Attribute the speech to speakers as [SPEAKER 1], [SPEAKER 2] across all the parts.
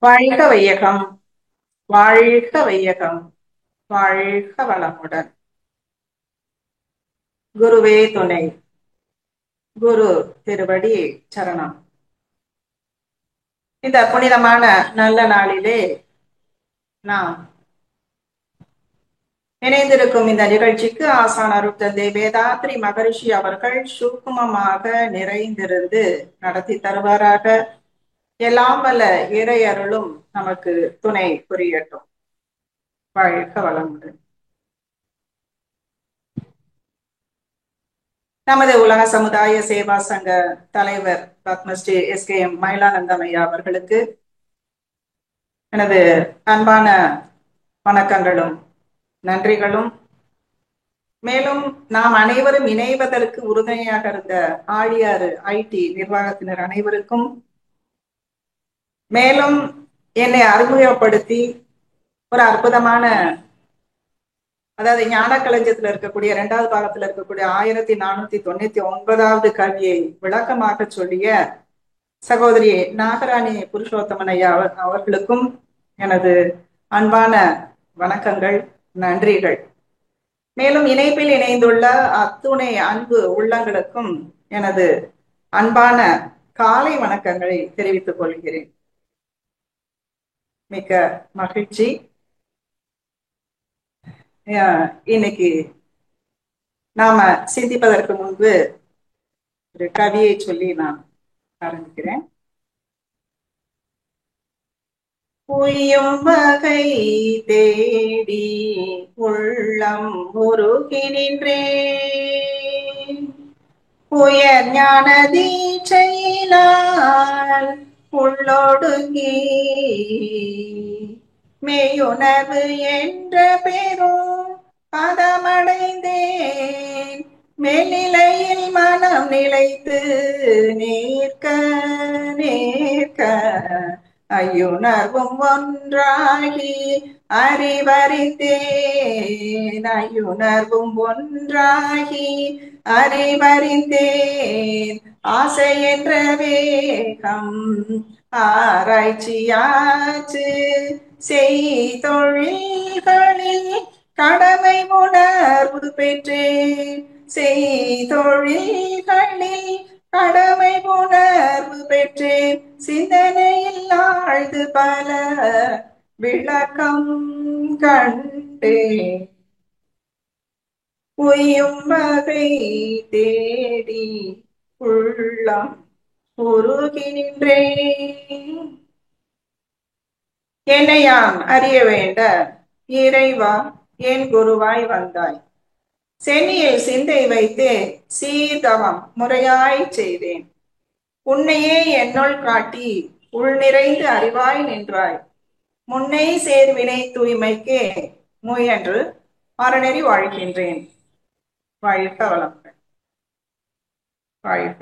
[SPEAKER 1] வாழ்க வையகம், வாழ்க வையகம், வாழ்க வளமுடன். குருவே துணை. குரு திருவடி சரணம். இந்த புனிதமான நல்ல நாளிலே நாம் இணைந்திருக்கும் இந்த நிகழ்ச்சிக்கு ஆசான் அருட்தந்தை வேதாத்ரி மகரிஷி அவர்கள் சூக்குமமாக நிறைந்திருந்து நடத்தி தருவாராக. எல்லாம் வல்ல இறை அருளும் நமக்கு துணை புரியட்டும். வாழ்க வளமுடன். நமது உலக சமுதாய சேவா சங்க தலைவர் பத்மஸ்ரீ SKM மயிலானந்தம் ஐயா அவர்களுக்கு எனது அன்பான வணக்கங்களும் நன்றிகளும், மேலும் நாம் அனைவரும் இணைவதற்கு உறுதுணையாக இருந்த ஆழியாறு IT நிர்வாகத்தினர் அனைவருக்கும், மேலும் என்னை அறிமுகப்படுத்தி ஒரு அற்புதமான, அதாவது ஞான களஞ்சியத்தில் இருக்கக்கூடிய 2வது பாகத்தில் இருக்கக்கூடிய 1499வது கவியை விளக்கமாக சொல்லிய சகோதரி நாகராணி புருஷோத்தமன் ஐயா அவர்களுக்கும் எனது அன்பான வணக்கங்கள், நன்றிகள். மேலும் இணைப்பில் இணைந்துள்ள அத்துணை அன்பு உள்ளங்களுக்கும் எனது அன்பான காலை வணக்கங்களை தெரிவித்துக் கொள்கிறேன். மிக்க மகிழ்ச்சி. இன்னைக்கு நாம சிந்திப்பதற்கு முன்பு ஒரு கவியை சொல்லி நான் ஆரம்பிக்கிறேன். உய்யும் வகை தேடி உள்ளம் உருகி நின்றேன், உயர் ஞான தீட்சையினால் உள்ளொடுங்கி மெய்யுணர்வு என்ற பெரும் பதமடைந்தேன். மேல்நிலையில் மனம் நிலைத்து நேர்க்க நேர்க்க ஐயுணர்வும் ஒன்றாகி அறிவறிந்தேன், ஐயுணர்வும் ஒன்றாகி அறிவறிந்தேன். ஆசை என்ற வேகம் ஆராய்ச்சியாச்சு செய்தொழில்களில் கடமை உணர்வு பெற்றேன், செய்தொழில்களில் கடமை உணர்வு பெற்றேன். சிந்தனையில் ஆழ்ந்து பல விளக்கம் கண்டேன், உய்யும் வகை தேடி உள்ளம் உருகி நின்றேன். என்னையாம் அறிய வேண்ட இறைவா என் குருவாய் வந்தாய், சென்னியில் சிந்தை வைத்தே சீர்தவம் முறையாய் செய்தேன். உன்னையே என்னுள் காட்டி உள் நிறைந்து அறிவாய் நின்றாய், முன்னை சேர்வினை தூய்மைக்கே முயன்று அறநெறி வாழ்கின்றேன். வாழ்க வளமுடன். வாழ்க.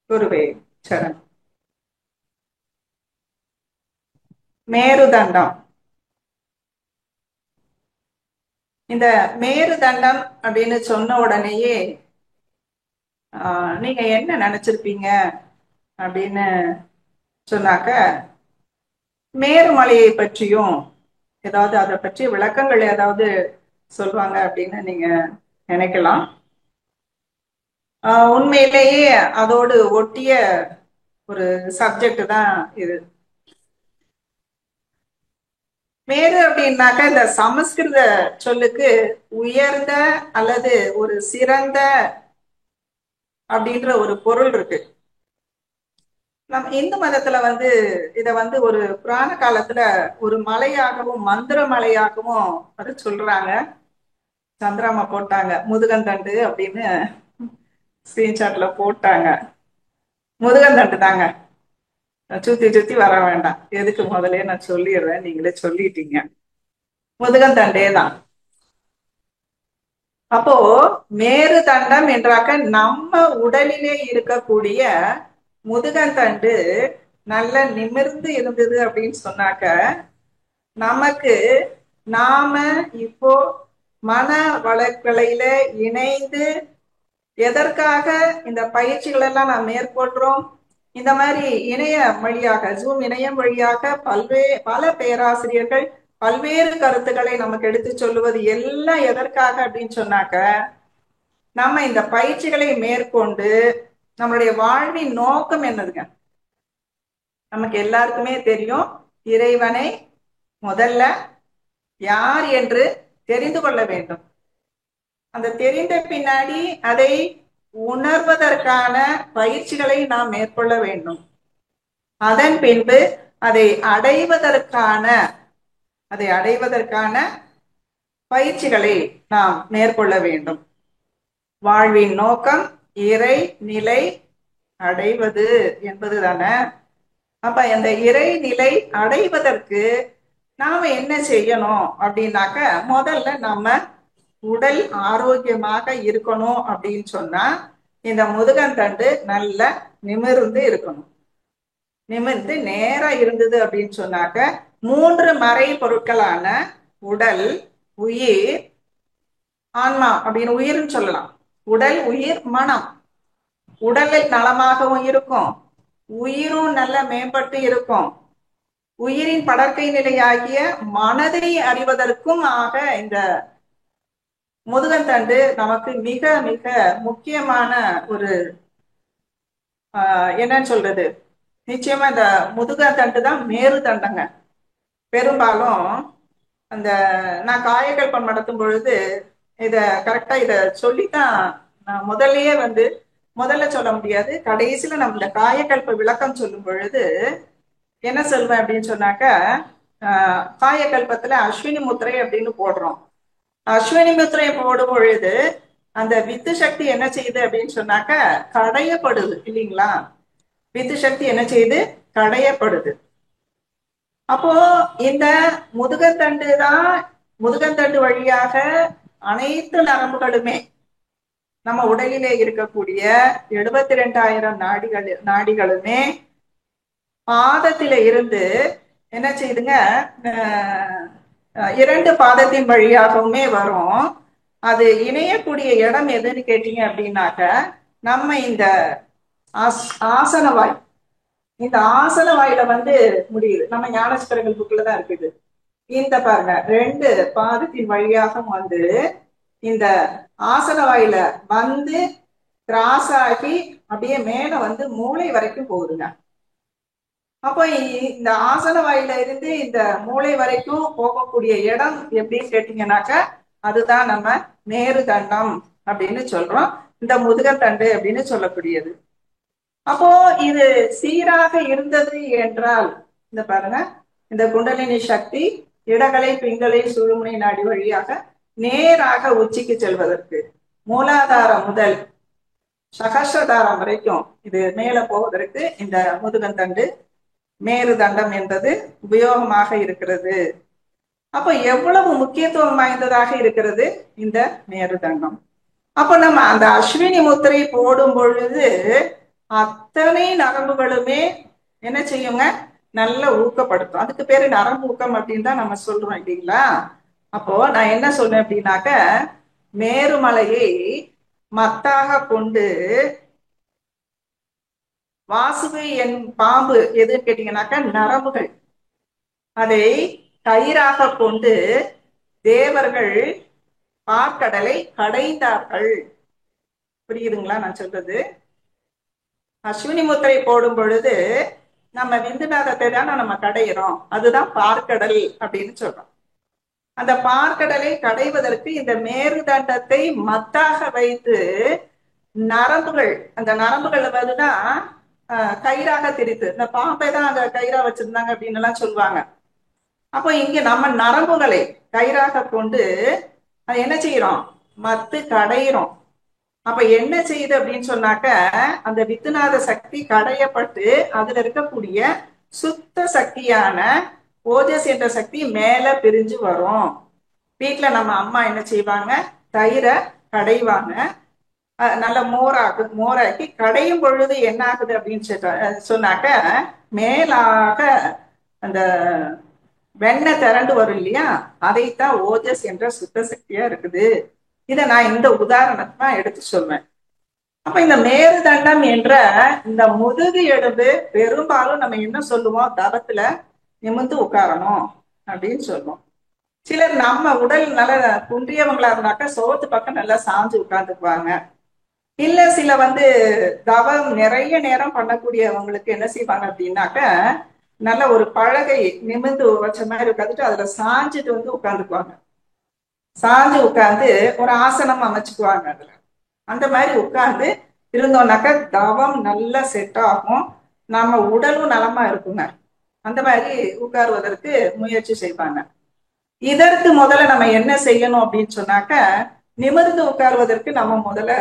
[SPEAKER 1] குருவே சரணம். மேருதண்டம். இந்த மேருதண்டம் அப்படின்னு சொன்ன உடனேயே நீங்க என்ன நினைச்சிருப்பீங்க அப்படின்னு சொன்னாக்க, மேருமலையை பற்றியும் ஏதாவது அதை பற்றி விளக்கங்கள் ஏதாவது சொல்லுவாங்க அப்படின்னு நீங்க நினைக்கலாம். உண்மையிலேயே அதோடு ஒட்டிய ஒரு சப்ஜெக்ட் தான் இது. மேரு அப்படின்னாக்க இந்த சமஸ்கிருத சொல்லுக்கு உயர்ந்த அல்லது ஒரு சிறந்த அப்படின்ற ஒரு பொருள் இருக்கு. நம் இந்து மதத்துல இத ஒரு புராண காலத்துல ஒரு மலையாகவும் மந்திர மலையாகவும் அது சொல்றாங்க. சந்திராமா போட்டாங்க முதுகந்தண்டு அப்படின்னு ஸ்கிரீன்ஷாட்ல போட்டாங்க. முதுகந்தண்டு தாங்க, சுத்தி சுத்தி வர வேண்டாம். எதுக்கு முதலே நான் சொல்லிடுறேன், நீங்களே சொல்லிட்டீங்க. முதுகந்தண்டே தான். அப்போ மேருதண்டம் என்றாக்க நம்ம உடலிலே இருக்கக்கூடிய முதுகந்தண்டு நல்ல நிமிர்ந்து இருந்தது அப்படின்னு சொன்னாக்க, நமக்கு நாம இப்போ மன வளக்கலையில இணைந்து எதற்காக இந்த பயிற்சிகள் எல்லாம் நாம் மேற்கொள்றோம், இந்த மாதிரி இணைய வழியாக ஜூம் இணையம் வழியாக பல பேராசிரியர்கள் பல்வேறு கருத்துக்களை நமக்கு எடுத்து சொல்லுவது எல்லாம் எதற்காக அப்படின்னு சொன்னாக்க, நம்ம இந்த பயிற்சிகளை மேற்கொண்டு நம்மளுடைய வாழ்வின் நோக்கம் என்னதுங்க? நமக்கு எல்லாருக்குமே தெரியும், இறைவனை முதல்ல யார் என்று தெரிந்து கொள்ள வேண்டும். அந்த தெரிந்த பின்னாடி அதை உணர்வதற்கான பயிற்சிகளை நாம் மேற்கொள்ள வேண்டும். அதன் பின்பு அதை அடைவதற்கான பயிற்சிகளை நாம் மேற்கொள்ள வேண்டும். வாழ்வின் நோக்கம் இறை நிலை அடைவது என்பது தானே. அப்ப அந்த இறை நிலை அடைவதற்கு நாம என்ன செய்யணும் அப்படின்னாக்க, முதல்ல நம்ம உடல் ஆரோக்கியமாக இருக்கணும் அப்படின்னு சொன்னா இந்த முதுகந்தண்டு நல்ல நிமிர்ந்து இருக்கணும். நிமிர்ந்து நேரா இருந்தது அப்படின்னு சொன்னாக்க 3 மறை பொருட்களான உடல், உயிர், ஆன்மா அப்படின்னு உயிர்னு சொல்லலாம். உடல், உயிர், மனம். உடலில் நலமாகவும் இருக்கும், உயிரும் நல்ல மேம்பட்டு இருக்கும். உயிரின் படற்கை நிலையாகிய மனதை அறிவதற்கும் ஆக இந்த முதுகந்தண்டு நமக்கு மிக மிக முக்கியமான ஒரு என்னன்னு சொல்றது, நிச்சயமா இந்த முதுகந்தண்டு தான் மேரு தண்டங்க. பெரும்பாலும் அந்த நான் காயகல்பம் நடத்தும் பொழுது இத சொல்லித்தான் நான் முதல்ல சொல்ல முடியாது, கடைசியில நம்ம இந்த காயகல்ப விளக்கம் சொல்லும் பொழுது என்ன சொல்வேன் அப்படின்னு சொன்னாக்க, காயகல்பத்துல அஸ்வினி முத்திரை அப்படின்னு போடுறோம். அஸ்வினி முத்திரை போடும் பொழுது அந்த வித்து சக்தி என்ன செய்யுது அப்படின்னு சொன்னாக்க கடையப்படுது இல்லைங்களா? வித்து சக்தி என்ன செய்யுது? கடையப்படுது. அப்போ இந்த முதுகந்தண்டு வழியாக அனைத்து நரம்புகளுமே நம்ம உடலிலே இருக்கக்கூடிய 72,000 நாடிகளுமே பாதத்தில இருந்து என்ன செய்யுதுங்க, 2 பாதத்தின் வழியாகவுமே வரும். அது இணையக்கூடிய இடம் எதுன்னு கேட்டீங்க அப்படின்னாக்க, நம்ம இந்த ஆசனவாய், இந்த ஆசனவாயில முடியுது. நம்ம ஞானஸ்கரங்கள் புக்ல தான் இருக்குது. இந்த பாருங்க, 2 பாதத்தின் வழியாக இந்த ஆசனவாயில கிராஸ் ஆகி அப்படியே மேல மூளை வரைக்கும் போகுதுங்க. அப்போ இந்த ஆசன வாயில இருந்து இந்த மூளை வரைக்கும் போகக்கூடிய இடம் எப்படின்னு கேட்டீங்கன்னாக்க, அதுதான் நம்ம மேரு தண்டம் அப்படின்னு சொல்றோம், இந்த முதுகத்தண்டு அப்படின்னு சொல்லக்கூடியது. அப்போ இது சீராக இருந்தது என்றால், இந்த பாருங்க, இந்த குண்டலினி சக்தி இடகலை பிங்களை சுழுமுனை நாடி வழியாக நேராக உச்சிக்கு செல்வதற்கு, மூலாதாரம் முதல் சகஸ்ரதாரம் வரைக்கும் இது மேல போவதற்கு இந்த முதுகந்தண்டு மேரு தண்டம் என்பது உபயோகமாக இருக்கிறது. அப்ப எவ்வளவு முக்கியத்துவம் வாய்ந்ததாக இருக்கிறது இந்த மேரு தண்டம். அப்ப நம்ம அந்த அஸ்வினி முத்திரை போடும் பொழுது அத்தனை நரம்புகளுமே என்ன செய்யுங்க, நல்ல ஊக்கப்படுத்தும். அதுக்கு பேரு நரம்பு ஊக்கம் அப்படின்னு தான் நம்ம சொல்றோம் இல்லைங்களா? அப்போ நான் என்ன சொல்றேன் அப்படின்னாக்க, மேருமலையை மத்தாக கொண்டு வாசுகு என் பாம்பு எதுன்னு கேட்டீங்கன்னாக்க நரம்புகள், அதை கயிறாக கொண்டு தேவர்கள் பாற்கடலை கடைந்தார்கள். புரியுதுங்களா நான் சொல்றது? அஸ்வினி முத்திரை போடும் பொழுது நம்ம விந்துநாதத்தை தானே நம்ம கடையிறோம், அதுதான் பார்க்கடல் அப்படின்னு சொல்றோம். அந்த பார்க்கடலை கடைவதற்கு இந்த மேரு தண்டத்தை மத்தாக வைத்து நரம்புகள், அந்த நரம்புகள் கயிறாக திரித்து, இந்த பாம்பை தான் அந்த கயிறா வச்சிருந்தாங்க அப்படின்னு எல்லாம் சொல்லுவாங்க. அப்போ இங்க நம்ம நரம்புகளை கயிறாக கொண்டு அது என்ன செய்யறோம், மத்து கடையிறோம். அப்ப என்ன செய்யுது அப்படின்னு சொன்னாக்க, அந்த வித்துநாத சக்தி கடையப்பட்டு அதுல இருக்கக்கூடிய சுத்த சக்தியான ஓஜஸ் என்ற சக்தி மேல பிரிஞ்சு வரும். வீட்டுல நம்ம அம்மா என்ன செய்வாங்க, தயிரை கடைவாங்க, நல்ல மோராக்கி கடையும் பொழுது என்ன ஆகுது அப்படின்னு சொன்னாக்க, மேலாக அந்த வெண்ணெய் திரண்டு வரும் இல்லையா, அதைத்தான் ஓஜஸ் என்ற சுத்த சக்தியா இருக்குது. இதை நான் இந்த உதாரணத்தை எடுத்து சொல்வேன். அப்ப இந்த மேருதண்டம் என்ற இந்த முதுகு எலும்பு பெரும்பாலும் நம்ம என்ன சொல்லுவோம், தவத்துல நிமிர்ந்து உட்காரணும் அப்படின்னு சொல்லுவோம். சிலர் நம்ம உடல் நல்ல குன்றியவங்களா இருந்தாக்க சோத்து பக்கம் நல்லா சாஞ்சு உட்கார்ந்துக்குவாங்க. இல்ல சில வந்து தவம் நிறைய நேரம் பண்ணக்கூடியவங்களுக்கு என்ன செய்வாங்க அப்படின்னாக்க, நல்ல ஒரு பலகை நிமிர்ந்து வச்ச மாதிரி உட்காந்துட்டு அதுல சாஞ்சிட்டு வந்து உட்கார்ந்துக்குவாங்க. சாஞ்சு உட்கார்ந்து ஒரு ஆசனம் அமைச்சுக்குவாங்க அதுல. அந்த மாதிரி உட்கார்ந்து இருந்தோம்னாக்க தவம் நல்லா செட் ஆகும், நம்ம உடலும் நலமா இருக்குங்க. அந்த மாதிரி உட்காருவதற்கு முயற்சி செய்வாங்க. இதற்கு முதல்ல நம்ம என்ன செய்யணும் அப்படின்னு சொன்னாக்க, நிமிர்ந்து உட்காருவதற்கு நம்ம முதல்ல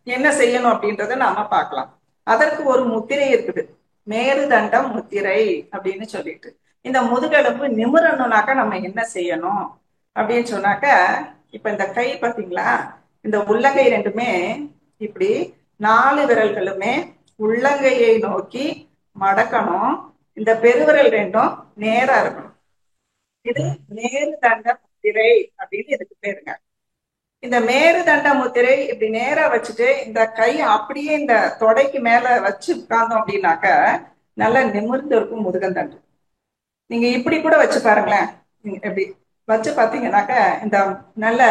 [SPEAKER 1] என்ன செய்யணும் அப்படின்றத நாம பார்க்கலாம். அதற்கு ஒரு முத்திரை இருக்குது, மேருதண்டம் முத்திரை அப்படின்னு சொல்லிட்டு. இந்த முதுகெலும்பு நிமிரணும்னாக்க நம்ம என்ன செய்யணும் அப்படின்னு சொன்னாக்க, இப்ப இந்த கை பார்த்தீங்களா, இந்த உள்ளங்கை ரெண்டுமே இப்படி 4 விரல்களுமே உள்ளங்கையை நோக்கி மடக்கணும். இந்த பெருவிரல் ரெண்டும் நேரா இருக்கணும். இது மேருதண்ட முத்திரை அப்படின்னு இதுக்கு பேருங்க. இந்த மேருதண்ட முத்திரை இப்படி நேரா வச்சுட்டு இந்த கை அப்படியே இந்த தொடைக்கு மேல வச்சு உட்கார்ந்தோம் அப்படின்னாக்க நல்லா நிமிர்ந்து இருக்கும் முதுகந்தண்டு. நீங்க இப்படி கூட வச்சு பாருங்களேன். எப்படி வச்சு பார்த்தீங்கன்னாக்க இந்த நல்ல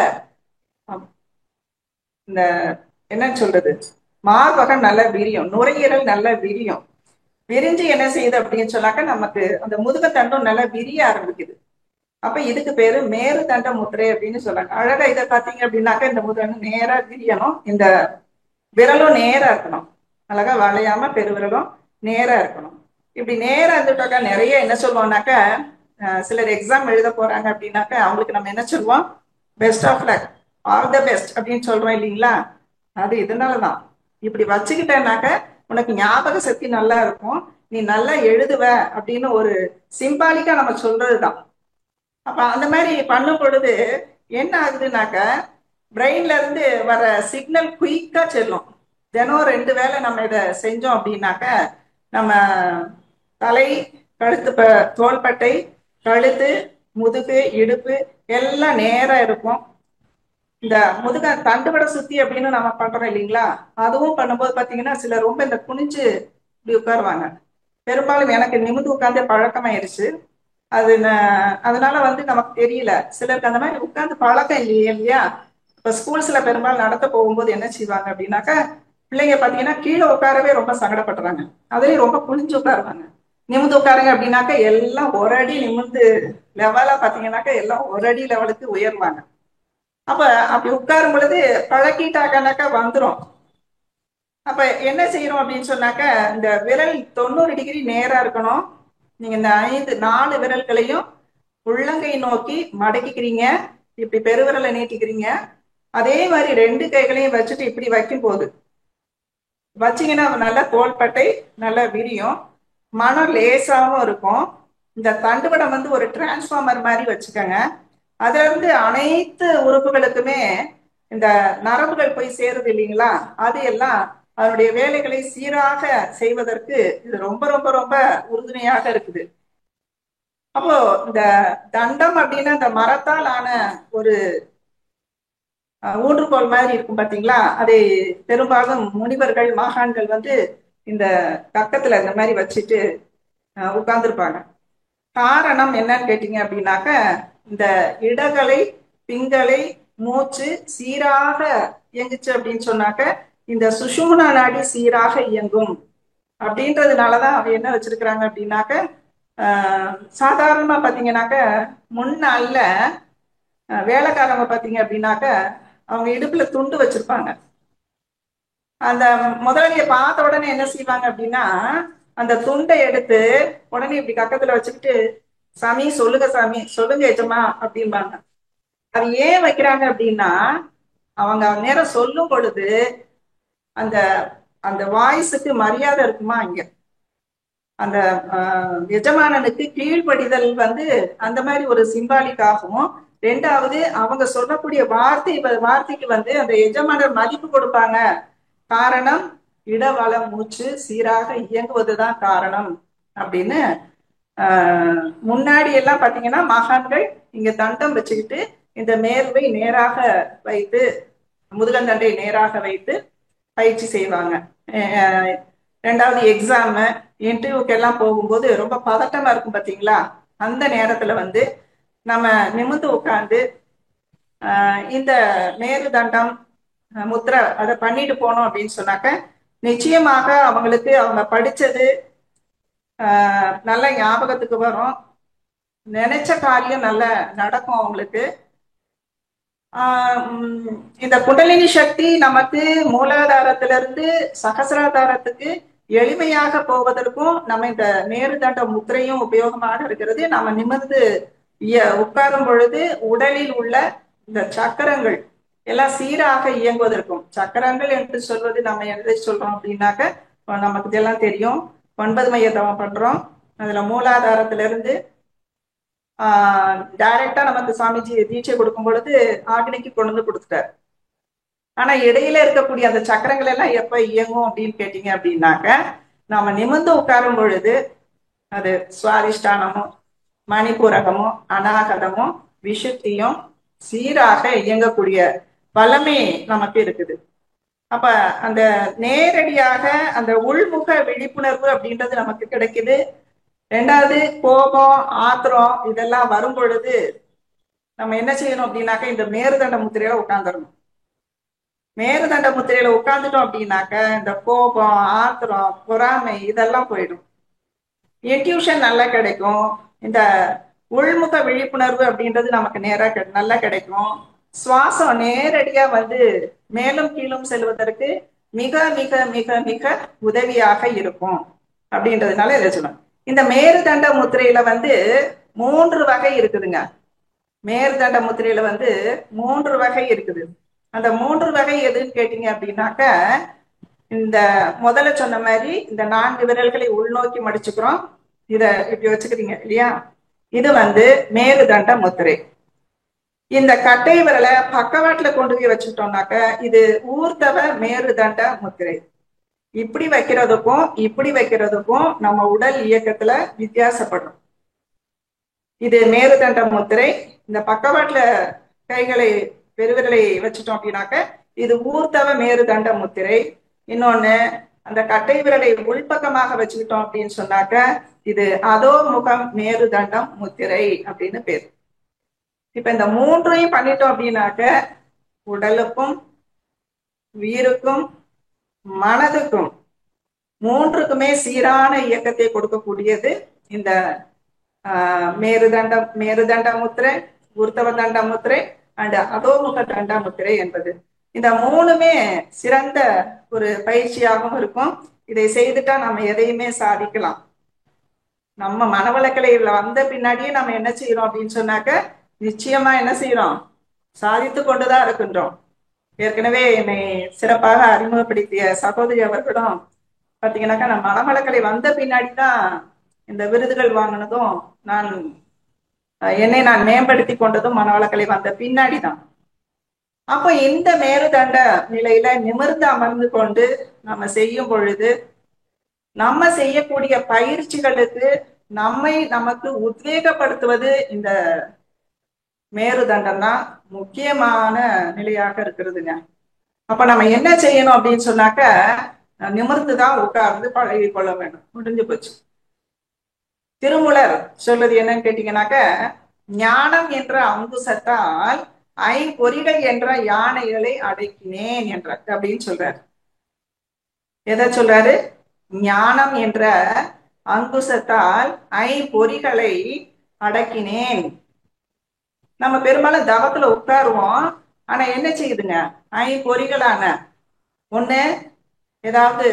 [SPEAKER 1] இந்த என்னன்னு சொல்றது, மார்பகம் நல்ல விரியும், நுரையீரல் நல்ல விரியும். விரிஞ்சு என்ன செய்யுது அப்படின்னு சொன்னாக்க நமக்கு அந்த முதுகத்தண்டும் நல்லா விரிய ஆரம்பிக்குது. அப்ப இதுக்கு பேரு மேருதண்ட முத்திரை அப்படின்னு சொல்றாங்க. அழகா இதை பாத்தீங்க அப்படின்னாக்க இந்த முதல் நேரா விரியணும், இந்த விரலும் நேரா இருக்கணும், அழகா வளையாம பெருவிரலும் நேரா இருக்கணும். இப்படி நேரா இருந்துட்டாக்கா நிறைய என்ன சொல்லுவோம்னாக்க, சிலர் எக்ஸாம் எழுத போறாங்க அப்படின்னாக்க அவங்களுக்கு நம்ம என்ன சொல்லுவோம், best of luck, all the best அப்படின்னு சொல்றோம் இல்லைங்களா. அது இதனாலதான் இப்படி வச்சுக்கிட்டேனாக்க உனக்கு ஞாபக சக்தி நல்லா இருக்கும், நீ நல்லா எழுதுவ அப்படின்னு ஒரு சிம்பாலிக்கா நம்ம சொல்றதுதான். அப்ப அந்த மாதிரி பண்ணும் பொழுது என்ன ஆகுதுனாக்க, பிரெயின்ல இருந்து வர சிக்னல் குயிக்கா செல்லும். தினம் 2 வேளை நம்ம இதை செஞ்சோம் அப்படின்னாக்க நம்ம தலை, கழுத்து, தோள்பட்டை, கழுத்து, முதுகு, இடுப்பு எல்லாம் நேரா இருக்கும். இந்த முதுக தண்டுவட சுத்தி அப்படின்னு நம்ம பண்றோம் இல்லைங்களா, அதுவும் பண்ணும்போது பாத்தீங்கன்னா சில ரொம்ப இந்த குனிஞ்சு இப்படி உட்காருவாங்க. பெரும்பாலும் எனக்கு நிமிந்து உட்கார்ந்தே பழக்கமாயிருச்சு. அது அதனால வந்து நமக்கு தெரியல, சிலருக்கு அந்த மாதிரி உட்கார்ந்து பழக்கம் இல்லையே இல்லையா. இப்ப ஸ்கூல்ஸ்ல பெரும்பாலும் நடத்த போகும்போது என்ன செய்வாங்க அப்படின்னாக்கா, பிள்ளைங்க பாத்தீங்கன்னா கீழே உட்காரவே ரொம்ப சங்கடப்படுறாங்க, அதுலயும் ரொம்ப குனிஞ்சு உட்காருவாங்க. நிமிந்து உட்காருங்க அப்படின்னாக்க எல்லாம் ஒரு அடி நிமிந்து லெவலா பாத்தீங்கன்னாக்க எல்லாம் ஒரு அடி லெவலுக்கு உயர்வாங்க. அப்ப அப்படி உட்காரும் பொழுது பழக்கிட்டாக்கனாக்கா வந்துடும். அப்ப என்ன செய்யறோம் அப்படின்னு சொன்னாக்க, இந்த விரல் 90 டிகிரி நேரா இருக்கணும். நீங்க இந்த 4 விரல்களையும் உள்ளங்கை நோக்கி மடக்கிக்கிறீங்க, இப்படி பெருவிரலை நீட்டிக்கிறீங்க. அதே மாதிரி 2 கைகளையும் வச்சுட்டு இப்படி வைக்கும் போது வச்சீங்கன்னா நல்ல தோள்பட்டை நல்ல விரியும், மனம் லேசாவும் இருக்கும். இந்த தண்டுவடம் வந்து ஒரு டிரான்ஸ்ஃபார்மர் மாதிரி வச்சுக்கோங்க. அதுல இருந்து அனைத்து உறுப்புகளுக்குமே இந்த நரம்புகள் போய் சேருது இல்லைங்களா, அது எல்லாம் அதனுடைய வேலைகளை சீராக செய்வதற்கு இது ரொம்ப ரொம்ப ரொம்ப உறுதுணையாக இருக்குது. அப்போ இந்த தண்டம் அப்படின்னா இந்த மரத்தால் ஆன ஒரு ஊன்றுகோல் மாதிரி இருக்கும் பாத்தீங்களா, அதை பெரும்பாலும் முனிவர்கள் மகான்கள் வந்து இந்த பக்கத்துல இந்த மாதிரி வச்சுட்டு உட்கார்ந்துருப்பாங்க. காரணம் என்னன்னு கேட்டீங்க அப்படின்னாக்க, இந்த இடகலை பிங்களை மூச்சு சீராக இயங்குச்சு அப்படின்னு சொன்னாக்க இந்த சுஷும்னா நாடி சீராக இயங்கும். அப்படின்றதுனாலதான் அவ என்ன வச்சிருக்கிறாங்க அப்படின்னாக்க, சாதாரணமா பாத்தீங்கன்னாக்க முன்னால வேலைக்காரங்க பாத்தீங்க அப்படின்னாக்க அவங்க இடுப்புல துண்டு வச்சிருப்பாங்க. அந்த முதலாளிய பார்த்த உடனே என்ன செய்வாங்க அப்படின்னா, அந்த துண்டை எடுத்து உடனே இப்படி பக்கத்துல வச்சுக்கிட்டு, சாமி சொல்லுங்க, சாமி சொல்லுங்க எஜமா அப்படிம்பாங்க. அது ஏன் வைக்கிறாங்க அப்படின்னா, அவங்க நேரம் சொல்லும் பொழுது அந்த அந்த வாய்ஸுக்கு மரியாதை இருக்குமா இங்க, அந்த எஜமானனுக்கு கீழ்ப்படிதல் வந்து அந்த மாதிரி ஒரு சிம்பாலிக்காகவும், 2வது அவங்க சொல்லக்கூடிய வார்த்தைக்கு வந்து அந்த எஜமானர் மதிப்பு கொடுப்பாங்க. காரணம் இடவள மூச்சு சீராக இயங்குவதுதான் காரணம் அப்படின்னு. முன்னாடி எல்லாம் பாத்தீங்கன்னா மகான்கள் இங்க தண்டம் வச்சுக்கிட்டு இந்த மேர்வை நேராக வைத்து, முதுகந்தண்டை நேராக வைத்து பயிற்சி செய்வாங்க. அஹ் ரெண்டாவது எக்ஸாமு, இன்டர்வியூக்கு எல்லாம் போகும்போது ரொம்ப பதட்டமா இருக்கும் பார்த்தீங்களா? அந்த நேரத்துல வந்து நம்ம நிமிர்ந்து உட்கார்ந்து இந்த மேருதண்டம் முத்ரா அதை பண்ணிட்டு போனோம் அப்படின்னு சொன்னாக்க நிச்சயமாக அவங்களுக்கு அவங்க படிச்சது நல்ல ஞாபகத்துக்கு வரும். நினைச்ச காரியம் நல்ல நடக்கும் அவங்களுக்கு. இந்த குண்டலினி சக்தி நமக்கு மூலாதாரத்திலிருந்து சகசிராதாரத்துக்கு எளிமையாக போவதற்கும் நம்ம இந்த மேருதண்ட முத்திரையும் உபயோகமாக இருக்கிறது. நம்ம நிமிர்ந்து உட்காரும் பொழுது உடலில் உள்ள இந்த சக்கரங்கள் எல்லாம் சீராக இயங்குவதற்கும், சக்கரங்கள் என்று சொல்வது நம்ம எதை சொல்றோம் அப்படின்னாக்க நமக்கு இதெல்லாம் தெரியும். 9 மைய தவம் பண்றோம். அதுல மூலாதாரத்திலிருந்து டைரக்டா நமக்கு சாமிஜி தீட்சை கொடுக்கும் பொழுது ஆக்னிக்கு கொண்டு வந்து கொடுத்துட்டார். ஆனா இடையில இருக்கக்கூடிய அந்த சக்கரங்கள் எல்லாம் எப்ப இயங்கும் அப்படின்னு கேட்டீங்க அப்படின்னாக்க நாம நிமிர்ந்து உட்காரும் பொழுது அது சுவாதிஷ்டானமும் மணிபூரகமும் அநாகதமும் விஷுத்தியும் சீராக இயங்கக்கூடிய வல்லமை நமக்கு இருக்குது. அப்ப அந்த நேரடியாக அந்த உள்முக விழிப்புணர்வு அப்படின்றது நமக்கு கிடைக்குது. ரெண்டாவது கோபம் ஆத்திரம் இதெல்லாம் வரும் பொழுது நம்ம என்ன செய்யணும் அப்படின்னாக்க இந்த மேருதண்ட முத்திரையில உட்காந்துடணும். மேருதண்ட முத்திரையில உட்காந்துட்டோம் அப்படின்னாக்க இந்த கோபம் ஆத்திரம் பொறாமை இதெல்லாம் போயிடும். இன்ட்யூஷன் நல்லா கிடைக்கும். இந்த உள்முக விழிப்புணர்வு அப்படின்றது நமக்கு நல்லா கிடைக்கும். சுவாசம் நேரடியா வந்து மேலும் கீழும் செல்வதற்கு மிக மிக மிக மிக உதவியாக இருக்கும் அப்படின்றதுனால இதை சொல்லணும். இந்த மேருதண்ட முத்திரையில வந்து 3 வகை இருக்குதுங்க. மேருதண்ட முத்திரையில வந்து 3 வகை இருக்குது. அந்த 3 வகை எதுன்னு கேட்டீங்க அப்படின்னாக்க இந்த முதல்ல சொன்ன மாதிரி இந்த 4 விரல்களை உள்நோக்கி மடிச்சுக்கிறோம். இத இப்படி வச்சுக்கிறீங்க இல்லையா? இது வந்து மேருதண்ட முத்திரை. இந்த கட்டை விரலை பக்கவாட்டுல கொண்டு போய் வச்சுட்டோம்னாக்க இது ஊர்தவ மேருதண்ட முத்திரை. இப்படி வைக்கிறதுக்கும் இப்படி வைக்கிறதுக்கும் நம்ம உடல் இயக்கத்துல வித்தியாசப்படும். இது மேருதண்ட முத்திரை. இந்த பக்கவாட்டுல கைகளை பெருவிரலை வச்சுட்டோம் அப்படின்னாக்க இது ஊர்தவ மேருதண்ட முத்திரை. இன்னொன்னு அந்த கட்டை விரலை உள்பக்கமாக வச்சுக்கிட்டோம் அப்படின்னு சொன்னாக்க இது அதோமுகம் மேருதண்டம் முத்திரை அப்படின்னு பேர். இப்ப இந்த 3ஐயும் பண்ணிட்டோம் அப்படின்னாக்க உடலுக்கும் உயிருக்கும் மனதுக்கும் 3க்குமே சீரான இயக்கத்தை கொடுக்கக்கூடியது இந்த மேருதண்ட முத்திரை, ஊர்தவ தண்ட முத்திரை அண்ட் அதோமுக தண்ட முத்திரை என்பது. இந்த 3மே சிறந்த ஒரு பயிற்சியாகவும் இருக்கும். இதை செய்துட்டா நம்ம எதையுமே சாதிக்கலாம். நம்ம மனவளக்கலையில வந்த பின்னாடியே நம்ம என்ன செய்யறோம் அப்படின்னு சொன்னாக்க நிச்சயமா என்ன செய்யறோம், சாதித்து கொண்டுதான் இருக்கின்றோம். ஏற்கனவே என்னை சிறப்பாக அறிமுகப்படுத்திய சகோதரி அவர்களும் பாத்தீங்கன்னாக்கா நான் மனவளக்கலை வந்த பின்னாடிதான் இந்த விருதுகள் வாங்கினதும் என்னை நான் மேம்படுத்தி கொண்டதும் மனவளக்கலை வந்த பின்னாடிதான். அப்போ இந்த மேருதண்ட நிலையில நிமிர்ந்து அமர்ந்து கொண்டு நம்ம செய்யும் பொழுது நம்ம செய்யக்கூடிய பயிற்சிகளுக்கு நமக்கு உத்வேகப்படுத்துவது இந்த மேருதண்டம் தான் முக்கியமான நிலையாக இருக்கிறதுங்க. அப்ப நம்ம என்ன செய்யணும் அப்படின்னு சொன்னாக்க நிமிர்ந்துதான் உட்கார்ந்து பழகி கொள்ள வேண்டும். முடிஞ்சு போச்சு. திருமூலர் சொல்றது என்னன்னு கேட்டீங்கன்னாக்க ஞானம் என்ற அங்குசத்தால் ஐம்பொறிகள் என்ற யானைகளை அடக்கினேன் என்ற அப்படின்னு சொல்றாரு. எதை சொல்றாரு? ஞானம் என்ற அங்குசத்தால் ஐம்பொறிகளை அடக்கினேன். நம்ம பெரும்பாலும் தவத்துல உட்காருவோம். ஆனா என்ன செய்யுதுங்க, ஐம்பொறிகளான ஒண்ணு ஏதாவது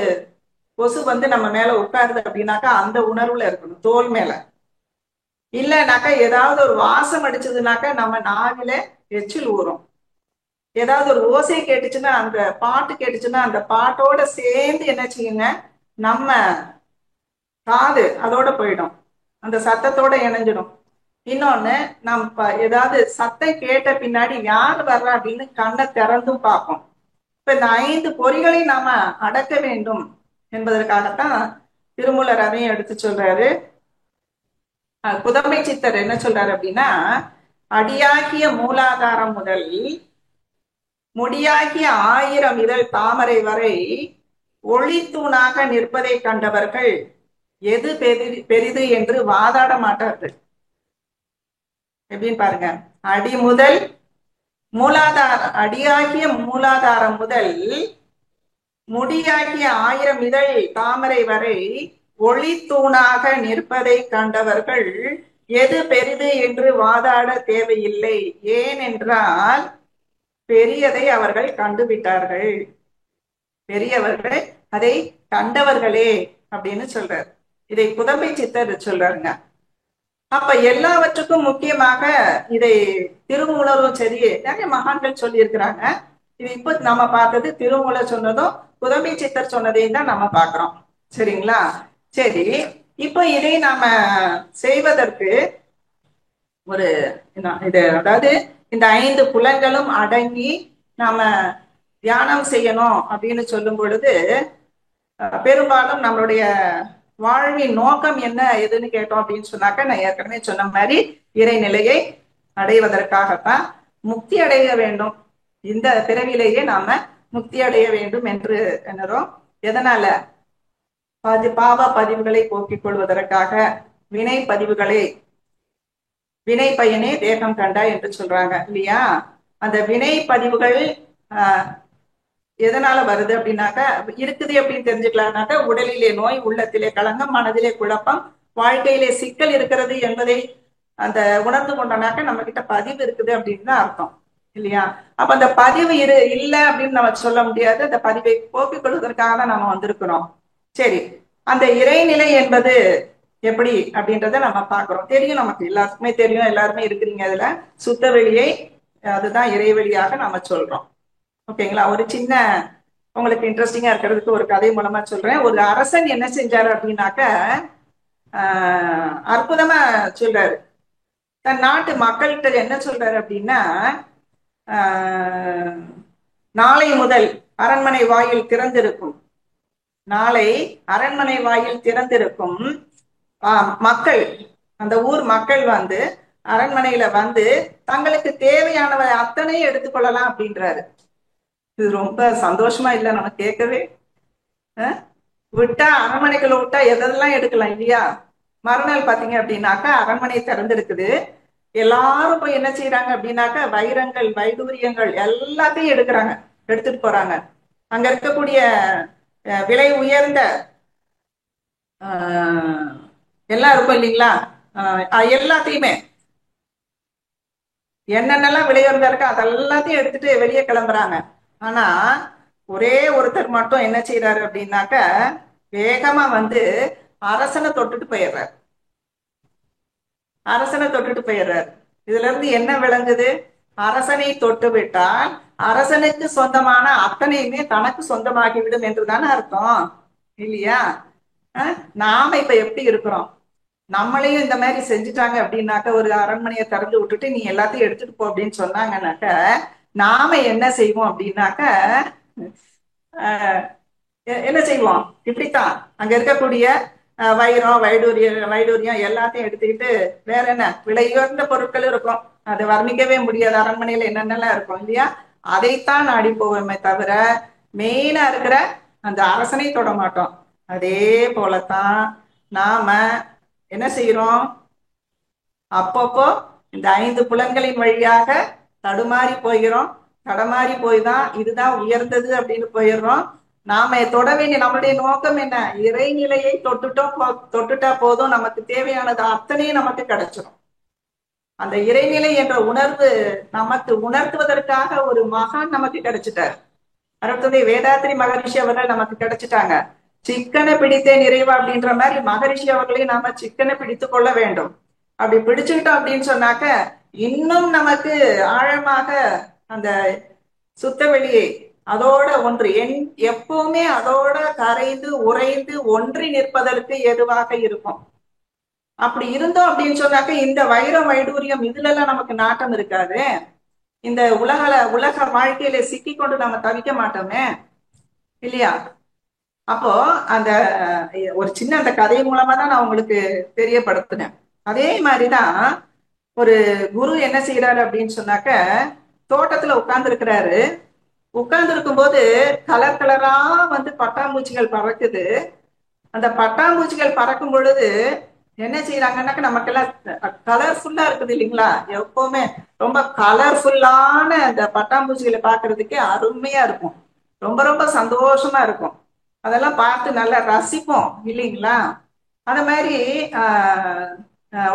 [SPEAKER 1] கொசு வந்து நம்ம மேல உட்காருது அப்படின்னாக்கா அந்த உணர்வுல இருக்கணும், தோல் மேல. இல்லைனாக்கா ஏதாவது ஒரு வாசம் அடிச்சதுனாக்கா நம்ம நாவில எச்சில் ஊறும். ஏதாவது ஒரு ஓசை கேட்டுச்சுன்னா, அந்த பாட்டு கேட்டுச்சுன்னா அந்த பாட்டோட சேர்ந்து என்ன செய்யுங்க, நம்ம காது அதோட போயிடும், அந்த சத்தத்தோட இணைஞ்சிடும். இன்னொன்னு நம்ம ஏதாவது சத்தம் கேட்ட பின்னாடி யார் வர்ற அப்படின்னு கண்ணை திறந்தும் பார்ப்போம். இப்ப இந்த 5 பொறிகளை நாம அடக்க வேண்டும் என்பதற்காகத்தான் திருமூலர் அதையும் எடுத்து சொல்றாரு. புதமை சித்தர் என்ன சொல்றாரு அப்படின்னா, அடியாகிய மூலாதாரம் முதல் முடியாகிய 1000 இதழ் தாமரை வரை ஒளித்தூணாக நிற்பதை கண்டவர்கள் எது பெரிது என்று வாதாட மாட்டார்கள். எப்படின்னு பாருங்க. அடி முதல் அடியாகிய மூலாதாரம் முதல் முடியாகிய 1000 இதழ் தாமரை வரை ஒளித்தூணாக நிற்பதை கண்டவர்கள் எது பெரிது என்று வாதாட தேவையில்லை. ஏனென்றால் பெரியதை அவர்கள் கண்டுவிட்டார்கள். பெரியவர்கள் அதை கண்டவர்களே அப்படின்னு சொல்றார். இதை குதம்பை சித்தர் சொல்றாருங்க. அப்ப எல்லாவற்றுக்கும் முக்கியமாக இதை திருமூலரும் சரி நிறைய மகான்கள் சொல்லி இருக்கிறாங்க. இது இப்ப நம்ம பார்த்தது திருமூலர் சொன்னதும் குதம்பை சித்தர் சொன்னதையும் தான் நம்ம பார்க்கிறோம். சரிங்களா? சரி, இப்ப இதை நாம செய்வதற்கு ஒரு இது, அதாவது இந்த 5 புலன்களும் அடங்கி நாம தியானம் செய்யணும் அப்படின்னு சொல்லும் பொழுது பெரும்பாலும் நம்மளுடைய வாழ்வின் நோக்கம் என்ன எதுன்னு கேட்டோம் அப்படின்னு சொன்னாக்க, நான் ஏற்கனவே சொன்ன மாதிரி இறைநிலையை அடைவதற்காகத்தான், முக்தி அடைய வேண்டும். இந்த பிறவிலேயே நாம முக்தி அடைய வேண்டும் என்று எண்ணுறோம். எதனால? பாவ பதிவுகளை போக்கிக் கொள்வதற்காக. வினை பயனே தேகம் கண்டா என்று சொல்றாங்க இல்லையா? அந்த வினை பதிவுகள் எதனால வருது அப்படின்னாக்கா, இருக்குது அப்படின்னு தெரிஞ்சுக்கலாம்னாக்கா, உடலிலே நோய், உள்ளத்திலே களங்கம், மனதிலே குழப்பம், வாழ்க்கையிலே சிக்கல் இருக்கிறது என்பதை அந்த உணர்ந்து கொண்டோம்னாக்க நம்ம கிட்ட பதிவு இருக்குது அப்படின்னு தான் அர்த்தம் இல்லையா? அப்ப அந்த பதிவு இல்லை அப்படின்னு நம்ம சொல்ல முடியாது. அந்த பதிவை போக்கிக் கொள்வதற்காக தான் நம்ம வந்திருக்கிறோம். சரி, அந்த இறைநிலை என்பது எப்படி அப்படின்றத நம்ம பாக்குறோம். தெரியும், நமக்கு எல்லாருக்குமே தெரியும், எல்லாருமே இருக்கிறீங்க அதுல. சுத்த வெளியை, அதுதான் இறைவெளியாக நம்ம சொல்றோம். ஓகேங்களா? ஒரு சின்ன உங்களுக்கு இன்ட்ரெஸ்டிங்கா இருக்கிறதுக்கு ஒரு கதை மூலமா சொல்றேன். ஒரு அரசன் என்ன செஞ்சாரு அப்படின்னாக்க, அற்புதமா சொல்றாரு. தன் நாட்டு மக்கள்கிட்ட என்ன சொல்றாரு அப்படின்னா, நாளை முதல் அரண்மனை வாயில் திறந்திருக்கும். நாளை அரண்மனை வாயில் திறந்திருக்கும். மக்கள், அந்த ஊர் மக்கள் வந்து அரண்மனையில வந்து தங்களுக்கு தேவையானவை அத்தனையும் எடுத்துக்கொள்ளலாம் அப்படின்றாரு. இது ரொம்ப சந்தோஷமா இல்ல நம்ம கேட்கவே? விட்டா அரண்மனைக்குள்ள விட்டா எதெல்லாம் எடுக்கலாம் இல்லையா? மறுநாள் பாத்தீங்க அப்படின்னாக்கா அரண்மனை திறந்திருக்குது. எல்லாரும் போய் என்ன செய்யறாங்க அப்படின்னாக்கா, வைரங்கள், வைடூரியங்கள் எல்லாத்தையும் எடுத்துட்டு போறாங்க. அங்க இருக்கக்கூடிய விலை உயர்ந்த எல்லாம் இருக்கும் இல்லைங்களா, எல்லாத்தையுமே என்னென்னலாம் விலை உயர்ந்தா இருக்கா அதெல்லாத்தையும் எடுத்துட்டு வெளியே கிளம்புறாங்க. ஆனா ஒரே ஒருத்தர் மட்டும் என்ன செய்யறாரு அப்படின்னாக்க, வேகமா வந்து அரசனை தொட்டுட்டு போயிடுறாரு. இதுல இருந்து என்ன விளங்குது? அரசனை தொட்டு விட்டால் அரசனுக்கு சொந்தமான அத்தனையுமே தனக்கு சொந்தமாகிவிடும் என்றுதானே அர்த்தம் இல்லையா? நாம இப்ப எப்படி இருக்கிறோம்? நம்மளையும் இந்த மாதிரி செஞ்சுட்டாங்க அப்படின்னாக்க, ஒரு அரண்மனையை திறந்து விட்டுட்டு நீ எல்லாத்தையும் எடுத்துட்டு போ அப்படின்னு சொன்னாங்கன்னாக்க, நாம என்ன செய்வோம் அப்படின்னாக்க, என்ன செய்வோம்? இப்படித்தான் அங்க இருக்கக்கூடிய வைரம், வைடூரியம் எல்லாத்தையும் எடுத்துக்கிட்டு, வேற என்ன விலை உயர்ந்த பொருட்கள் இருக்கும், அதை வர்ணிக்கவே முடியாது. அரண்மனையில என்னென்னலாம் இருக்கும் இல்லையா? அதைத்தான் நாடி போவோமே தவிர மெயினா இருக்கிற அந்த அரசனை தொட மாட்டோம். அதே போலத்தான் நாம என்ன செய்யறோம்? அப்பப்போ இந்த 5 புலன்களின் வழியாக தடுமாறி போகிறோம். தடமாறி போய்தான் இதுதான் உயர்ந்தது அப்படின்னு போயிடுறோம். நாம தொட வேண்டிய நம்மளுடைய நோக்கம் என்ன? இறைநிலையை தொட்டுட்டா போதும், நமக்கு தேவையானது அத்தனையும் நமக்கு கிடைச்சிடும். அந்த இறைநிலை என்ற உணர்வு நமக்கு உணர்த்துவதற்காக ஒரு மகான் நமக்கு கிடைச்சிட்டார். அடுத்தது வேதாத்திரி மகரிஷி அவர்கள் நமக்கு கிடைச்சிட்டாங்க. சிக்கனை பிடித்தே நிறைவா அப்படின்ற மாதிரி மகரிஷி அவர்களையும் நாம சிக்கனை பிடித்து கொள்ள வேண்டும். அப்படி பிடிச்சுக்கிட்டோம் அப்படின்னு சொன்னாக்க, இன்னும் நமக்கு ஆழமாக அந்த சுத்த வெளியை அதோட ஒன்று எப்பவுமே அதோட கரைந்து உறைந்து ஒன்றி நிற்பதற்கு ஏதுவாக இருக்கும். அப்படி இருந்தோம் அப்படின்னு சொன்னாக்க, இந்த வைரம், வைடூரியம் இதுல எல்லாம் நமக்கு நாட்டம் இருக்காது. இந்த உலக வாழ்க்கையில சிக்கி கொண்டு நம்ம தவிக்க மாட்டோமே இல்லையா? அப்போ அந்த ஒரு சின்ன அந்த கதை மூலமா தான் நான் உங்களுக்கு தெரியப்படுத்தினேன். அதே மாதிரிதான் ஒரு குரு என்ன செய்யறாரு அப்படின்னு சொன்னாக்க, தோட்டத்துல உட்கார்ந்து இருக்கிறாரு. உட்கார்ந்து இருக்கும் போது கலர் கலரா வந்து பட்டாம்பூச்சிகள் பறக்குது. அந்த பட்டாம்பூச்சிகள் பறக்கும் பொழுது என்ன செய்யறாங்கன்னாக்க நமக்கெல்லாம் கலர்ஃபுல்லா இருக்குது இல்லைங்களா? எப்பவுமே ரொம்ப கலர்ஃபுல்லான அந்த பட்டாம்பூச்சிகளை பார்க்கிறதுக்கே அருமையா இருக்கும். ரொம்ப ரொம்ப சந்தோஷமா இருக்கும். அதெல்லாம் பார்த்து நல்லா ரசிப்போம் இல்லைங்களா? அந்த மாதிரி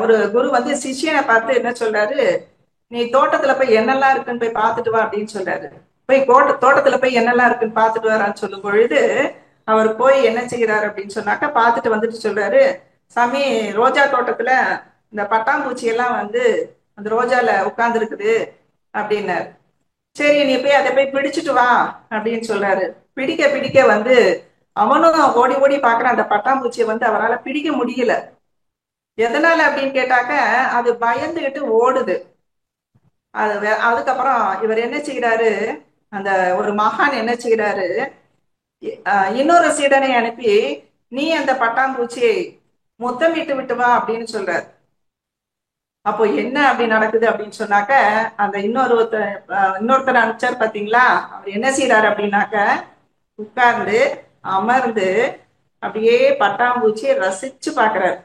[SPEAKER 1] ஒரு குரு வந்து சிஷ்யனை பார்த்து என்ன சொல்றாரு, நீ தோட்டத்துல போய் என்னெல்லாம் இருக்குன்னு போய் பார்த்துட்டு வா அப்படின்னு சொல்றாரு. போய் தோட்டத்துல போய் என்னெல்லாம் இருக்குன்னு பார்த்துட்டு வரான்னு சொல்லும் பொழுது அவர் போய் என்ன செய்யறாரு அப்படின்னு சொன்னாக்கா பார்த்துட்டு வந்துட்டு சொல்றாரு, சாமி ரோஜா தோட்டத்துல இந்த பட்டாம்பூச்சி எல்லாம் வந்து அந்த ரோஜால உட்கார்ந்து இருக்குது அப்படின்னாரு. சரி நீ போய் அதை போய் பிடிச்சிட்டு வா அப்படின்னு சொல்றாரு. பிடிக்க பிடிக்க வந்து அவனும் ஓடி ஓடி பாக்குறான். அந்த பட்டாம்பூச்சியை வந்து அவரால் பிடிக்க முடியல. எதனால அப்படின்னு கேட்டாக்க அது பயந்துகிட்டு ஓடுது. அதுக்கப்புறம் இவர் என்ன செய்யறாரு, அந்த ஒரு மகான் என்ன செய்யறாரு, இன்னொரு சீடனை அனுப்பி நீ அந்த பட்டாம்பூச்சியை முத்தமிட்டு விட்டு வா அப்படின்னு சொல்றாரு. அப்போ என்ன அப்படி நடக்குது அப்படின்னு சொன்னாக்க அந்த இன்னொருத்தர் அனுப்பிச்சார் பாத்தீங்களா, அவர் என்ன செய்யறாரு அப்படின்னாக்க உட்கார்ந்து அமர்ந்து அப்படியே பட்டாம்பூச்சியை ரசிச்சு பாக்குறாரு.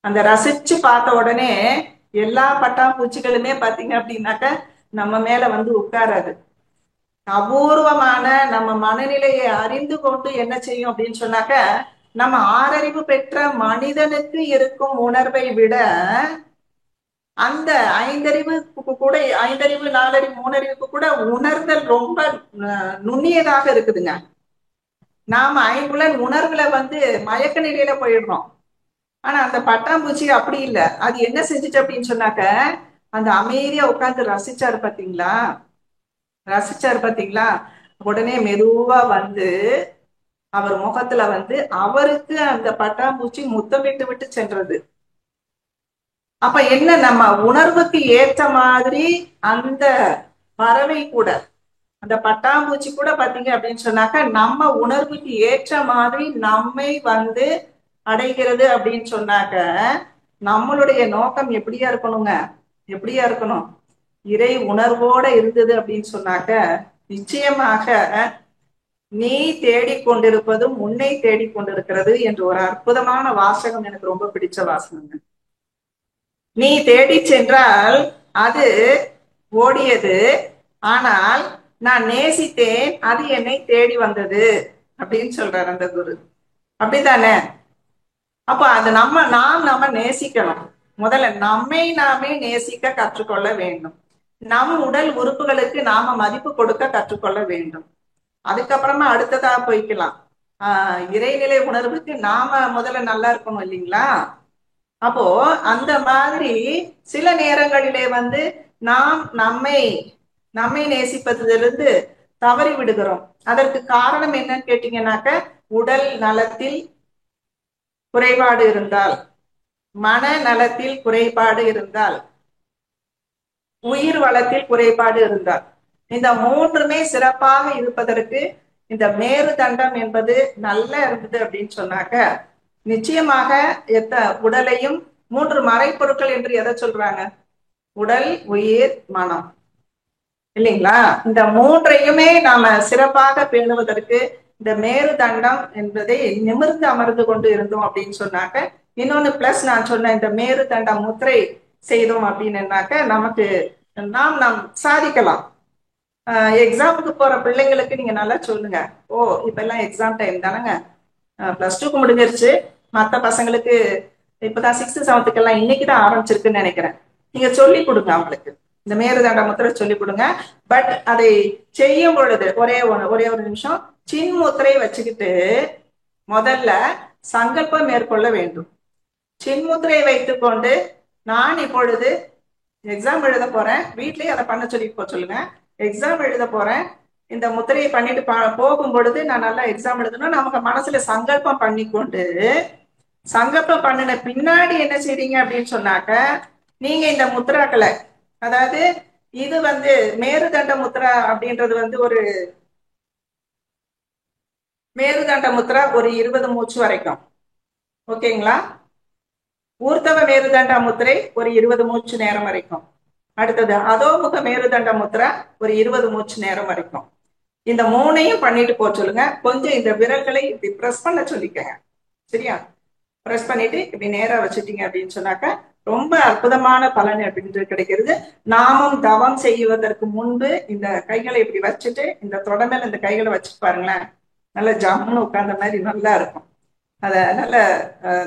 [SPEAKER 1] அந்த ரசிச்சு பார்த்த உடனே எல்லா பட்டாம்பூச்சிகளுமே பாத்தீங்க அப்படின்னாக்க நம்ம மேல வந்து உட்காராது. அபூர்வமான நம்ம மனநிலையை அறிந்து கொண்டு என்ன செய்யும் அப்படின்னு சொன்னாக்க, நம்ம ஆறறிவு பெற்ற மனிதனுக்கு இருக்கும் உணர்வை விட அந்த ஐந்தறிவு நாலறிவு மூணறிவுக்கு கூட உணர்தல் ரொம்ப நுண்ணியதாக இருக்குதுங்க. நாம ஐம்புலன் உணர்வுல வந்து மயக்க நிலையில போயிடுறோம். ஆனா அந்த பட்டாம்பூச்சி அப்படி இல்லை. அது என்ன செஞ்சுச்சு அப்படின்னு சொன்னாக்க, அந்த அமைதியா உட்கார்ந்து ரசிச்சாரு பாத்தீங்களா. உடனே மெதுவா வந்து அவர் முகத்துல வந்து அவருக்கு அந்த பட்டாம்பூச்சி முத்தமிட்டு விட்டு சென்றது. அப்ப என்ன, நம்ம உணர்வுக்கு ஏற்ற மாதிரி அந்த பறவை கூட, அந்த பட்டாம்பூச்சி கூட பாத்தீங்க அப்படின்னு சொன்னாக்க நம்ம உணர்வுக்கு ஏற்ற மாதிரி நம்மை வந்து அடைகிறது அப்படின்னு சொன்னாக்க, நம்மளுடைய நோக்கம் எப்படியா இருக்கணுங்க, எப்படியா இருக்கணும், இறை உணர்வோட இருந்தது அப்படின்னு சொன்னாக்க நிச்சயமாக நீ தேடிக்கொண்டிருப்பதும் உன்னை தேடிக்கொண்டிருக்கிறது என்று ஒரு அற்புதமான வாசகம் எனக்கு ரொம்ப பிடிச்ச வாசகம். நீ தேடி சென்றால் அது ஓடியது, ஆனால் நான் நேசித்தேன், அது என்னை தேடி வந்தது அப்படின்னு சொல்றாரு அந்த குரு. அப்படித்தானே? அப்ப அது நம்ம நேசிக்கணும். முதல்ல நம்மை நாமே நேசிக்க கற்றுக்கொள்ள வேண்டும். நம் உடல் உறுப்புகளுக்கு நாம மதிப்பு கொடுக்க கற்றுக்கொள்ள வேண்டும். அதுக்கப்புறமா அடுத்ததா போய்க்கலாம். இறைநிலை உணர்வுக்கு நாம முதல்ல நல்லா இருக்கணும் இல்லைங்களா? அப்போ அந்த மாதிரி சில நேரங்களிலே வந்து நாம் நம்மை நேசிப்பதிலிருந்து தவறி விடுகிறோம். அதற்கு காரணம் என்னன்னு கேட்டீங்கன்னாக்க, உடல் நலத்தில் குறைபாடு இருந்தால், மன நலத்தில் குறைபாடு இருந்தால், உயிர் வளத்தில் குறைபாடு இருந்தால், இந்த மூன்றுமே சிறப்பாக இருப்பதற்கு இந்த மேரு தண்டம் என்பது நல்லா இருந்தது அப்படின்னு சொன்னாக்க நிச்சயமாக உடலையும் மூன்று மறைப்பொருட்கள் என்று எதை சொல்றாங்க, உடல் உயிர் மனம் இல்லைங்களா? இந்த மூன்றையுமே நாம சிறப்பாக பேணுவதற்கு இந்த மேரு தண்டம் என்பதை நிமிர்ந்து அமர்ந்து கொண்டு இருந்தோம் அப்படின்னு சொன்னாக்க, இன்னொன்னு பிளஸ் நான் சொன்ன இந்த மேரு தண்டம் முத்திரை செய்தோம் அப்படின்னாக்க நமக்கு நாம் சாதிக்கலாம். எக்ஸாமுக்கு போற பிள்ளைங்களுக்கு நீங்க நல்லா சொல்லுங்க, ஓ இப்ப எல்லாம் எக்ஸாம் டைம் தானங்க, +2க்கு முடிஞ்சிருச்சு, மற்ற பசங்களுக்கு இப்பதான் 6th 7th எல்லாம் இன்னைக்குதான் ஆரம்பிச்சிருக்குன்னு நினைக்கிறேன். நீங்க சொல்லி கொடுங்க அவங்களுக்கு, இந்த மேருதண்ட முத்திரை சொல்லி கொடுங்க. பட் அதை செய்யும் பொழுது ஒரே ஒரு நிமிஷம் சின் முத்திரை வச்சுக்கிட்டு முதல்ல சங்கல்பம் மேற்கொள்ள வேண்டும். சின்முத்திரை வைத்துக் கொண்டு நான் இப்பொழுது எக்ஸாம் எழுத போறேன், வீட்லயே அதை பண்ண சொல்லி சொல்லுங்க, எக்ஸாம் எழுத போறேன், இந்த முத்திரையை பண்ணிட்டு போகும் பொழுது நான் நல்லா எக்ஸாம் எழுதணும் நமக்கு மனசுல சங்கல்பம் பண்ணி கொண்டு, சங்கல்பம் பண்ணின பின்னாடி என்ன செய்றீங்க அப்படின்னு சொன்னாக்க, நீங்க இந்த முத்திராக்களை, அதாவது இது வந்து மேருதண்ட முத்திரா அப்படின்றது வந்து ஒரு மேருதண்ட முத்திரா ஒரு 20 மூச்சு வரைக்கும், ஓகேங்களா? ஊர்த்தவ மேருதண்ட முத்திரை ஒரு 20 மூச்சு நேரம் வரைக்கும். அடுத்தது அதோமுக மேருதண்ட முத்திரா ஒரு 20 மூச்சு நேரம் வரைக்கும். இந்த மூணையும் பண்ணிட்டு போக சொல்லுங்க. கொஞ்சம் இந்த விரல்களை இப்படி பிரஸ் பண்ண சொல்லிக்கங்க. சரியா? பிரஸ் பண்ணிட்டு இப்படி நேரா வச்சுட்டீங்க அப்படின்னு சொன்னாக்க ரொம்ப அற்புதமான பலன் அப்படின்றது கிடைக்கிறது. நாமும் தவம் செய்வதற்கு முன்பு இந்த கைகளை இப்படி வச்சுட்டு இந்த தொடமையில இந்த கைகளை வச்சு பாருங்களேன், நல்ல ஜம்முன்னு உட்கார்ந்த மாதிரி நல்லா இருக்கும். அத நல்ல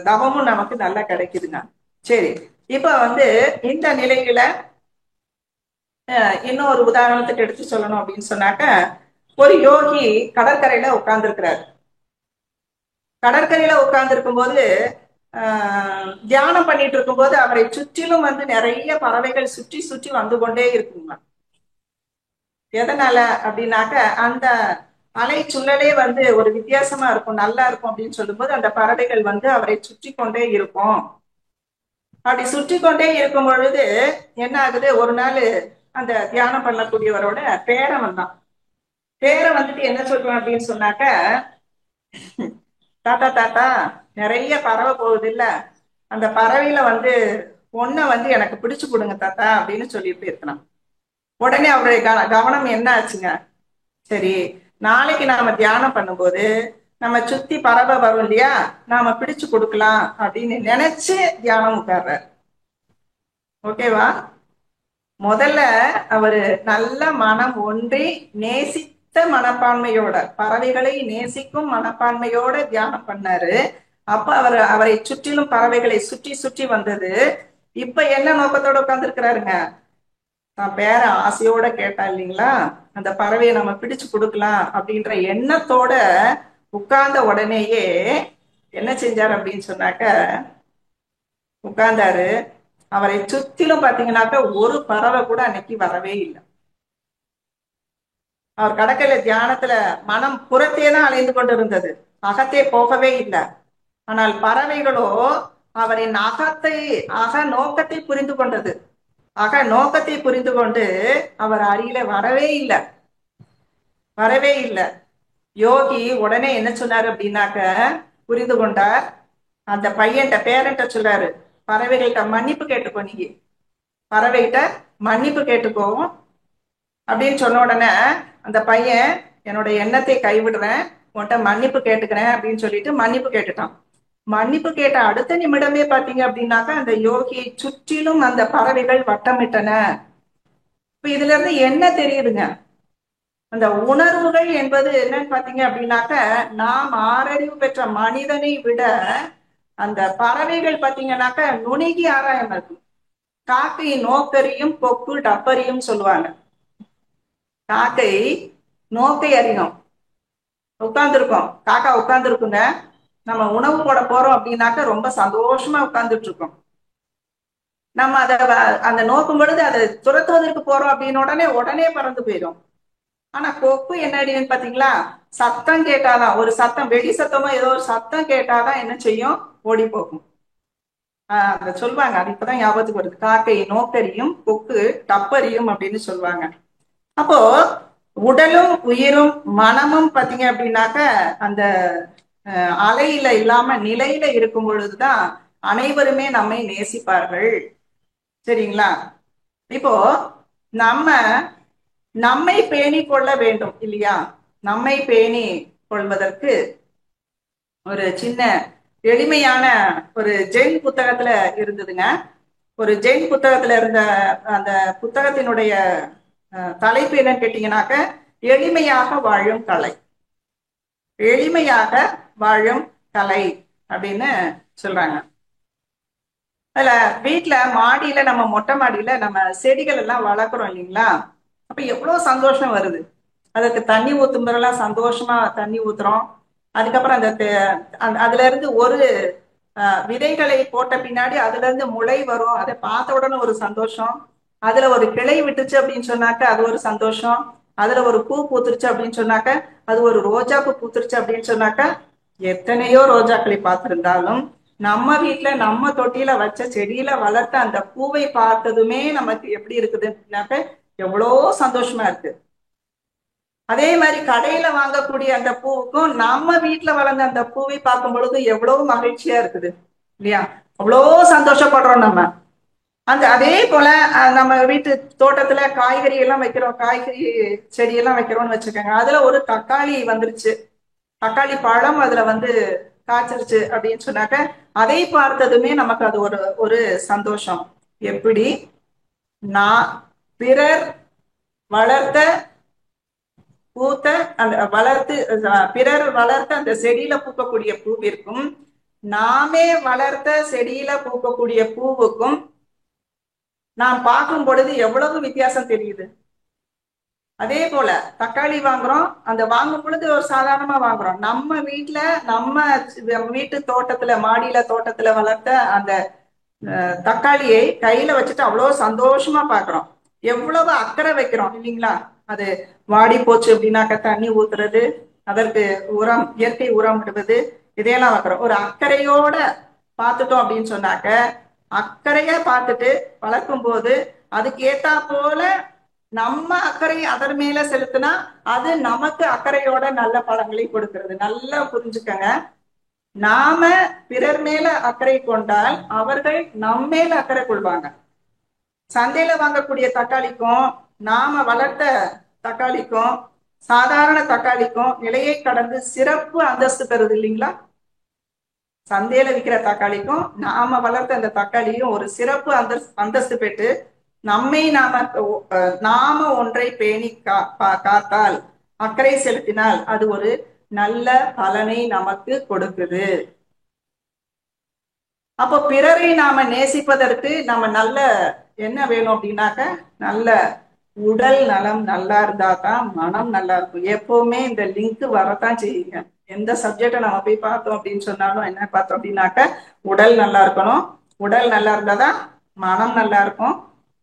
[SPEAKER 1] தவமும் நமக்கு நல்லா கிடைக்குதுங்க. சரி, இப்ப வந்து இந்த நிலையில இன்னும் ஒரு உதாரணத்துக்கு எடுத்து சொல்லணும் அப்படின்னு சொன்னாக்க, ஒரு யோகி கடற்கரையில உட்கார்ந்து இருக்கிறார். கடற்கரையில உட்கார்ந்து இருக்கும்போது தியானம் பண்ணிட்டு இருக்கும்போது அவரை சுற்றிலும் வந்து நிறைய பறவைகள் சுற்றி சுற்றி வந்து கொண்டே இருக்குங்க. எதனால அப்படின்னாக்க அந்த அலை சுழலே வந்து ஒரு வித்தியாசமா இருக்கும், நல்லா இருக்கும் அப்படின்னு சொல்லும்போது அந்த பறவைகள் வந்து அவரை சுற்றி கொண்டே இருக்கும். அப்படி சுற்றி கொண்டே இருக்கும் பொழுது என்ன ஆகுது, ஒரு நாள் அந்த தியானம் பண்ணக்கூடியவரோட பேரன் வந்தான். பேரன் வந்துட்டு என்ன சொல்றான் அப்படின்னு சொன்னாக்க, தாத்தா தாத்தா நிறைய பறவை போகுது இல்ல, அந்த பறவையில வந்து ஒன்ன வந்து எனக்கு பிடிச்சு கொடுங்க தாத்தா அப்படின்னு சொல்லிட்டு இருக்கிறான். உடனே அவருடைய கவனம் என்ன ஆச்சுங்க, சரி நாளைக்கு நாம தியானம் பண்ணும்போது நம்ம சுத்தி பறவை வரும் இல்லையா, நாம பிடிச்சு கொடுக்கலாம் அப்படின்னு நினைச்சு தியானம் உட்கார்றாரு. ஓகேவா? முதல்ல அவரு நல்ல மனம் ஒன்றி நேசித்த மனப்பான்மையோட, பறவைகளை நேசிக்கும் மனப்பான்மையோட தியானம் பண்ணாரு. அப்ப அவரை சுற்றிலும் பறவைகளை சுற்றி சுற்றி வந்தது. இப்ப என்ன நோக்கத்தோட உட்கார்ந்து இருக்கிறாருங்க, நான் பேர ஆசையோட கேட்டா இல்லைங்களா, அந்த பறவையை நம்ம பிடிச்சு கொடுக்கலாம் அப்படின்ற எண்ணத்தோட உட்கார்ந்த உடனேயே என்ன செஞ்சாரு அப்படின்னு சொன்னாக்க, உட்கார்ந்தாரு. அவரை சுத்திலும் பாத்தீங்கன்னாக்க ஒரு பறவை கூட அன்னைக்கு வரவே இல்லை. அவர் கடற்கரை தியானத்துல மனம் புறத்தே தான் அலைந்து கொண்டிருந்தது, அகத்தே போகவே இல்லை. ஆனால் பறவைகளோ அவரின் அக நோக்கத்தை புரிந்து கொண்டது. அக நோக்கத்தை புரிந்து கொண்டு அவர் அருகில வரவே இல்லை, வரவே இல்லை. யோகி உடனே என்ன சொன்னாரு அப்படின்னாக்க, புரிந்து கொண்டார். அந்த பையன்ட்ட பேரண்ட்ட சொல்றாரு, பறவைகள்கிட்ட மன்னிப்பு கேட்டுக்கோ, நீங்க பறவைகிட்ட மன்னிப்பு கேட்டுக்கோ அப்படின்னு சொன்ன உடனே அந்த பையன், என்னோட எண்ணத்தை கைவிடுறேன், உன்கிட்ட மன்னிப்பு கேட்டுக்கிறேன் அப்படின்னு சொல்லிட்டு மன்னிப்பு கேட்டுட்டான். மன்னிப்பு கேட்ட அடுத்த நிமிடமே பாத்தீங்க அப்படின்னாக்கா அந்த யோகியை சுற்றிலும் அந்த பறவைகள் வட்டமிட்டன. இப்ப இதுல இருந்து என்ன தெரியுதுங்க, அந்த உணர்வுகள் என்பது என்னன்னு பாத்தீங்க அப்படின்னாக்க, நாம் ஆறறிவு பெற்ற மனிதனை விட அந்த பறவைகள் பாத்தீங்கன்னாக்க நுணுகி ஆராயம் இருக்கும். காக்கை நோக்கரியும் கொக்கு டப்பரியும் சொல்லுவாங்க. காக்கை நோக்கை அறியும். உட்கார்ந்துருக்கோம், காக்கா உட்கார்ந்து இருக்குங்க, நம்ம உணவு போட போறோம் அப்படின்னாக்க ரொம்ப சந்தோஷமா உட்கார்ந்துட்டு இருக்கோம். நம்ம அந்த நோக்கும் பொழுது அதை துரத்துவதற்கு போறோம் அப்படின்னு உடனே உடனே பறந்து போயிடும். ஆனா கொக்கு என்ன அப்படின்னு பாத்தீங்களா, சத்தம் கேட்டாதான், ஒரு சத்தம் வெடி சத்தமோ ஏதோ ஒரு சத்தம் கேட்டாதான் என்ன செய்யும், ஓடி போகும். அதை சொல்லுவாங்க, அது இப்பதான் ஞாபகத்துக்கு வருது, காக்கை நோக்கரியும் கொக்கு டப்பரியும் அப்படின்னு சொல்லுவாங்க. அப்போ உடலும் உயிரும் மனமும் பாத்தீங்க அப்படின்னாக்க அந்த அலையில இல்லாம நிலையில இருக்கும் பொழுதுதான் அனைவருமே நம்மை நேசிப்பார்கள். சரிங்களா? இப்போ நம்ம நம்மை பேணி கொள்ள வேண்டும் இல்லையா? நம்மை பேணி கொள்வதற்கு ஒரு சின்ன எளிமையான ஒரு ஜெயின் புத்தகத்துல இருந்ததுங்க. ஒரு ஜெயின் புத்தகத்துல இருந்த அந்த புத்தகத்தினுடைய தலைப்பு என்னன்னு கேட்டீங்கன்னாக்க, எளிமையாக வாழும் கலை. எளிமையாக வாழும் கலை அப்படின்னு சொல்றாங்க. அதுல வீட்டுல மாடியில, நம்ம மொட்டை மாடியில நம்ம செடிகள் எல்லாம் வளர்க்குறோம் இல்லைங்களா, அப்ப எவ்வளவு சந்தோஷம் வருது. அதுக்கு தண்ணி ஊத்தும் போதெல்லாம் சந்தோஷமா தண்ணி ஊத்துறோம். அதுக்கப்புறம் அதுல இருந்து ஒரு விதைகளை போட்ட பின்னாடி அதுல இருந்து முளை வரும், அதை பார்த்த உடனே ஒரு சந்தோஷம். அதுல ஒரு கிளை விட்டுச்சு அப்படின்னு சொன்னாக்க அது ஒரு சந்தோஷம். அதுல ஒரு பூ பூத்துருச்சு அப்படின்னு சொன்னாக்க, அது ஒரு ரோஜா பூ பூத்துருச்சு அப்படின்னு சொன்னாக்க, எத்தனையோ ரோஜாக்களை பார்த்திருந்தாலும் நம்ம வீட்டுல நம்ம தொட்டியில வச்ச செடியில வளர்த்த அந்த பூவை பார்த்ததுமே நமக்கு எப்படி இருக்குதுன்னாக்க எவ்வளோ சந்தோஷமா இருக்கு. அதே மாதிரி கடையில வாங்கக்கூடிய அந்த பூவுக்கும் நம்ம வீட்டுல வளர்ந்த அந்த பூவை பார்க்கும் பொழுது எவ்வளவு மகிழ்ச்சியா இருக்குது இல்லையா? அவ்வளோ சந்தோஷப்படுறோம் நம்ம. அதே போல நம்ம வீட்டு தோட்டத்துல காய்கறி எல்லாம் வைக்கிறோம், காய்கறி செடி எல்லாம் வைக்கிறோம்னு வச்சுக்கோங்க. அதுல ஒரு தக்காளி வந்துருச்சு, தக்காளி பழம் அதுல வந்து காய்ச்சிருச்சு அப்படின்னு சொன்னாக்க அதை பார்த்ததுமே நமக்கு அது ஒரு ஒரு சந்தோஷம். எப்படி நான் பிறர் வளர்த்த பூத்த அந்த வளர்த்து பிறர் வளர்த்த அந்த செடியில பூக்கக்கூடிய பூவிற்கும் நாமே வளர்த்த செடியில பூக்கக்கூடிய பூவுக்கும் நாம் பார்க்கும் பொழுது எவ்வளவு வித்தியாசம் தெரியுது. அதே போல தக்காளி வாங்குறோம், அந்த வாங்கும் பொழுது ஒரு சாதாரணமா வாங்குறோம். நம்ம வீட்டுல நம்ம வீட்டு தோட்டத்துல மாடியில தோட்டத்துல வளர்த்த அந்த தக்காளியை கையில வச்சுட்டு அவ்வளவு சந்தோஷமா பாக்குறோம். எவ்வளவு அக்கறை வைக்கிறோம் இல்லைங்களா? அது வாடி போச்சு அப்படின்னாக்க தண்ணி ஊத்துறது, அதற்கு உரம், இயற்கை உரம் இடுவது, இதையெல்லாம் வைக்கிறோம். ஒரு அக்கறையோட பார்த்துட்டோம் அப்படின்னு சொன்னாக்க, அக்கறையா பார்த்துட்டு வளர்க்கும் போது அதுக்கு ஏத்தா போல நம்ம அக்கறை அதன் மேல செலுத்தினா அது நமக்கு அக்கறையோட நல்ல பழங்களை கொடுக்கிறது. நல்லா புரிஞ்சுக்கங்க. நாம பிறர் மேல அக்கறை கொண்டால் அவர்கள் நம்ம மேல அக்கறை கொள்வாங்க. சந்தையில வாங்கக்கூடிய தக்காளிக்கும் நாம வளர்த்த தக்காளிக்கும் சாதாரண தக்காளிக்கும் நிலையை கடந்து சிறப்பு அந்தஸ்து தருது இல்லைங்களா? சந்தையில விற்கிற தக்காளிக்கும் நாம வளர்த்த அந்த தக்காளியும் ஒரு சிறப்பு அந்தஸ்து பெற்று நம்மை நாம ஒன்றை பேணி காத்தால், அக்கறை செலுத்தினால் அது ஒரு நல்ல பலனை நமக்கு கொடுக்குது. அப்போ பிறரை நாம நேசிப்பதற்கு நம்ம நல்ல என்ன வேணும் அப்படின்னாக்க, நல்ல உடல் நலம் நல்லா இருந்தா தான் மனம் நல்லா இருக்கும். எப்பவுமே இந்த லிங்க் வரத்தான் செய்யுங்க. எந்த சப்ஜெக்டை நம்ம போய் பார்த்தோம் அப்படின்னு சொன்னாலும் என்ன பார்த்தோம் அப்படின்னாக்க, உடல் நல்லா இருக்கணும். உடல் நல்லா இருந்தாதான் மனம் நல்லா இருக்கும்.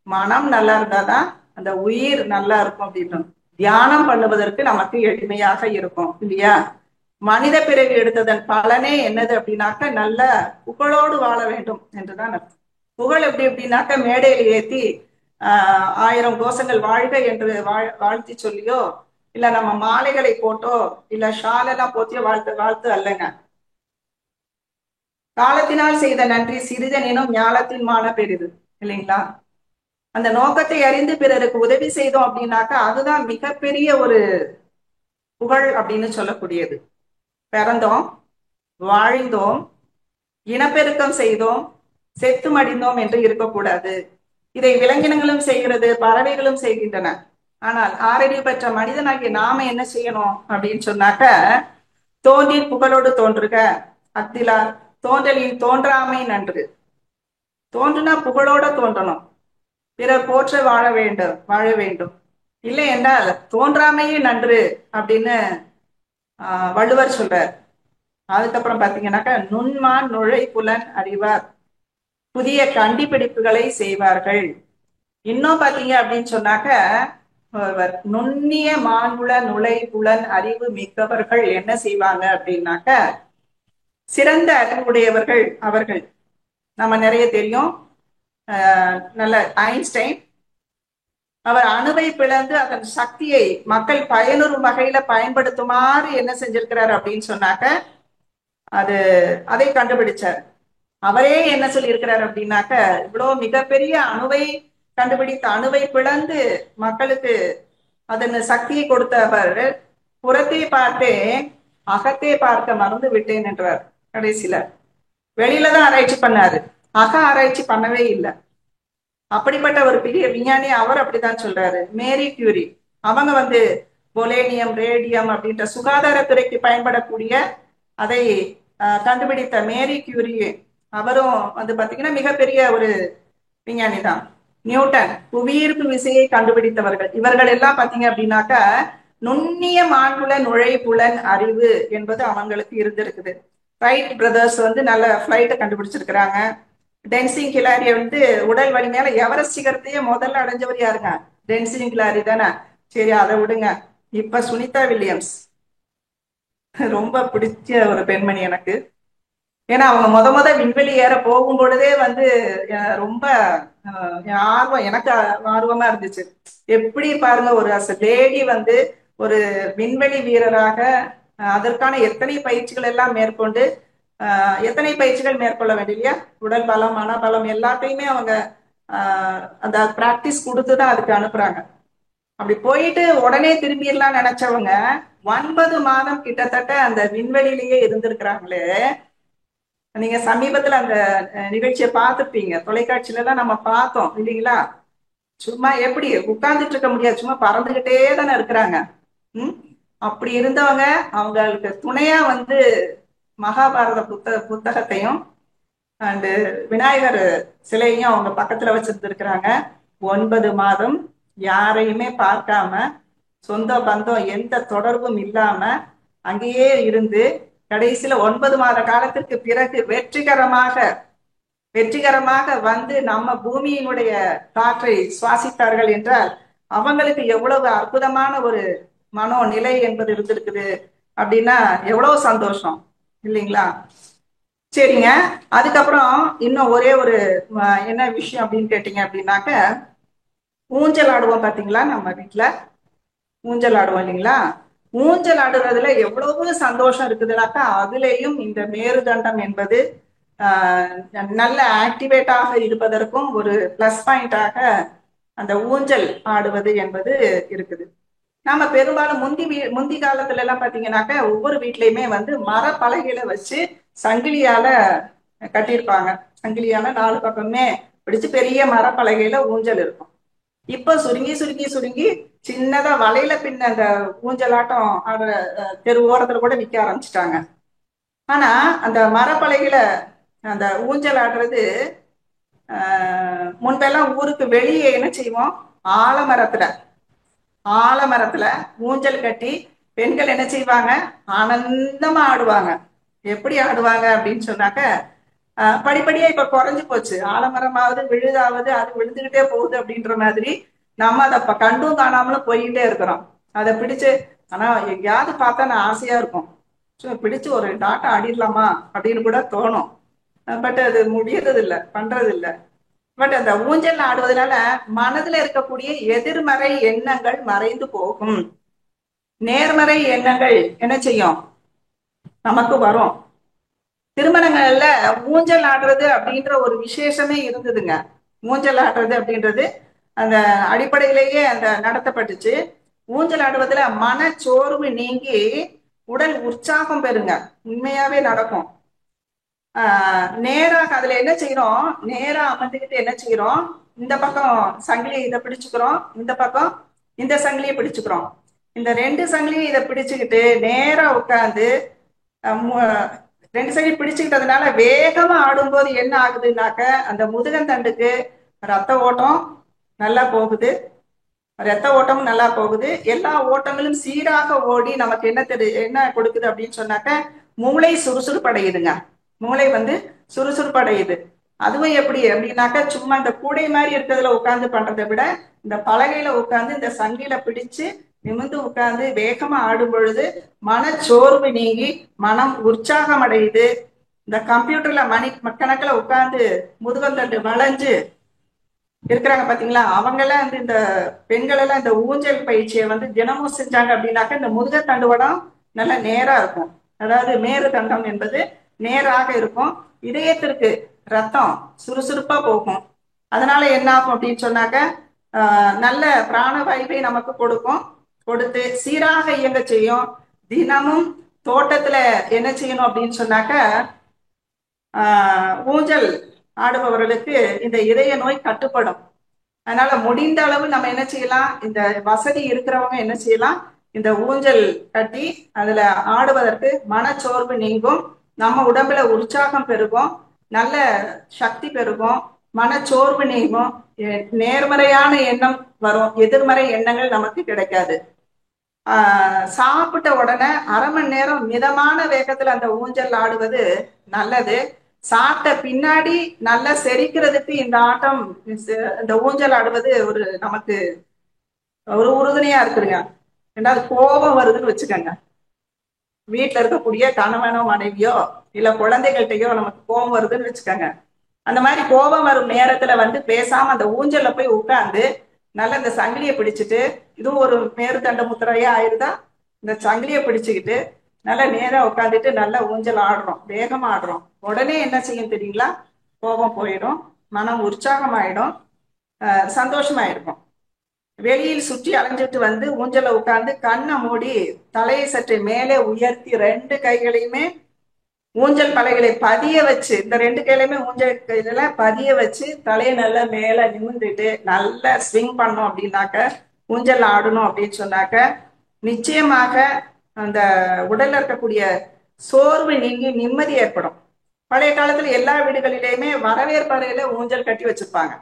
[SPEAKER 1] மனம் நல்லா இருந்தாதான் அந்த உயிர் நல்லா இருக்கும் அப்படின்னு தியானம் பண்ணுவதற்கு நமக்கு எளிமையாக இருக்கும் இல்லையா? மனித பிறவி எடுத்ததன் பலனே என்னது அப்படின்னாக்க, நல்ல புகழோடு வாழ வேண்டும் என்றுதான் அர்த்தம். புகழ் எப்படி எப்படின்னாக்க மேடையில ஏத்தி 1000 கோஷங்கள் வாழ்க என்று வாழ்த்தி சொல்லியோ, இல்ல நம்ம மாலைகளை போட்டோ, இல்ல ஷாலெல்லாம் போத்தியோ வாழ்த்து அல்லங்க. காலத்தினால் செய்த நன்றி சிறிதனினும் ஞாலத்தின் மான பெரிது இல்லைங்களா? அந்த நோக்கத்தை அறிந்து பிறருக்கு உதவி செய்தோம் அப்படின்னாக்கா அதுதான் மிகப்பெரிய ஒரு புகழ் அப்படின்னு சொல்லக்கூடியது. பிறந்தோம், வாழ்ந்தோம், இனப்பெருக்கம் செய்தோம், செத்து மடிந்தோம் என்று இருக்கக்கூடாது. இதை விலங்கினங்களும் செய்கிறது, பறவைகளும் செய்கின்றன. ஆனால் ஆறறிவு பெற்ற மனிதனாகிய நாம என்ன செய்யணும் அப்படின்னு சொன்னாக்க, தோன்றின் புகழோடு தோன்றுக அத்திலார் தோன்றலின் தோன்றாமை நன்று. தோன்றுனா புகழோட தோன்றணும், பிறர் போற்ற வாழ வேண்டும். இல்லை என்றால் தோன்றாமையே நன்று அப்படின்னு வள்ளுவர் சொல்றார். அதுக்கப்புறம் பாத்தீங்கன்னாக்கா, நுண்மான் நுழை புலன் அறிவார் புதிய கண்டுபிடிப்புகளை செய்வார்கள். இன்னும் பாத்தீங்க அப்படின்னு சொன்னாக்க, நுண்ணிய மானுல நுழை புலன் அறிவு மிக்கவர்கள் என்ன செய்வாங்க அப்படின்னாக்க, சிறந்த அறிவுடையவர்கள் அவர்கள். நம்ம நிறைய தெரியும், நல்ல ஐன்ஸ்டைன் அவர் அணுவை பிளந்து அதன் சக்தியை மக்கள் பயனுறும் வகையில பயன்படுத்துமாறு என்ன செஞ்சிருக்கிறார் அப்படின்னு சொன்னாக்க, அதை கண்டுபிடிச்சார். அவரே என்ன சொல்லி இருக்கிறார் அப்படின்னாக்க, இவ்வளவு மிகப்பெரிய அணுவை கண்டுபிடித்த, அணுவை பிளந்து மக்களுக்கு அதன் சக்தியை கொடுத்தவர் புறத்தை பார்த்தேன் அகத்தை பார்க்க மறந்து விட்டேன் என்றார். கடைசியில வெளியில தான் ஆராய்ச்சி பண்ணாரு, அக ஆராய்ச்சி பண்ணவே இல்லை. அப்படிப்பட்ட ஒரு பெரிய விஞ்ஞானி அவர் அப்படித்தான் சொல்றாரு. மேரி கியூரி அவங்க வந்து பொலேனியம், ரேடியம் அப்படின்ற சுகாதாரத்துறைக்கு பயன்படக்கூடிய அதை கண்டுபிடித்த மேரி கியூரி அவரும் வந்து பாத்தீங்கன்னா மிகப்பெரிய ஒரு விஞ்ஞானி தான். நியூட்டன் புவியீர்ப்பு விசையை கண்டுபிடித்தவர்கள். இவர்கள் எல்லாம் பாத்தீங்க அப்படின்னாக்க நுண்ணிய மான்புல நுழைப்புலன் அறிவு என்பது அவங்களுக்கு இருந்திருக்குது. ரைட் பிரதர்ஸ் வந்து நல்ல பிளைட்டை கண்டுபிடிச்சிருக்கிறாங்க. டென்சிங் ஹிலாரி வந்து உடல் வலிமையால எவரெஸ்ட் சிகரத்தையே முதல்ல அடைஞ்சவர் யாருங்க? டென்சிங் ஹிலாரி தானே. சரி, அதை விடுங்க. இப்ப சுனிதா வில்லியம்ஸ் ரொம்ப பிடிச்ச ஒரு பெண்மணி எனக்கு. ஏன்னா அவங்க முத விண்வெளி ஏற போகும் பொழுதே வந்து ரொம்ப ஆர்வம், எனக்கு ஆர்வமா இருந்துச்சு. எப்படி பாருங்க, ஒரு லேடி வந்து ஒரு விண்வெளி வீரராக அதற்கான எத்தனை பயிற்சிகள் எல்லாம் மேற்கொண்டு, எத்தனை பயிற்சிகள் மேற்கொள்ள வேண்டிய இல்லையா? உடல் பலம், மனபலம் எல்லாத்தையுமே அவங்க அந்த பிராக்டிஸ் கொடுத்து தான் அதுக்கு அனுப்புறாங்க. அப்படி போயிட்டு உடனே திரும்பிடலாம் நினைச்சவங்க 9 மாதம் கிட்டத்தட்ட அந்த விண்வெளியிலேயே இருந்திருக்கிறாங்களே. நீங்க சமீபத்துல அந்த நிகழ்ச்சியை பார்த்துருப்பீங்க, தொலைக்காட்சியில எல்லாம் நம்ம பார்த்தோம் இல்லைங்களா? சும்மா எப்படி உட்கார்ந்துட்டு இருக்க முடியாது, சும்மா பறந்துகிட்டே தானே இருக்கிறாங்க. ம் அப்படி இருந்தவங்க அவங்களுக்கு துணையா வந்து மகாபாரத புத்தகத்தையும் அண்டு விநாயகர் சிலையும் அவங்க பக்கத்துல வச்சிருந்துருக்கிறாங்க. 9 மாதம் யாரையுமே பார்க்காம, சொந்த பந்தம் எந்த தொடர்பும் இல்லாம அங்கேயே இருந்து கடைசியில 9 மாத காலத்திற்கு பிறகு வெற்றிகரமாக வந்து நம்ம பூமியினுடைய காற்றை சுவாசித்தார்கள் என்றால் அவங்களுக்கு எவ்வளவு அற்புதமான ஒரு மனோநிலை என்பது இருந்திருக்குது அப்படின்னா எவ்வளவு சந்தோஷம் இல்லைங்களா? சரிங்க. அதுக்கப்புறம் இன்னும் ஒரே ஒரு என்ன விஷயம் அப்படின்னு கேட்டீங்க அப்படின்னாக்க, ஊஞ்சல் ஆடுவோம் பாத்தீங்களா? நம்ம வீட்டுல ஊஞ்சல் ஆடுவோம் இல்லைங்களா? ஊஞ்சல் ஆடுறதுல எவ்வளவு சந்தோஷம் இருக்குதுனாக்கா அதுலேயும் இந்த மேருதண்டம் என்பது நல்ல ஆக்டிவேட்டாக இருப்பதற்கும் ஒரு பிளஸ் பாயிண்டாக அந்த ஊஞ்சல் ஆடுவது என்பது இருக்குது. நாம பெரும்பாலும் முந்தி காலத்துல எல்லாம் பாத்தீங்கன்னாக்க ஒவ்வொரு வீட்லயுமே வந்து மரப்பலகையில வச்சு சங்கிலியால கட்டியிருப்பாங்க. சங்கிலியால 4 பக்கமே பிடிச்சு பெரிய மரப்பலகையில ஊஞ்சல் இருக்கும். இப்ப சுருங்கி சுருங்கி சுருங்கி சின்னதா வலையில பின்ன அந்த ஊஞ்சலாட்டம் ஆடுற தெரு ஓரத்துல கூட விற்க ஆரம்பிச்சிட்டாங்க. ஆனா அந்த மரப்பலகையில அந்த ஊஞ்சல் ஆடுறது முன்பெல்லாம் ஊருக்கு வெளியே என்ன செய்வோம், ஆலமரத்துல ஆலமரத்துல ஊஞ்சல் கட்டி பெண்கள் என்ன செய்வாங்க, ஆனந்தமா ஆடுவாங்க. எப்படி ஆடுவாங்க அப்படின்னு சொன்னாக்க, படிப்படியா இப்ப குறைஞ்சு போச்சு. ஆலமரமாவது விழுதாவது, அது விழுந்துகிட்டே போகுது அப்படின்ற மாதிரி நம்ம அதை கண்டும் காணாமலும் போய்கிட்டே இருக்கிறோம். அதை பிடிச்சு, ஆனா எங்கேயாவது பார்த்தா நான் ஆசையா இருக்கும், பிடிச்சு ஒரு டாட்டா ஆடிடலாமா அப்படின்னு கூட தோணும். பட் அது முடியறது இல்லை, பண்றது இல்லை. பட் அந்த ஊஞ்சல் ஆடுவதனால மனதுல இருக்கக்கூடிய எதிர்மறை எண்ணங்கள் மறைந்து போகும். நேர்மறை எண்ணங்கள் என்ன செய்யும், நமக்கு வரும். திருமணங்கள்ல ஊஞ்சல் ஆடுறது அப்படின்ற ஒரு விசேஷமே இருந்ததுங்க. ஊஞ்சல் ஆடுறது அப்படின்றது அந்த அடிப்படையிலேயே அந்த நடத்தப்பட்டுச்சு. ஊஞ்சல் ஆடுவதுல மனச்சோர்வு நீங்கி உடல் உற்சாகம் பெறுங்க. உண்மையாவே நடக்கும். நேராக அதுல என்ன செய்யறோம், நேரா அமர்ந்துக்கிட்டு என்ன செய்யறோம், இந்த பக்கம் சங்கிலியை இதை பிடிச்சுக்கிறோம், இந்த பக்கம் இந்த சங்கிலியை பிடிச்சுக்கிறோம். இந்த 2 சங்கிலியும் இதை பிடிச்சுக்கிட்டு நேரா உட்காந்து 2 சங்கிலி பிடிச்சுக்கிட்டதுனால வேகமா ஆடும்போது என்ன ஆகுதுன்னாக்க அந்த முதுகந்தண்டுக்கு ரத்த ஓட்டம் நல்லா போகுது. ரத்த ஓட்டமும் நல்லா போகுது. எல்லா ஓட்டங்களும் சீராக ஓடி நமக்கு என்ன கொடுக்குது அப்படின்னு சொன்னாக்க மூளை சுறுசுறுப்படையுதுங்க. மூளை வந்து சுறுசுறுப்படையுது. அதுவும் எப்படி அப்படின்னாக்க சும்மா இந்த கூடை மாதிரி இருக்கிறதுல உட்கார்ந்து பண்றதை விட இந்த பலகையில உட்கார்ந்து இந்த சங்கில பிடிச்சு நிமிர்ந்து உட்கார்ந்து வேகமா ஆடும் பொழுது மனச்சோர்வு நீங்கி மனம் உற்சாகம் அடையுது. இந்த கம்ப்யூட்டர்ல கணக்குல உட்கார்ந்து முதுகந்தண்டு வளைஞ்சு இருக்கிறாங்க பாத்தீங்களா, அவங்க எல்லாம் வந்து இந்த பெண்கள் எல்லாம் இந்த ஊஞ்சல் பயிற்சியை வந்து தினமும் செஞ்சாங்க அப்படின்னாக்க இந்த முதுக தண்டுவடம் நல்ல நேரா இருக்கும். அதாவது மேரு தண்டம் என்பது நேராக இருக்கும். இதயத்திற்கு ரத்தம் சுறுசுறுப்பா போகும். அதனால என்ன ஆகும் அப்படின்னு சொன்னாக்க நல்ல பிராணவாயுவை நமக்கு கொடுத்து சீராக இயங்க செய்யும். தினமும் தோட்டத்துல என்ன செய்யணும் அப்படின்னு சொன்னாக்க ஊஞ்சல் ஆடுபவர்களுக்கு இந்த இதய நோய் கட்டுப்படும். அதனால முடிந்த அளவு நம்ம என்ன செய்யலாம், இந்த வசதி இருக்கிறவங்க என்ன செய்யலாம், இந்த ஊஞ்சல் கட்டி அதுல ஆடுவதற்கு மனச்சோர்வு நீங்கும், நம்ம உடம்புல உற்சாகம் பெருகும், நல்ல சக்தி பெருகும், மனச்சோர்வு நீங்கும், நேர்மறையான எண்ணம் வரும், எதிர்மறை எண்ணங்கள் நமக்கு கிடைக்காது. சாப்பிட்ட உடனே 1/2 மணி நேரம் மிதமான வேகத்துல அந்த ஊஞ்சல் ஆடுவது நல்லது. சாப்பிட்ட பின்னாடி நல்லா செரிக்கிறதுக்கு இந்த ஆட்டம், இந்த ஊஞ்சல் ஆடுவது ஒரு நமக்கு ஒரு உறுதுணையா இருக்குதுங்க. ரெண்டாவது கோபம் வருதுன்னு வச்சுக்கோங்க, வீட்டுல இருக்கக்கூடிய கணவனோ மனைவியோ இல்ல குழந்தைகள்கிட்டயோ நமக்கு கோபம் வருதுன்னு வச்சுக்கோங்க, அந்த மாதிரி கோபம் வரும் நேரத்துல வந்து பேசாம அந்த ஊஞ்சல்ல போய் உட்கார்ந்து நல்லா இந்த சங்கிலியை பிடிச்சிட்டு, இதுவும் ஒரு மேருதண்ட முத்திரையா ஆயிருதா, இந்த சங்கிலியை பிடிச்சுக்கிட்டு நல்லா நேரா உட்காந்துட்டு நல்லா ஊஞ்சல் ஆடுறோம், வேகமா ஆடுறோம். உடனே என்ன செய்யும் தெரியுங்களா, கோபம் போயிடும், மனம் உற்சாகம் ஆயிடும், சந்தோஷமா இருக்கும். வெளியில் சுற்றி அலைஞ்சிட்டு வந்து ஊஞ்சல உட்கார்ந்து கண்ணை மூடி தலையை சற்று மேலே உயர்த்தி ரெண்டு கைகளையுமே ஊஞ்சல் பலைகளை பதிய வச்சு, இந்த ரெண்டு கையிலுமே ஊஞ்சல் கையில பதிய வச்சு தலையை நல்லா மேல நிமிர்ந்துட்டு நல்லா ஸ்விங் பண்ணோம் அப்படின்னாக்க, ஊஞ்சல் ஆடணும் அப்படின்னு சொன்னாக்க நிச்சயமாக அந்த உடல்ல இருக்கக்கூடிய சோர்வு நீங்கி நிம்மதி ஏற்படும். பழைய காலத்துல எல்லா வீடுகளிலேயுமே வரவேற்பறையில ஊஞ்சல் கட்டி வச்சிருப்பாங்க.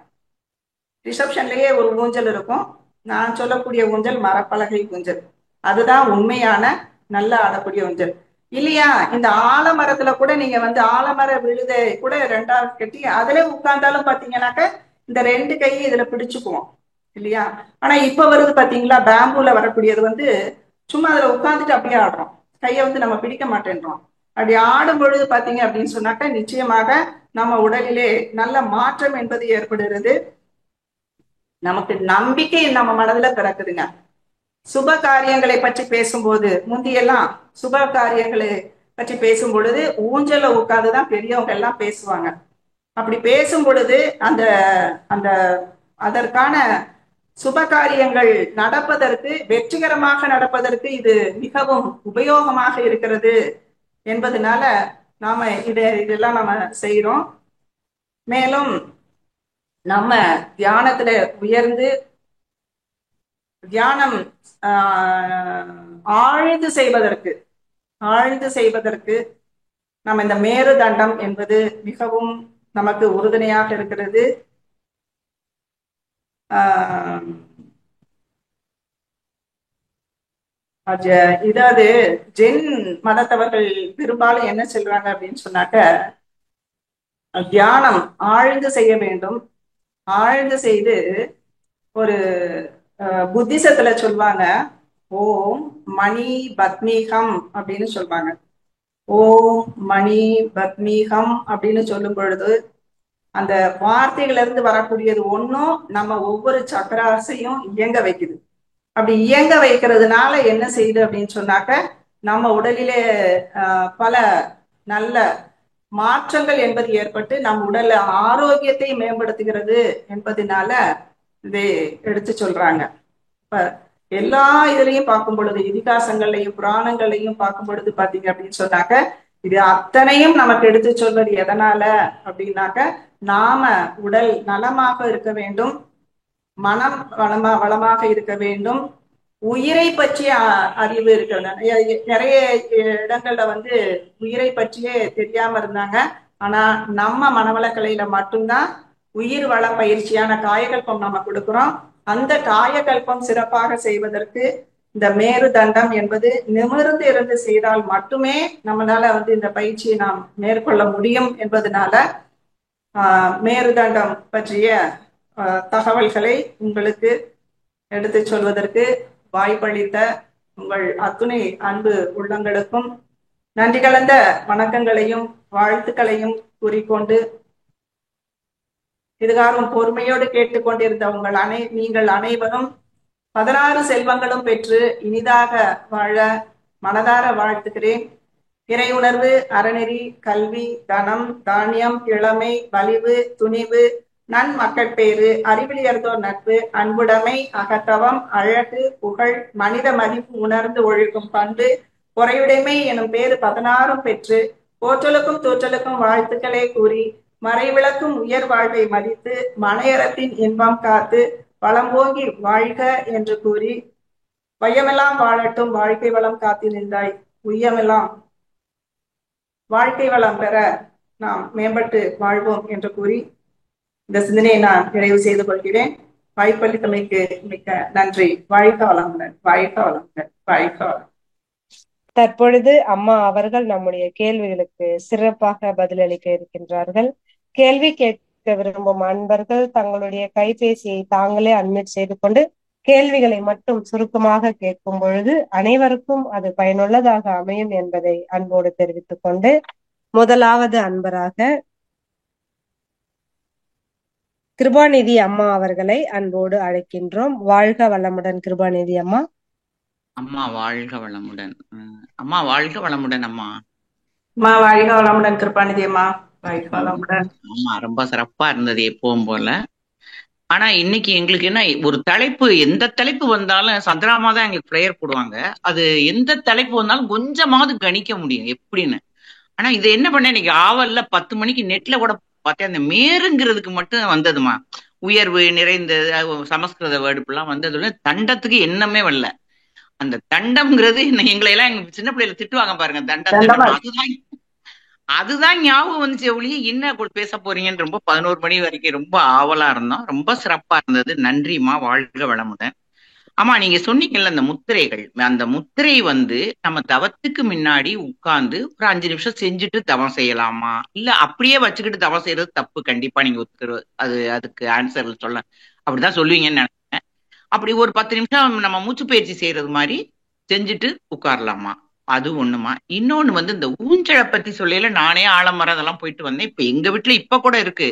[SPEAKER 1] ரிசப்ஷன்லயே ஒரு ஊஞ்சல் இருக்கும். நான் சொல்லக்கூடிய ஊஞ்சல் மரப்பலகை ஊஞ்சல். அதுதான் உண்மையான நல்ல ஆடக்கூடிய ஊஞ்சல். இல்லையா, இந்த ஆலமரத்துல கூட நீங்க வந்து ஆலமர விழுதை கூட ரெண்டாவது கட்டி அதுல உட்கார்ந்தாலும் பாத்தீங்கன்னாக்க இந்த ரெண்டு கையும் இதுல பிடிச்சுக்குவோம் இல்லையா. ஆனா இப்ப வருது பாத்தீங்களா, பேம்பூல வரக்கூடியது வந்து சும்மா அதுல உட்கார்ந்துட்டு அப்படியே ஆடுறோம், கையை வந்து நம்ம பிடிக்க மாட்டேன்றோம். அப்படி ஆடும் பொழுது பாத்தீங்க அப்படின்னு சொன்னாக்க நிச்சயமாக நம்ம உடலிலே நல்ல மாற்றம் என்பது ஏற்படுகிறது. நமக்கு நம்பிக்கை நம்ம மனதுல பிறக்குதுங்க. சுப காரியங்களை பற்றி பேசும்போது, முந்தியெல்லாம் சுப காரியங்களை பற்றி பேசும் பொழுது ஊஞ்சல உட்கார்ந்துதான் பெரியவங்க எல்லாம் பேசுவாங்க. அப்படி பேசும் பொழுது அந்த அந்த அதற்கான சுப காரியங்கள் நடப்பதற்கு, வெற்றிகரமாக நடப்பதற்கு இது மிகவும் உபயோகமாக இருக்கிறது என்பதனால நாம இதெல்லாம் நம்ம செய்யறோம். மேலும் நம்ம தியானத்துல உயர்ந்து தியானம் ஆழ்ந்து செய்வதற்கு நம்ம இந்த மேருதண்டம் என்பது மிகவும் நமக்கு உறுதுணையாக இருக்கிறது. இதாவது ஜென் மதத்தவர்கள் பெரும்பாலும் என்ன சொல்றாங்க அப்படின்னு சொன்னாக்க, தியானம் ஆழ்ந்து செய்ய வேண்டும். ஆழ்ந்து செய்து ஒரு புத்திசத்துல சொல்லுவாங்க, ஓம் மணி பத்மீகம் அப்படின்னு சொல்லுவாங்க. ஓம் மணி பத்மீகம் அப்படின்னு சொல்லும் பொழுது அந்த வார்த்தைகள் இருந்து வரக்கூடியது ஒன்றும் நம்ம ஒவ்வொரு சக்கராசையும் இயங்க வைக்குது. அப்படி இயங்க வைக்கிறதுனால என்ன செய்யுது அப்படின்னு சொன்னாக்க, நம்ம உடலிலே பல நல்ல மாற்றங்கள் என்பது ஏற்பட்டு நம் உடல்ல ஆரோக்கியத்தை மேம்படுத்துகிறது என்பதனால இதை எடுத்து சொல்றாங்க. இப்ப எல்லா இதுலையும் பார்க்கும் பொழுது, இதிகாசங்கள்லையும் புராணங்கள்லையும் பார்க்கும் பொழுது பாத்தீங்க அப்படின்னு சொன்னாக்க, இது அத்தனையும் நமக்கு எடுத்து சொல்வது எதனால அப்படின்னாக்க, நாம உடல் நலமாக இருக்க வேண்டும், மனம் வளமாக இருக்க வேண்டும், உயிரை பற்றிய அறிவு இருக்கிறது. நிறைய இடங்கள்ல வந்து உயிரை பற்றியே தெரியாம இருந்தாங்க. ஆனா நம்ம மனவளக்கலையில மட்டும்தான் உயிர் வள பயிற்சியான காயகல்பம் நம்ம கொடுக்கிறோம். அந்த காயகல்பம் சிறப்பாக செய்வதற்கு இந்த மேருதண்டம் என்பது நிமிர்ந்து இருந்து செய்தால் மட்டுமே நம்மளால வந்து இந்த பயிற்சியை நாம் மேற்கொள்ள முடியும் என்பதனால மேருதண்டம் பற்றிய தகவல்களை உங்களுக்கு எடுத்து சொல்வதற்கு வாய்ப்பளித்த உங்கள் அத்துணை அன்பு உள்ளங்களுக்கும் நன்றி கலந்த வணக்கங்களையும் வாழ்த்துக்களையும் கூறிக்கொண்டு, இதுகாரும் பொறுமையோடு கேட்டுக்கொண்டிருந்த நீங்கள் அனைவரும் 16 செல்வங்களும் பெற்று இனிதாக வாழ மனதார வாழ்த்துகிறேன். இறை உணர்வு, அறநெறி, கல்வி, தனம், தானியம், இளமை, வலிவு, துணிவு, நன்மக்கள் பேறு, அறிவிலியர்தோர் நட்பு, அன்புடைமை, அகத்தவம், அழகு, புகழ், மனித மதிப்பு உணர்ந்து ஒழுகும் பண்பு, பொறையுடைமை எனும் பேறு 16 பெற்று போற்றலுக்கும் தோற்றலுக்கும் வாழ்த்துக்களை கூறி மறைவிளக்கும் உயர் வாழ்வை மதித்து மனையறத்தின் இன்பம் காத்து வளம்போங்கி வாழ்க என்று கூறி, வையமெல்லாம் வாழட்டும் வாழ்க்கை வளம் காத்து நின்றாய், உய்யமெல்லாம் வாழ்க்கை வளம் பெற நாம் மேம்பட்டு வாழ்வோம் என்று கூறி இந்த சிந்தனையை நான் நிறைவு செய்து கொள்கிறேன். வாய்ப்பளித்தமைக்கு மிக்க நன்றி. வாழ்க வளமுடன், வாழ்க வளமுடன், வாழ்க வளம்.
[SPEAKER 2] தற்பொழுது அம்மா அவர்கள் நம்முடைய கேள்விகளுக்கு சிறப்பாக பதிலளிக்க இருக்கின்றார்கள். கேள்வி கேட்க விரும்பும் அன்பர்கள் தங்களுடைய கைபேசியை தாங்களே அட்மிட் செய்து கொண்டு கேள்விகளை மட்டும் சுருக்கமாக கேட்கும் பொழுது அனைவருக்கும் அது பயனுள்ளதாக அமையும் என்பதை அன்போடு தெரிவித்துக் கொண்டு, முதலாவது அன்பராக கிருபாநிதி அம்மா அவர்களை அன்போடு அழைக்கின்றோம். வாழ்க வளமுடன் கிருபாநிதி அம்மா.
[SPEAKER 3] அம்மா வாழ்க வளமுடன். அம்மா வாழ்க வளமுடன். அம்மா
[SPEAKER 1] வாழ்க வளமுடன் கிருபாநிதி அம்மா. வாழ்க வளமுடன்.
[SPEAKER 3] அம்மா ரொம்ப சிறப்பா இருந்தது எப்பவும் போல. ஆனா இன்னைக்கு எங்களுக்கு என்ன ஒரு தலைப்பு, எந்த தலைப்பு வந்தாலும் சந்திராமா தான் எங்களுக்கு ப்ரேயர் போடுவாங்க. அது எந்த தலைப்பு வந்தாலும் கொஞ்சமாவது கணிக்க முடியும் எப்படின்னு. ஆனா இது என்ன பண்ண, இன்னைக்கு ஆவல்ல 10 மணிக்கு நெட்ல கூட பார்த்தேன், அந்த மேருங்கிறதுக்கு மட்டும் வந்ததுமா. உயர்வு நிறைந்த சமஸ்கிருத வேர்டுலாம் வந்ததுல தண்டத்துக்கு எண்ணமே வரல. அந்த தண்டம்ங்கிறது எங்களை எல்லாம் எங்க சின்ன பிள்ளைல திட்டுவாங்க பாருங்க, தண்டம்
[SPEAKER 1] தண்டமா
[SPEAKER 3] தண்டம், அதுதான் அதுதான் ஞாபகம் வந்துச்சு ஒழிய என்ன பேச போறீங்கன்னு ரொம்ப 11 மணி வரைக்கும் ரொம்ப ஆவலா இருந்தோம். ரொம்ப சிறப்பா இருந்தது. நன்றிம்மா, வாழ்க வளமுடன். ஆமா, நீங்க சொன்னீங்கல்ல அந்த முத்திரைகள், அந்த முத்திரை நம்ம தவத்துக்கு முன்னாடி உட்கார்ந்து ஒரு 5 நிமிஷம் செஞ்சுட்டு தவம் செய்யலாமா, இல்ல அப்படியே வச்சுக்கிட்டு தவம் செய்யறது தப்பு? கண்டிப்பா நீங்க ஒத்துக்கிறது அது, அதுக்கு ஆன்சர் சொல்ல அப்படிதான் சொல்லுவீங்கன்னு நினைக்கிறேன். அப்படி ஒரு 10 நிமிஷம் நம்ம மூச்சு பயிற்சி செய்யறது மாதிரி செஞ்சுட்டு உட்காரலாமா? அது ஒண்ணுமா. இன்னொன்னு இந்த ஊஞ்சலை பத்தி சொல்லையில நானே ஆலமரம் அதெல்லாம் போயிட்டு வந்தேன். இப்ப எங்க வீட்டுல இப்ப கூட இருக்கு.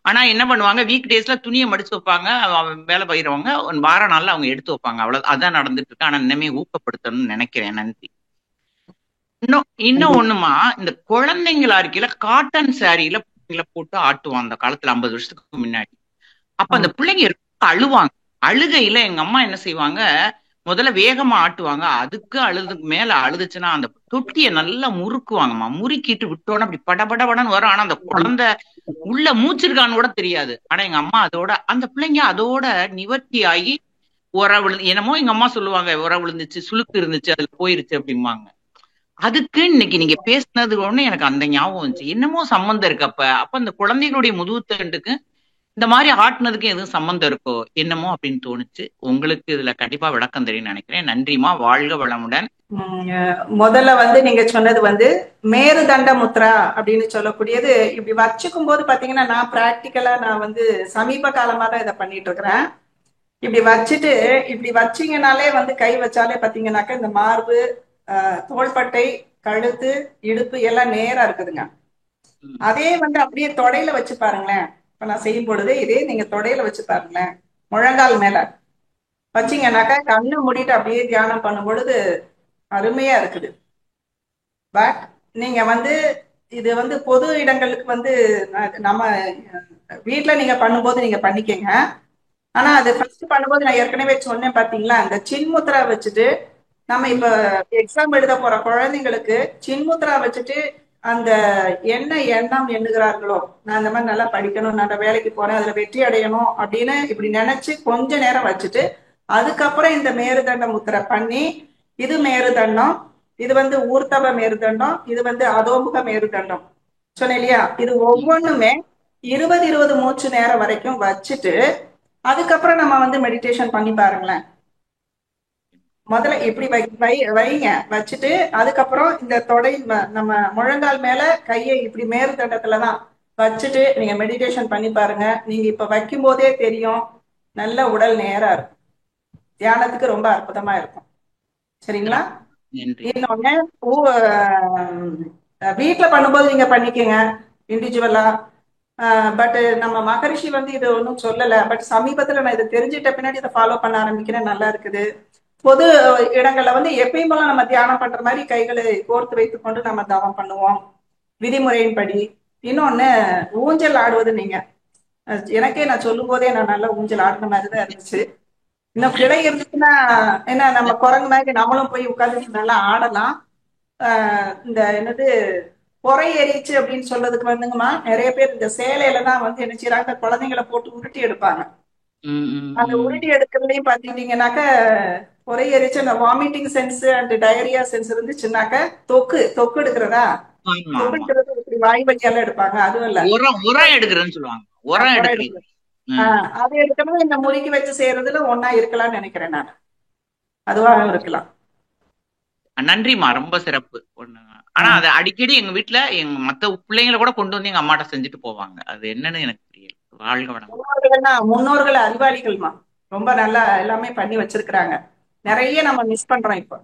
[SPEAKER 3] ஆனா என்ன பண்ணுவாங்க, வீக் டேஸ்ல துணியை மடிச்சு வைப்பாங்க, வேலை பயிரவங்க வார நாள்ல அவங்க எடுத்து வைப்பாங்க, அவ்வளவு அதான் நடந்துட்டு இருக்கு. ஆனா இன்னமே ஊக்கப்படுத்தணும்னு நினைக்கிறேன். நன்றி. இன்னும் இன்னும் ஒண்ணுமா, இந்த குழந்தைங்களா இருக்கையில காட்டன் சாரியில பிள்ளைங்கள போட்டு ஆட்டுவான் அந்த காலத்துல 50 வருஷத்துக்கு முன்னாடி. அப்ப அந்த பிள்ளைங்க ரொம்ப அழுவாங்க. அழுகையில எங்க அம்மா என்ன செய்வாங்க, முதல்ல வேகமா ஆட்டுவாங்க. அதுக்கு அழுதுக்கு மேல அழுதுச்சுன்னா அந்த தொட்டியை நல்லா முறுக்குவாங்கம்மா. முறுக்கிட்டு விட்டோன்னா அப்படி படபடபடன்னு வரும். ஆனா அந்த குழந்தை உள்ள மூச்சிருக்கான்னு கூட தெரியாது. ஆனா எங்க அம்மா அதோட, அந்த பிள்ளைங்க அதோட நிவர்த்தி ஆகி உர விழுந்து, என்னமோ எங்க அம்மா சொல்லுவாங்க, உர விழுந்துச்சு, சுளுக்கு இருந்துச்சு, அதுல போயிருச்சு அப்படிம்பாங்க. அதுக்கு இன்னைக்கு நீங்க பேசினது ஒண்ணு எனக்கு அந்த ஞாபகம் வந்துச்சு. என்னமோ சம்மந்தம் இருக்கு. அப்ப அப்ப அந்த குழந்தைகளுடைய முதுகுத்தண்டுக்கு இந்த மாதிரி ஆட்டினதுக்கு எதுவும் சம்மந்தம் இருக்கோ என்னமோ அப்படின்னு தோணுச்சு. உங்களுக்கு இதுல கண்டிப்பா விளக்கம் தெரியும்னு நினைக்கிறேன். நன்றிமா, வாழ்க வளமுடன்.
[SPEAKER 1] முதல்ல நீங்க சொன்னது மேருதண்ட முத்ரா அப்படின்னு சொல்லக்கூடியது. இப்படி வச்சுக்கும் போது பாத்தீங்கன்னா, நான் பிராக்டிக்கலா நான் சமீப காலமா தான் இதை பண்ணிட்டு இருக்கிறேன். இப்படி வச்சுட்டு இப்படி வச்சீங்கனாலே கை வச்சாலே பாத்தீங்கன்னாக்க இந்த மார்பு, தோள்பட்டை, கழுத்து, இடுப்பு எல்லாம் நேரா இருக்குதுங்க. அதே அப்படியே தொடையில வச்சு பாருங்களேன். இப்ப நான் செய்யும் பொழுது இதே நீங்க தொடையில வச்சு பாருங்களேன், முழங்கால் மேல வச்சீங்கன்னாக்கா கண்ணு மூடிட்டு அப்படியே தியானம் பண்ணும் பொழுது அருமையா இருக்குது. பட் நீங்க இது பொது இடங்களுக்கு நம்ம வீட்டுல நீங்க பண்ணும்போது நீங்க பண்ணிக்கங்க. ஆனா அது ஃபர்ஸ்ட் பண்ணும்போது நான் ஏற்கனவே சொன்னேன் பாத்தீங்களா, அந்த சின்முத்ரா வச்சுட்டு நம்ம இப்ப எக்ஸாம் எழுத போற குழந்தைங்களுக்கு சின்முத்ரா வச்சுட்டு அந்த என்ன எண்ணம் எண்ணுகிறார்களோ, நான் இந்த மாதிரி நல்லா படிக்கணும், நான் வேலைக்கு போறேன், அதுல வெற்றி அடையணும் அப்படின்னு இப்படி நினைச்சு கொஞ்ச நேரம் வச்சுட்டு அதுக்கப்புறம் இந்த மேருதண்ட முத்திரை பண்ணி, இது மேருதண்டம், இது ஊர்த்தவ மேருதண்டம், இது அதோமுக மேருதண்டம் சொன்னேன் இல்லையா, இது ஒவ்வொன்றுமே 20 மூச்சு நேரம் வரைக்கும் வச்சுட்டு அதுக்கப்புறம் நம்ம மெடிடேஷன் பண்ணி பாருங்களேன். முதல்ல இப்படி வைங்க, வச்சுட்டு அதுக்கப்புறம் இந்த தொடை நம்ம முழங்கால் மேல கையை இப்படி மேருதண்டத்துலதான் வச்சுட்டு நீங்க மெடிடேஷன் பண்ணி பாருங்க. நீங்க இப்ப வைக்கும் போதே தெரியும், நல்ல உடல் நேரா இருக்கும், தியானத்துக்கு ரொம்ப அற்புதமா இருக்கும். சரிங்களா? இன்னொன்னு வீட்டுல பண்ணும்போது நீங்க பண்ணிக்கங்க இண்டிவிஜுவலா. பட் நம்ம மகரிஷி இது ஒன்றும் சொல்லல. பட் சமீபத்துல நான் இதை தெரிஞ்சுட்ட பின்னாடி இதை ஃபாலோ பண்ண ஆரம்பிக்கிறேன். நல்லா இருக்குது. பொது இடங்கள்ல எப்பயும் போல நம்ம தியானம் பண்ற மாதிரி கைகளை கோர்த்து வைத்துக் கொண்டு நம்ம தவம் பண்ணுவோம் விதிமுறையின்படி. இன்னொன்னு, ஊஞ்சல் ஆடுவது, நீங்க எனக்கே நான் சொல்லும் போதே நான் நல்லா ஊஞ்சல் ஆடின மாதிரிதான் இருந்துச்சு. இன்னும் கிளை இருந்துச்சுன்னா என்ன, நம்ம குரங்கு மாதிரி நம்மளும் போய் உட்கார்ந்து நல்லா ஆடலாம். இந்த என்னது பொறை எரிச்சு அப்படின்னு சொல்றதுக்கு நிறைய பேர் இந்த சேலையில தான் என்ன செய்யறாங்க, குழந்தைங்களை போட்டு உருட்டி எடுப்பாங்க. அந்த உருட்டி எடுக்கிறதுலையும் பாத்தீங்கன்னாக்க பொறை எரிச்சு அந்த vomiting sense and diarrhoea sense இருந்துச்சுன்னாக்க தொக்கு தொக்கு எடுக்கிறதா, தொக்கு எடுக்கிறது இப்படி வாய் வழியால எடுப்பாங்க. அதுவும் இல்ல,
[SPEAKER 3] உரம் எடுக்கிறேன்னு சொல்லுவாங்க.
[SPEAKER 1] அது எடுக்கணும். இந்த முறுக்கி வச்சு செய்யறதுல ஒன்னா இருக்கலாம்னு நினைக்கிறேன் நான். அதுவாக இருக்கலாம்.
[SPEAKER 3] நன்றிமா, ரொம்ப சிறப்பு. ஆனா அது அடிக்கடி எங்க வீட்டுல எங்க மத்த பிள்ளைங்களை கூட கொண்டு வந்து எங்க அம்மாட்ட செஞ்சுட்டு போவாங்க. அது என்னன்னு எனக்கு தெரியல. வாழ்க வளம்.
[SPEAKER 1] முன்னோர்கள் அறிவாளிகள்மா, ரொம்ப நல்லா எல்லாமே பண்ணி வச்சிருக்கிறாங்க. நிறைய நம்ம மிஸ் பண்றோம் இப்ப.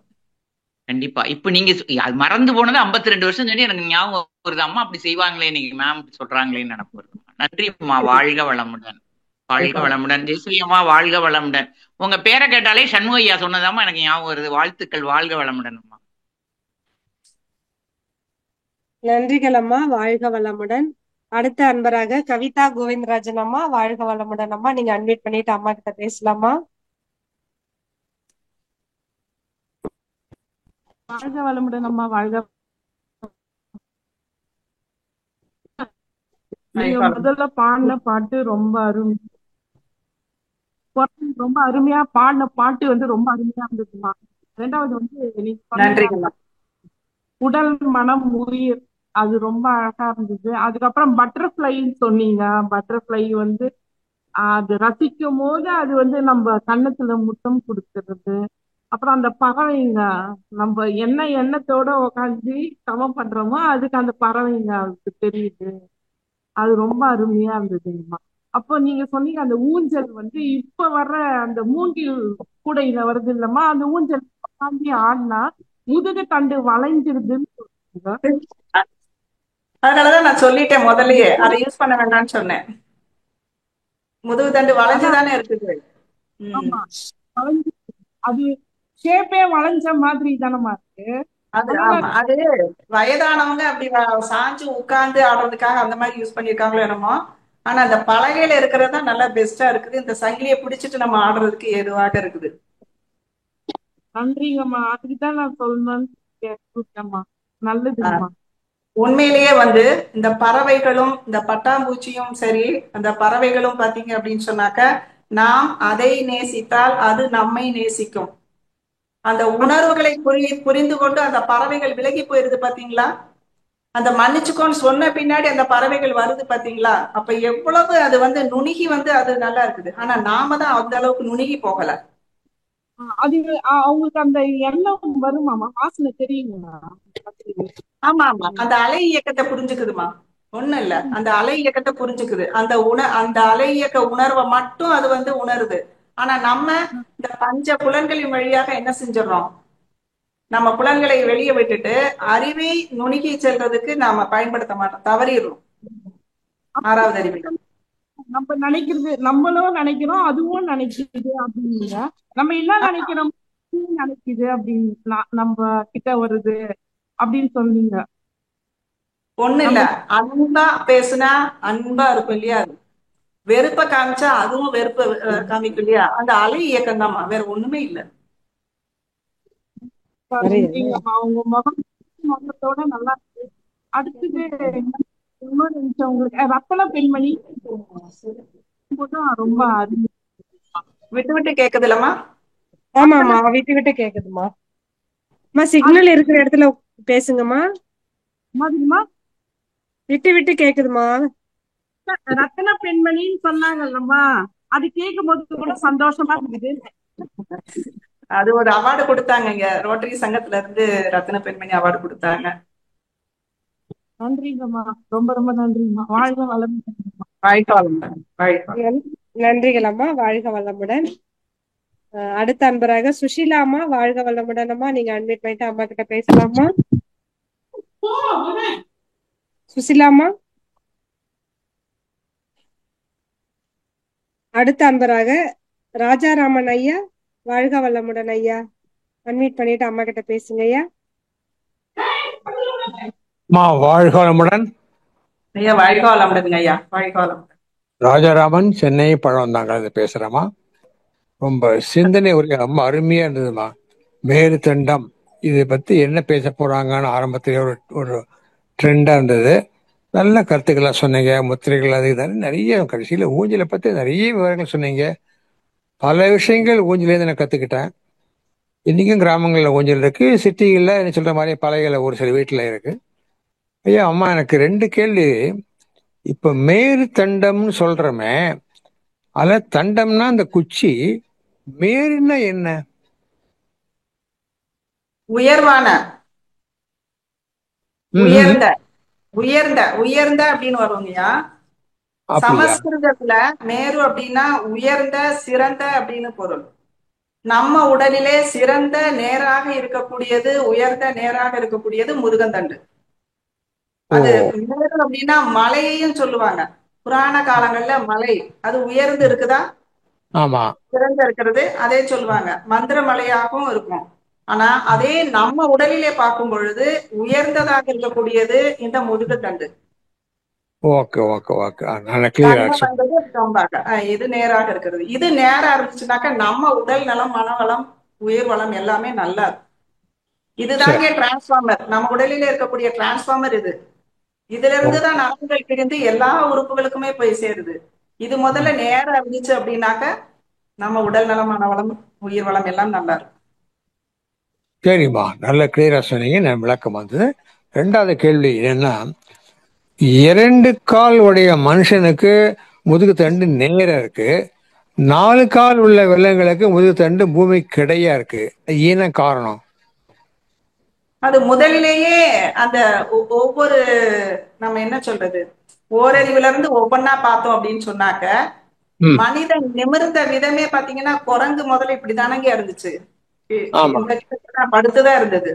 [SPEAKER 3] கண்டிப்பா. இப்ப நீங்க அது மறந்து போனது 52 வருஷம் சொல்லி எனக்கு ஞாபகம் வருது. அம்மா அப்படி செய்வாங்களே, நீங்க மேம் அப்படி சொல்றாங்களேன்னு நினைப்பு வருது. நன்றிம்மா, வாழ்க வளமுடன். வாழ்க வளமுடன். ஜெயஸ்ரீயம்மா, வாழ்க வளமுடன். உங்க பேரை கேட்டாலே சண்முக ஐயா சொன்னதாமா எனக்கு ஞாபகம் வருது. வாழ்த்துக்கள், வாழ்க வளமுடன் அம்மா.
[SPEAKER 2] நன்றிகள் அம்மா, வாழ்க வளமுடன். அடுத்த அன்பராக கவிதா கோவிந்தராஜன் அம்மா, வாழ்க வளமுடன் அம்மா. நீங்க அன்மியூட் பண்ணிட்டு அம்மா கிட்ட பேசலாமா?
[SPEAKER 4] வாழ்க வளமுடன் அம்மா. வாழ்க. நீங்க முதல்ல பாடின பாட்டு ரொம்ப ரொம்ப அருமையா பாடின பாட்டு வந்து ரொம்ப அருமையா இருந்ததுமா. ரெண்டாவது வந்து நீங்க சொன்னீங்க உடல் மனம் உயிர், அது ரொம்ப அழகா இருந்தது. அதுக்கப்புறம் பட்டர்ஃப்ளைன்னு சொன்னீங்க. பட்டர்ஃப்ளை வந்து அது ரசிக்கும் போது அது வந்து நம்ம கண்ணத்துல முத்தம் கொடுக்கிறது. அப்புறம் அந்த பறவைங்க, நம்ம என்ன எண்ணத்தோட உட்காந்து தவம் பண்றோமோ அதுக்கு அந்த பறவைங்க அதுக்கு தெரியுது. அது ரொம்ப அருமையா இருந்ததுங்கம்மா. அப்போ நீங்க சொன்னீங்க அந்த ஊஞ்சல் வந்து இப்ப வர்ற அந்த மூங்கில் கூடையில வருது இல்லம்மா, அந்த ஊஞ்சல் உட்காந்து ஆடினா முதுகு தண்டு வளைஞ்சிருதுன்னு சொல்லுங்க.
[SPEAKER 1] அதனாலதான் நான் சொல்லிட்டேன் முதல்லயே, அதை யூஸ் பண்ண வேண்டாம்னு சொன்னேன். முதுகு தண்டு வளைஞ்சுதானே இருக்குது.
[SPEAKER 4] ஆமா, வளைஞ்சு, அது ஷேப்பே வளைஞ்ச மாதிரி தானமா இருக்கு.
[SPEAKER 1] அது ஆமா, அது வயதானவங்க அப்படி சாஞ்சு உட்கார்ந்து ஆடுறதுக்காக அந்த மாதிரி யூஸ் பண்ணிருக்காங்களோ என்னமோ. ஆனா அந்த பலகையில இருக்கிறது தான் நல்லா பெஸ்டா இருக்குது. இந்த சங்கிலியை பிடிச்சிட்டு நம்ம ஆடுறதுக்கு ஏதுவாக இருக்குது.
[SPEAKER 4] நன்றிங்கம்மா, அதுக்குதான் நான் சொல்லணும்னு கேட்டேம்மா. நல்லதுங்கம்மா.
[SPEAKER 1] உண்மையிலேயே வந்து இந்த பறவைகளும் இந்த பட்டாம்பூச்சியும் சரி, அந்த பறவைகளும் பாத்தீங்க அப்படின்னு சொன்னாக்க, நாம் அதை நேசித்தால் அது நம்மை நேசிக்கும். அந்த உணர்வுகளை புரிந்து கொண்டு அந்த பறவைகள் விலகி போயிருது பாத்தீங்களா? அந்த மன்னிச்சுக்கோன்னு சொன்ன பின்னாடி அந்த பறவைகள் வருது பாத்தீங்களா? அப்ப எவ்வளவு அது வந்து நுணுகி வந்து அது நல்லா இருக்குது. ஆனா நாம தான் அந்த அளவுக்கு நுணுகி போகல.
[SPEAKER 4] அது அவங்களுக்கு அந்த எண்ணம் வருமாமா, வாசனை தெரியுங்களா?
[SPEAKER 1] ஆமா ஆமா, அந்த அலை இயக்கத்தை புரிஞ்சுக்குதுமா. ஒண்ணும் இல்ல, அந்த அலை இயக்கத்தை புரிஞ்சுக்குது. அந்த அலை இயக்க உணர்வை மட்டும் அது வந்து உணருது. ஆனா நம்ம இந்த பஞ்ச புலன்களின் வழியாக என்ன செஞ்சிடறோம்? நம்ம புலன்களை வெளியே விட்டுட்டு அறிவை நுணுகி செல்றதுக்கு நாம பயன்படுத்த மாட்டோம், தவறிடுறோம். ஆறாவது அறிவை
[SPEAKER 4] நம்ம நினைக்கிறது, நம்மளும் நினைக்கிறோம் அதுவும் நினைக்குது அப்படிங்க. நம்ம என்ன நினைக்கிறோம் நினைக்குது அப்படின்னு நம்ம கிட்ட வருது அப்படின்னு சொன்னீங்க.
[SPEAKER 1] ஒண்ணு இல்ல, அன்பா பேசுனா அன்பா இருக்கும் இல்லையா? வெறுப்ப காமிச்சா அதுவும் வெறுப்ப காமிக்கும் இல்லையா? அந்த அலை இயக்கம் தான்மா, வேற ஒண்ணுமே இல்ல.
[SPEAKER 4] அவங்க முகத்தோட நல்லா இருக்கு. அடுத்தது இன்னொரு நிமிஷம், உங்களுக்கு ரத்தன பெண்மணி ரொம்ப அருமை.
[SPEAKER 1] விட்டு விட்டு கேக்குது இல்லம்மா?
[SPEAKER 2] ஆமாமா, விட்டு விட்டு கேக்குதுமா. சிக்னல் இருக்கிற இடத்துல பேசுங்கம்மா.
[SPEAKER 4] மாதிரிமா
[SPEAKER 2] விட்டு விட்டு கேக்குதுமா.
[SPEAKER 4] ரத்தன பெண்மணின்னு சொன்னாங்கல்லம்மா, அது கேட்கும் போது கூட சந்தோஷமா இருக்குது.
[SPEAKER 1] அது ஒரு அவார்டு கொடுத்தாங்க இங்க ரோட்டரி சங்கத்துல இருந்து, ரத்ன பெண்மணி அவார்டு கொடுத்தாங்க.
[SPEAKER 4] நன்றிங்கம்மா, ரொம்ப ரொம்ப நன்றிங்கம்மா. வாழ்க வளமுடன்.
[SPEAKER 2] நன்றிகள் அம்மா, வாழ்க வளமுடன். அடுத்த அன்பராக சுஷீலா அம்மா, வாழ்க வளமுடன் அம்மா. நீங்க அன்மியூட் பண்ணிட்டு அம்மா கிட்ட பேசலாமா? சுஷீலா அம்மா. அடுத்த அன்பராக ராஜாராமன் ஐயா, வாழ்க வளமுடன் ஐயா. அன்மியூட் பண்ணிட்டு அம்மா கிட்ட பேசுங்க ஐயா.
[SPEAKER 5] வாழ்க வளமுடன்
[SPEAKER 1] ஐயா. வாழ்க வளமுடன் ஐயா. வாழ்க வளமுடன்.
[SPEAKER 5] ராஜாராமன், சென்னை பழம் பேசுறேம்மா. ரொம்ப சிந்தனை ஒரு ரொம்ப அருமையா இருந்ததுமா. மேரு தண்டம் இதை பத்தி என்ன பேச போறாங்கன்னு ஆரம்பத்திலே ஒரு ட்ரெண்டா இருந்தது. நல்ல கருத்துக்களா சொன்னீங்க. முத்திரைகள் அது நிறைய, கடைசியில ஊஞ்சலை பத்தி நிறைய விவரங்கள் சொன்னீங்க. பல விஷயங்கள் ஊஞ்சலேருந்து நான் கத்துக்கிட்டேன். இன்னைக்கும் கிராமங்கள்ல ஊஞ்சல் இருக்கு, சிட்டிகள்ல என்ன சொல்ற மாதிரி பலைகளை ஒரு சில வீட்டுல இருக்கு. ஐயா அம்மா, எனக்கு 2 கேள்வி. இப்ப மேரு தண்டம்னு சொல்றமே, அதுல தண்டம்னா அந்த குச்சி, மேருன்னா என்ன?
[SPEAKER 1] உயர்வான, உயர்ந்த உயர்ந்த உயர்ந்த அப்படின்னு வருவங்கய்யா. சமஸ்கிருதத்துல மேரு அப்படின்னா உயர்ந்த, சிறந்த அப்படின்னு பொருள். நம்ம உடலிலே சிறந்த நேராக இருக்கக்கூடியது, உயர்ந்த நேராக இருக்கக்கூடியது முருகந்தண்டு. அது மேரு அப்படின்னா மலையையும் சொல்லுவாங்க. புராண காலங்கள்ல மலை அது உயர்ந்து இருக்குதா?
[SPEAKER 5] ஆமா,
[SPEAKER 1] சிறந்து இருக்கிறது அதே சொல்லுவாங்க. மந்திர மலையாகவும் இருக்கும். ஆனா அதே நம்ம உடலிலே பார்க்கும் பொழுது உயர்ந்ததாக இருக்கக்கூடியது இந்த முதுகுத்தண்டு.
[SPEAKER 5] ஓகே ஓகே ஓகே, நல்லா கிளியர்
[SPEAKER 1] தன்மை
[SPEAKER 5] ஆச்சு.
[SPEAKER 1] வந்தது ரொம்ப இது நேராக இருக்கிறது. இது நேரா இருந்துச்சுனாக்கா நம்ம உடல் நலம், மனவளம், உயிர் வளம் எல்லாமே நல்லா இருக்கும். இதுதாங்க
[SPEAKER 5] சரி.
[SPEAKER 1] டிரான்ஸ்ஃபார்மர். நம்ம உடலிலே இருக்கக்கூடிய டிரான்ஸ்ஃபார்மர் இது. இதுல
[SPEAKER 5] ஓ,
[SPEAKER 1] இருந்துதான் நரம்புகள் பிரிந்து எல்லா உறுப்புகளுக்குமே போய் சேருது. இது முதல்ல நேரா இருந்துச்சு அப்படின்னாக்க நம்ம உடல் நலம், மனவளம், உயிர் வளம் எல்லாம் நல்லா இருக்கும்.
[SPEAKER 5] சரிம்மா, நல்ல கிளியரா சொன்னீங்க, நான் விளக்கம் வந்தது. ரெண்டாவது கேள்வி என்னன்னா, 2 கால் உடைய மனுஷனுக்கு முதுகு தண்டு நேரா இருக்கு, 4 கால் உள்ள விலங்குகளுக்கு முதுகு தண்டு பூமி கிடையா இருக்கு. என்ன காரணம்?
[SPEAKER 1] அது முதலிலேயே அந்த ஒவ்வொரு நம்ம என்ன சொல்றது, ஓரறிவுல இருந்து ஒவ்வொன்னா பார்த்தோம் அப்படின்னு சொன்னாக்க,
[SPEAKER 5] ம்,
[SPEAKER 1] மனிதன் நிமிர்ந்த விதமே பாத்தீங்கன்னா குரங்கு முதல்ல இப்படிதானங்க இருந்துச்சு.
[SPEAKER 5] ஆமா.
[SPEAKER 1] இந்த கிட்ட படுத்துதான் இருந்தது.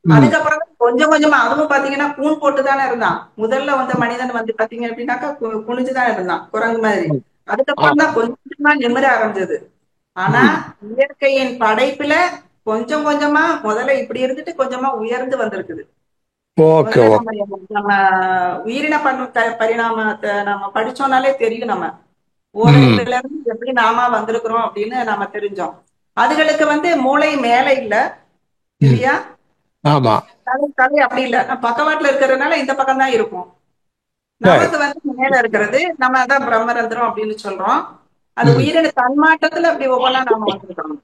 [SPEAKER 5] ம்,
[SPEAKER 1] அதுக்கப்புறம் தான் கொஞ்சம் கொஞ்சமா அதுவும் பாத்தீங்கன்னா கூன் போட்டுதானே இருந்தான். முதல்ல வந்த மனிதன் வந்து பாத்தீங்க அப்படின்னாக்கா குனிஞ்சுதான் இருந்தான் குரங்கு மாதிரி.
[SPEAKER 5] ம்,
[SPEAKER 1] அதுக்கப்புறம்
[SPEAKER 5] ஆமா.
[SPEAKER 1] தான் கொஞ்சம் கொஞ்சமா நிமிர ஆரம்பிச்சது. ஆனா
[SPEAKER 5] ம்,
[SPEAKER 1] இயற்கையின் படைப்புல கொஞ்சம் கொஞ்சமா முதல்ல இப்படி இருந்துட்டு கொஞ்சமா உயர்ந்து வந்திருக்குது.
[SPEAKER 5] ஓகே
[SPEAKER 1] முதல்ல
[SPEAKER 5] ஓகே.
[SPEAKER 1] நம்ம உயிரின பரிணாமத்தை நம்ம படிச்சோம்னாலே தெரியும். நம்ம
[SPEAKER 5] ம்,
[SPEAKER 1] ஓரறிவுல இருந்து எப்படி நாம வந்திருக்கிறோம் அப்படின்னு நாம தெரிஞ்சோம். அதுகளுக்கு வந்து மூளை மேல இல்ல
[SPEAKER 5] ம்,
[SPEAKER 1] இல்லையா,
[SPEAKER 5] ஆமா.
[SPEAKER 1] தலை அப்படி இல்ல, பக்கவாட்டுல இருக்கிறதுனால இந்த பக்கம் தான் இருக்கும்.
[SPEAKER 5] சரி.
[SPEAKER 1] நமக்கு வந்து மேல இருக்கிறது நம்ம அதான் பிரம்மரந்திரம் அப்படின்னு சொல்றோம். அது
[SPEAKER 5] ம்,
[SPEAKER 1] உயிரின தன்மாற்றத்துல அப்படி ஒவ்வொன்றா நாம வந்திருக்கிறோம்.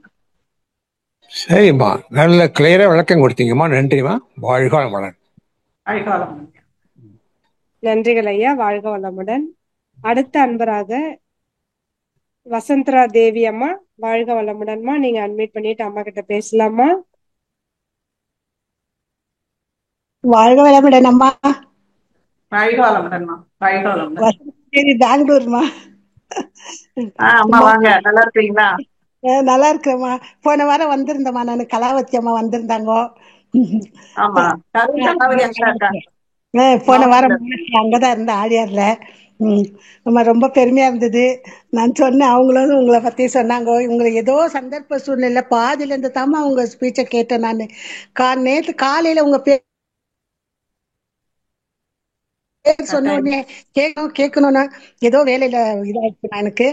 [SPEAKER 5] சரிம்மா, நல்ல கிளியரா விளக்கம் கொடுத்தீங்கம்மா, நன்றிம்மா. வாழ்க வளமுடன்.
[SPEAKER 1] அழிகாலம்.
[SPEAKER 2] நன்றிகள் ஐயா, வாழ்க வளமுடன். அடுத்த அன்பராக வசந்தரா தேவி அம்மா, வாழ்க வளமுடன்மா. நீங்க அட்மிட் பண்ணிட்டு அம்மா கிட்ட பேசலாமா?
[SPEAKER 6] வாழ்க வளமுடன் அம்மா.
[SPEAKER 1] அழிகாலம்மா, அழிகாலம்.
[SPEAKER 6] சரி, பெங்களூர்மா.
[SPEAKER 1] அம்மா வாங்க, நல்லா இருக்கீங்களா?
[SPEAKER 6] நல்லா இருக்கிறேம்மா. போன வாரம் வந்திருந்தேம்மா, நான் கலாவதி அம்மா வந்திருந்தாங்க.
[SPEAKER 1] ஆமா, கலாவதி அங்க இருக்காங்க.
[SPEAKER 6] போன வாரம் அங்கதான் இருந்தேன், ஆழியார்ல. நம்ம ரொம்ப பெருமையா இருந்தது. நான் சொன்னேன், அவங்களும் உங்களை பத்தி சொன்னாங்க. உங்களை ஏதோ சந்தர்ப்ப சூழ்நிலை பாதியில இருந்து தாமா உங்க ஸ்பீச்சை கேட்டேன். நான் நேற்று காலையில உங்க சொன்ன உடனே கேட்கணும்னா ஏதோ வேலையில இதாயிடுச்சு. நான் எனக்கு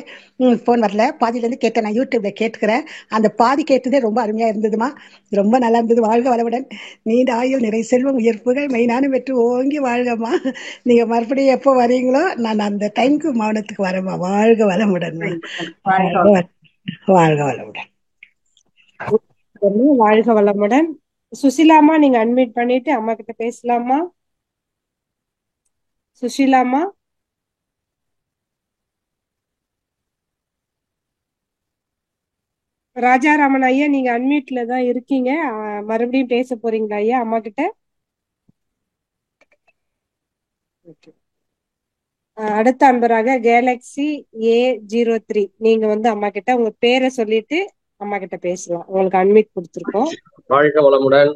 [SPEAKER 6] போன் வரல, பாதியில இருந்து கேட்டேன். நான் யூடியூப்ல கேட்டுக்கிறேன். அந்த பாதி கேட்டதே ரொம்ப அருமையா இருந்ததுமா, ரொம்ப நல்லா இருந்தது. வாழ்க வளமுடன், நீண்ட ஆயுள், நிறை செல்வம், உயர்ப்புகள் மெயினான வெற்றி ஓங்கி வாழ்கம்மா. நீங்க மறுபடியும் எப்போ வரீங்களோ நான் அந்த டைமுக்கு மௌனத்துக்கு வரேம்மா. வாழ்க வளமுடன், வாழ்க வளமுடன்.
[SPEAKER 2] வாழ்க வளமுடன். சுசிலாமா, நீங்க அட்மிட் பண்ணிட்டு அம்மா கிட்ட பேசலாமா? சுஷிலாமா? ராஜாராமன் ஐயா, நீங்க அன்மியூட்ல தான் இருக்கீங்க. மறுபடியும் பேச போறீங்களா ஐயா அம்மா கிட்ட? அடுத்த அன்பராக கேலக்ஸி A03, நீங்க வந்து அம்மா கிட்ட உங்க பேரை சொல்லிட்டு அம்மா கிட்ட பேசலாம். உங்களுக்கு அன்மியூட் கொடுத்துருக்கோம்.
[SPEAKER 7] வாழ்க வளமுடன்.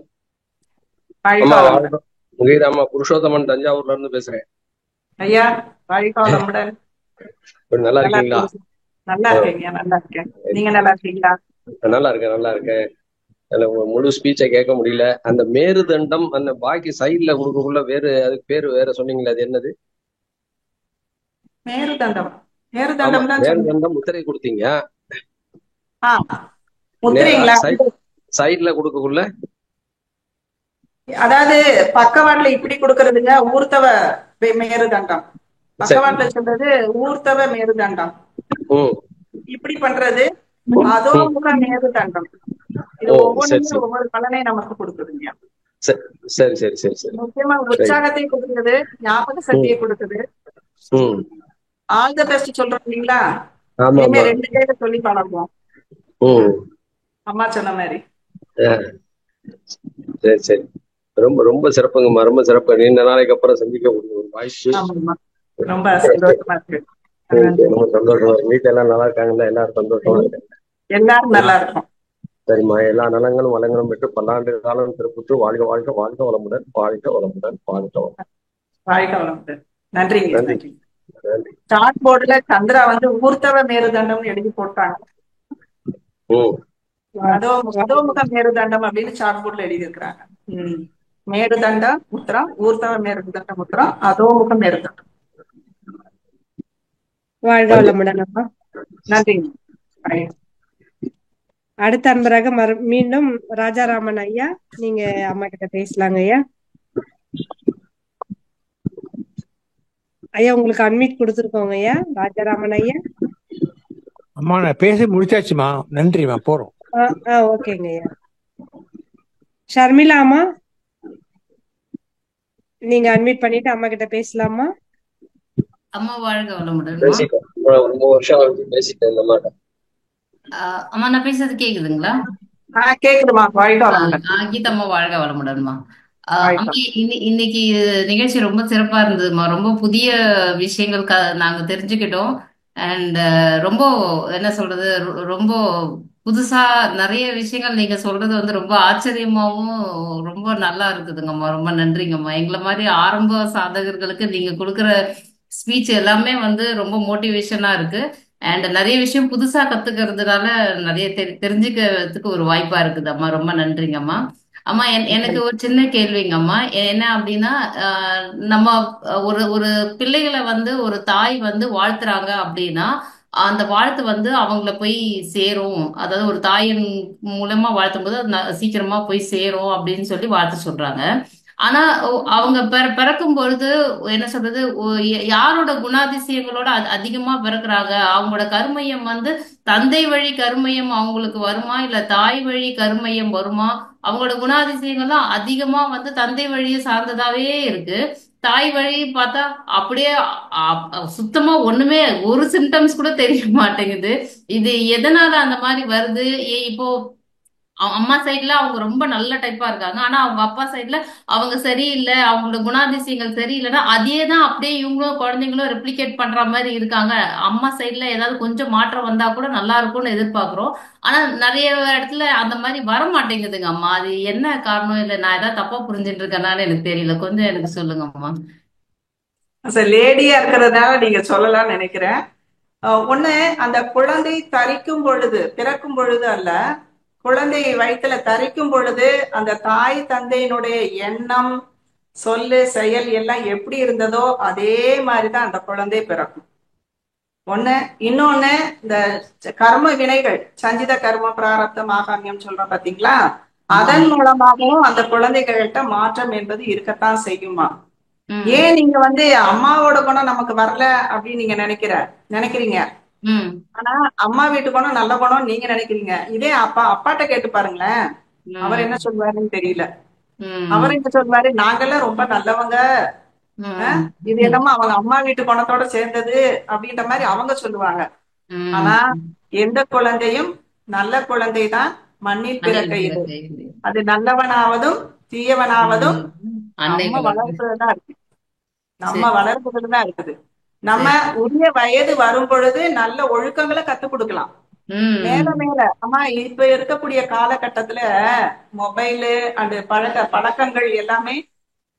[SPEAKER 7] அம்மா வாழ்க. முகீதாம்மா, புருஷோத்தமன், தஞ்சாவூர்ல இருந்து பேசுறேன்.
[SPEAKER 1] ஐயா வாழ்க வளமுடன்.
[SPEAKER 7] நல்லா இருக்கீங்களா?
[SPEAKER 1] நல்லா இருக்கீங்க, நல்லா இருக்கேன். நீங்க நல்லா இருக்கீங்களா?
[SPEAKER 7] நல்லா இருக்கேன், நல்லா இருக்கேன். முழு ஸ்பீச்சை கேட்க முடியல. அந்த மேருதண்டம், அந்த பாக்கி சைட்ல கொடுக்கக்குள்ள அதுக்கு பேரு வேற சொன்னீங்களா, அது என்னது?
[SPEAKER 1] மேருதண்டம்.
[SPEAKER 7] மேருதண்டம் முத்திரை கொடுத்தீங்க. சைட்ல கொடுக்கக்குள்ள,
[SPEAKER 1] அதாவது பக்கவாட்டுல இப்படி கொடுக்கறதுங்க ஊர்த்தவ மேருதண்டம், பக்கவாட்டுல சொல்றது ஊர்த்தவ மேருதண்டம். இப்படி பண்றது அதோமுக மேருதண்டம். இது ஒவ்வொன்றுமே ஒவ்வொரு பலனை நமக்கு கொடுக்குதுங்க.
[SPEAKER 7] சரி சரி சரி சரி.
[SPEAKER 1] முக்கியமா உற்சாகத்தை கொடுக்குறது, ஞாபக சக்தியை கொடுக்குது. ஆல் தி பெஸ்ட் சொல்றோம் இல்லைங்களா? இனிமே 2 கையில சொல்லி பழகுவோம், அம்மா சொன்ன மாதிரி.
[SPEAKER 7] சரி சரி, ரொம்ப ரொம்ப சிறப்புங்கம்மா, ரொம்ப சிறப்பு. நீண்ட நாளைக்கு அப்புறம் சந்திக்கக்கூடிய ஒரு வாய்ப்பு.
[SPEAKER 1] ரொம்ப சந்தோஷமா இருக்கு.
[SPEAKER 7] ரொம்ப சந்தோஷமா இருக்கு. வீட்டுல எல்லாம் நல்லா இருக்காங்கல்ல? எல்லாரும் சந்தோஷமா இருக்காங்க?
[SPEAKER 1] எல்லாரும் நல்லா இருக்கும்.
[SPEAKER 7] சரிம்மா, எல்லா நலங்களும் வளங்களும் பெற்று பல்லாண்டு காலம் திருப்புற்று வாழ்க வாழ்க வாழ்க வளமுடன், வாழ்க வளமுடன், வாழ்க வளமுடன்.
[SPEAKER 1] வாழ்க வளமுடன். நன்றிங்க, நன்றி. சார்ட் போர்டுல சந்திரா வந்து ஊர்த்தவ மேருதண்டம் எழுதி போட்டாங்க. அதோமுக மேருதண்டம் அப்படின்னு சார்ட் போர்டுல எழுதி இருக்கிறாங்க. மேருதண்டம் உத்தரம், ஊர்த்தவ மேருதண்டம் உத்தரம், அதோமுக மேருதண்டம்.
[SPEAKER 2] வாழ்க
[SPEAKER 7] நன்றி.
[SPEAKER 2] வளமுடன் அம்மா.
[SPEAKER 1] நன்றி.
[SPEAKER 2] அடுத்த அன்பராக மீண்டும் ராஜாராமன் ஐயா, நீங்க அம்மா கிட்ட பேசலாங்க ஐயா. ஐயா உங்களுக்கு அன்மியூட் கொடுத்துருக்கோங்க ஐயா. ராஜாராமன் ஐயா.
[SPEAKER 5] அம்மா நான் பேசி முடிச்சாச்சுமா, நன்றிமா, போறோம்.
[SPEAKER 2] ஓகேங்க ஐயா. ஷர்மிளா அம்மா, நீங்க அன்மியூட் பண்ணிட்டு அம்மா கிட்ட பேசலாமா?
[SPEAKER 8] அம்மா வாழ்க வளமுடன்.
[SPEAKER 7] பேசிட்டேன், ரொம்ப வருஷம் ஆகுது பேசிட்டேன் இந்த மாதிரி.
[SPEAKER 8] அம்மா நான் பேசுறது கேக்குதுங்களா?
[SPEAKER 1] கேக்குதுமா. வாழ்க வளமுடன்.
[SPEAKER 8] கீதம்மா வாழ்க வளமுடன்மா. அம்மா இன்னைக்கு நிகழ்ச்சி ரொம்ப சிறப்பா இருந்ததுமா. ரொம்ப புதிய விஷயங்கள் நாங்க தெரிஞ்சுக்கிட்டோம். அண்ட் ரொம்ப என்ன சொல்றது, ரொம்ப புதுசா நிறைய விஷயங்கள் நீங்க சொல்றது வந்து ரொம்ப ஆச்சரியமாவும் ரொம்ப நல்லா இருக்குதுங்கம்மா. ரொம்ப நன்றிங்கம்மா. எங்களை மாதிரி ஆரம்ப சாதகர்களுக்கு நீங்க கொடுக்குற ஸ்பீச் எல்லாமே வந்து ரொம்ப மோட்டிவேஷனா இருக்கு. அண்ட் நிறைய விஷயம் புதுசா கத்துக்கிறதுனால நிறைய தெரிஞ்சுக்கிறதுக்கு ஒரு வாய்ப்பா இருக்குது அம்மா. ரொம்ப நன்றிங்கம்மா. அம்மா எனக்கு ஒரு சின்ன கேள்விங்கம்மா. என்ன அப்படின்னா, நம்ம ஒரு ஒரு பிள்ளைகளை வந்து ஒரு தாய் வந்து வாழ்த்துறாங்க அப்படின்னா அந்த வாழ்த்து வந்து அவங்கள போய் சேரும். அதாவது ஒரு தாயின் மூலமா வாழ்த்தும் போது அது சீக்கிரமா போய் சேரும் அப்படின்னு சொல்லி வாழ்த்து சொல்றாங்க. ஆனா அவங்க பிறக்கும் பொழுது என்ன சொல்றது, யாரோட குணாதிசயங்களோட அதிகமா பிறக்குறாங்க? அவங்களோட கருமையம் வந்து தந்தை வழி கருமையம் அவங்களுக்கு வருமா, இல்ல தாய் வழி கருமையம் வருமா? அவங்களோட குணாதிசயங்கள்லாம் அதிகமா வந்து தந்தை வழியை சார்ந்ததாவே இருக்கு. தாய் வழி பார்த்தா அப்படியே சுத்தமா ஒண்ணுமே, ஒரு சிம்டம்ஸ் கூட தெரிய மாட்டேங்குது. இது எதனால அந்த மாதிரி வருது? இப்போ அம்மா சைட்ல அவங்க ரொம்ப நல்ல டைப்பா இருக்காங்க, ஆனா அவங்க அப்பா சைட்ல அவங்க சரியில்லை, அவங்களோட குணாதிசயங்கள் சரியில்லைன்னா அதே தான் அப்படியே இவங்களும் குழந்தைங்களும் ரெப்ளிகேட் பண்ற மாதிரி இருக்காங்க. அம்மா சைட்ல ஏதாவது கொஞ்சம் மாற்றம் வந்தா கூட நல்லா இருக்கும்னு எதிர்பார்க்கிறோம். ஆனா நிறைய இடத்துல அந்த மாதிரி வர மாட்டேங்குதுங்க அம்மா. அது என்ன காரணம்? இல்லை நான் ஏதாவது தப்பா புரிஞ்சுட்டு இருக்கனால எனக்கு தெரியல, கொஞ்சம் எனக்கு சொல்லுங்க அம்மா.
[SPEAKER 1] லேடியா இருக்கிறதுனால நீங்க சொல்லலாம்னு நினைக்கிறேன். ஒண்ணு, அந்த குழந்தை தரிக்கும் பொழுது, பிறக்கும் பொழுது அல்ல, குழந்தையை வயிற்றுல தரிக்கும் பொழுது அந்த தாய் தந்தையினுடைய எண்ணம், சொல்லு, செயல் எல்லாம் எப்படி இருந்ததோ அதே மாதிரிதான் அந்த குழந்தை பிறக்கும். ஒண்ணு. இன்னொன்னு, இந்த கர்ம வினைகள், சஞ்சித கர்ம பிராரப்தம் ஆகாமியம் சொல்றோம் பாத்தீங்களா, அதன் மூலமாகவும் அந்த குழந்தைகள்கிட்ட மாற்றம் என்பது இருக்கத்தான் செய்யுமா. ஏன் நீங்க வந்து அம்மாவோட குணம் நமக்கு வரல அப்படின்னு நீங்க நினைக்கிறீங்க, ஆனா அம்மா வீட்டு குணம் நல்ல குணம் நீங்க நினைக்கிறீங்க. இதே அப்பாட்ட கேட்டு பாருங்களேன், அவர் என்ன சொல்வாருன்னு தெரியல. அவர் என்ன சொல்வாரு, நாங்கெல்லாம் ரொம்ப நல்லவங்க, இது என்னமோ அவங்க அம்மா வீட்டு குணத்தோட சேர்ந்தது அப்படின்ற மாதிரி அவங்க சொல்லுவாங்க. ஆனா எந்த குழந்தையும் நல்ல குழந்தைதான் மண்ணில் பிறக்கையில், அது நல்லவனாவதும் தீயவனாவதும் நம்ம வளர்ப்புதான் இருக்கு, நம்ம வளர்ப்புதான் இருக்குது. நம்ம உரிய வயது வரும் பொழுது நல்ல ஒழுக்கங்களை கத்துக் கொடுக்கலாம். மேல மேல ஆமா, இப்ப இருக்கக்கூடிய காலகட்டத்துல மொபைலு அந்த பழக்கங்கள் எல்லாமே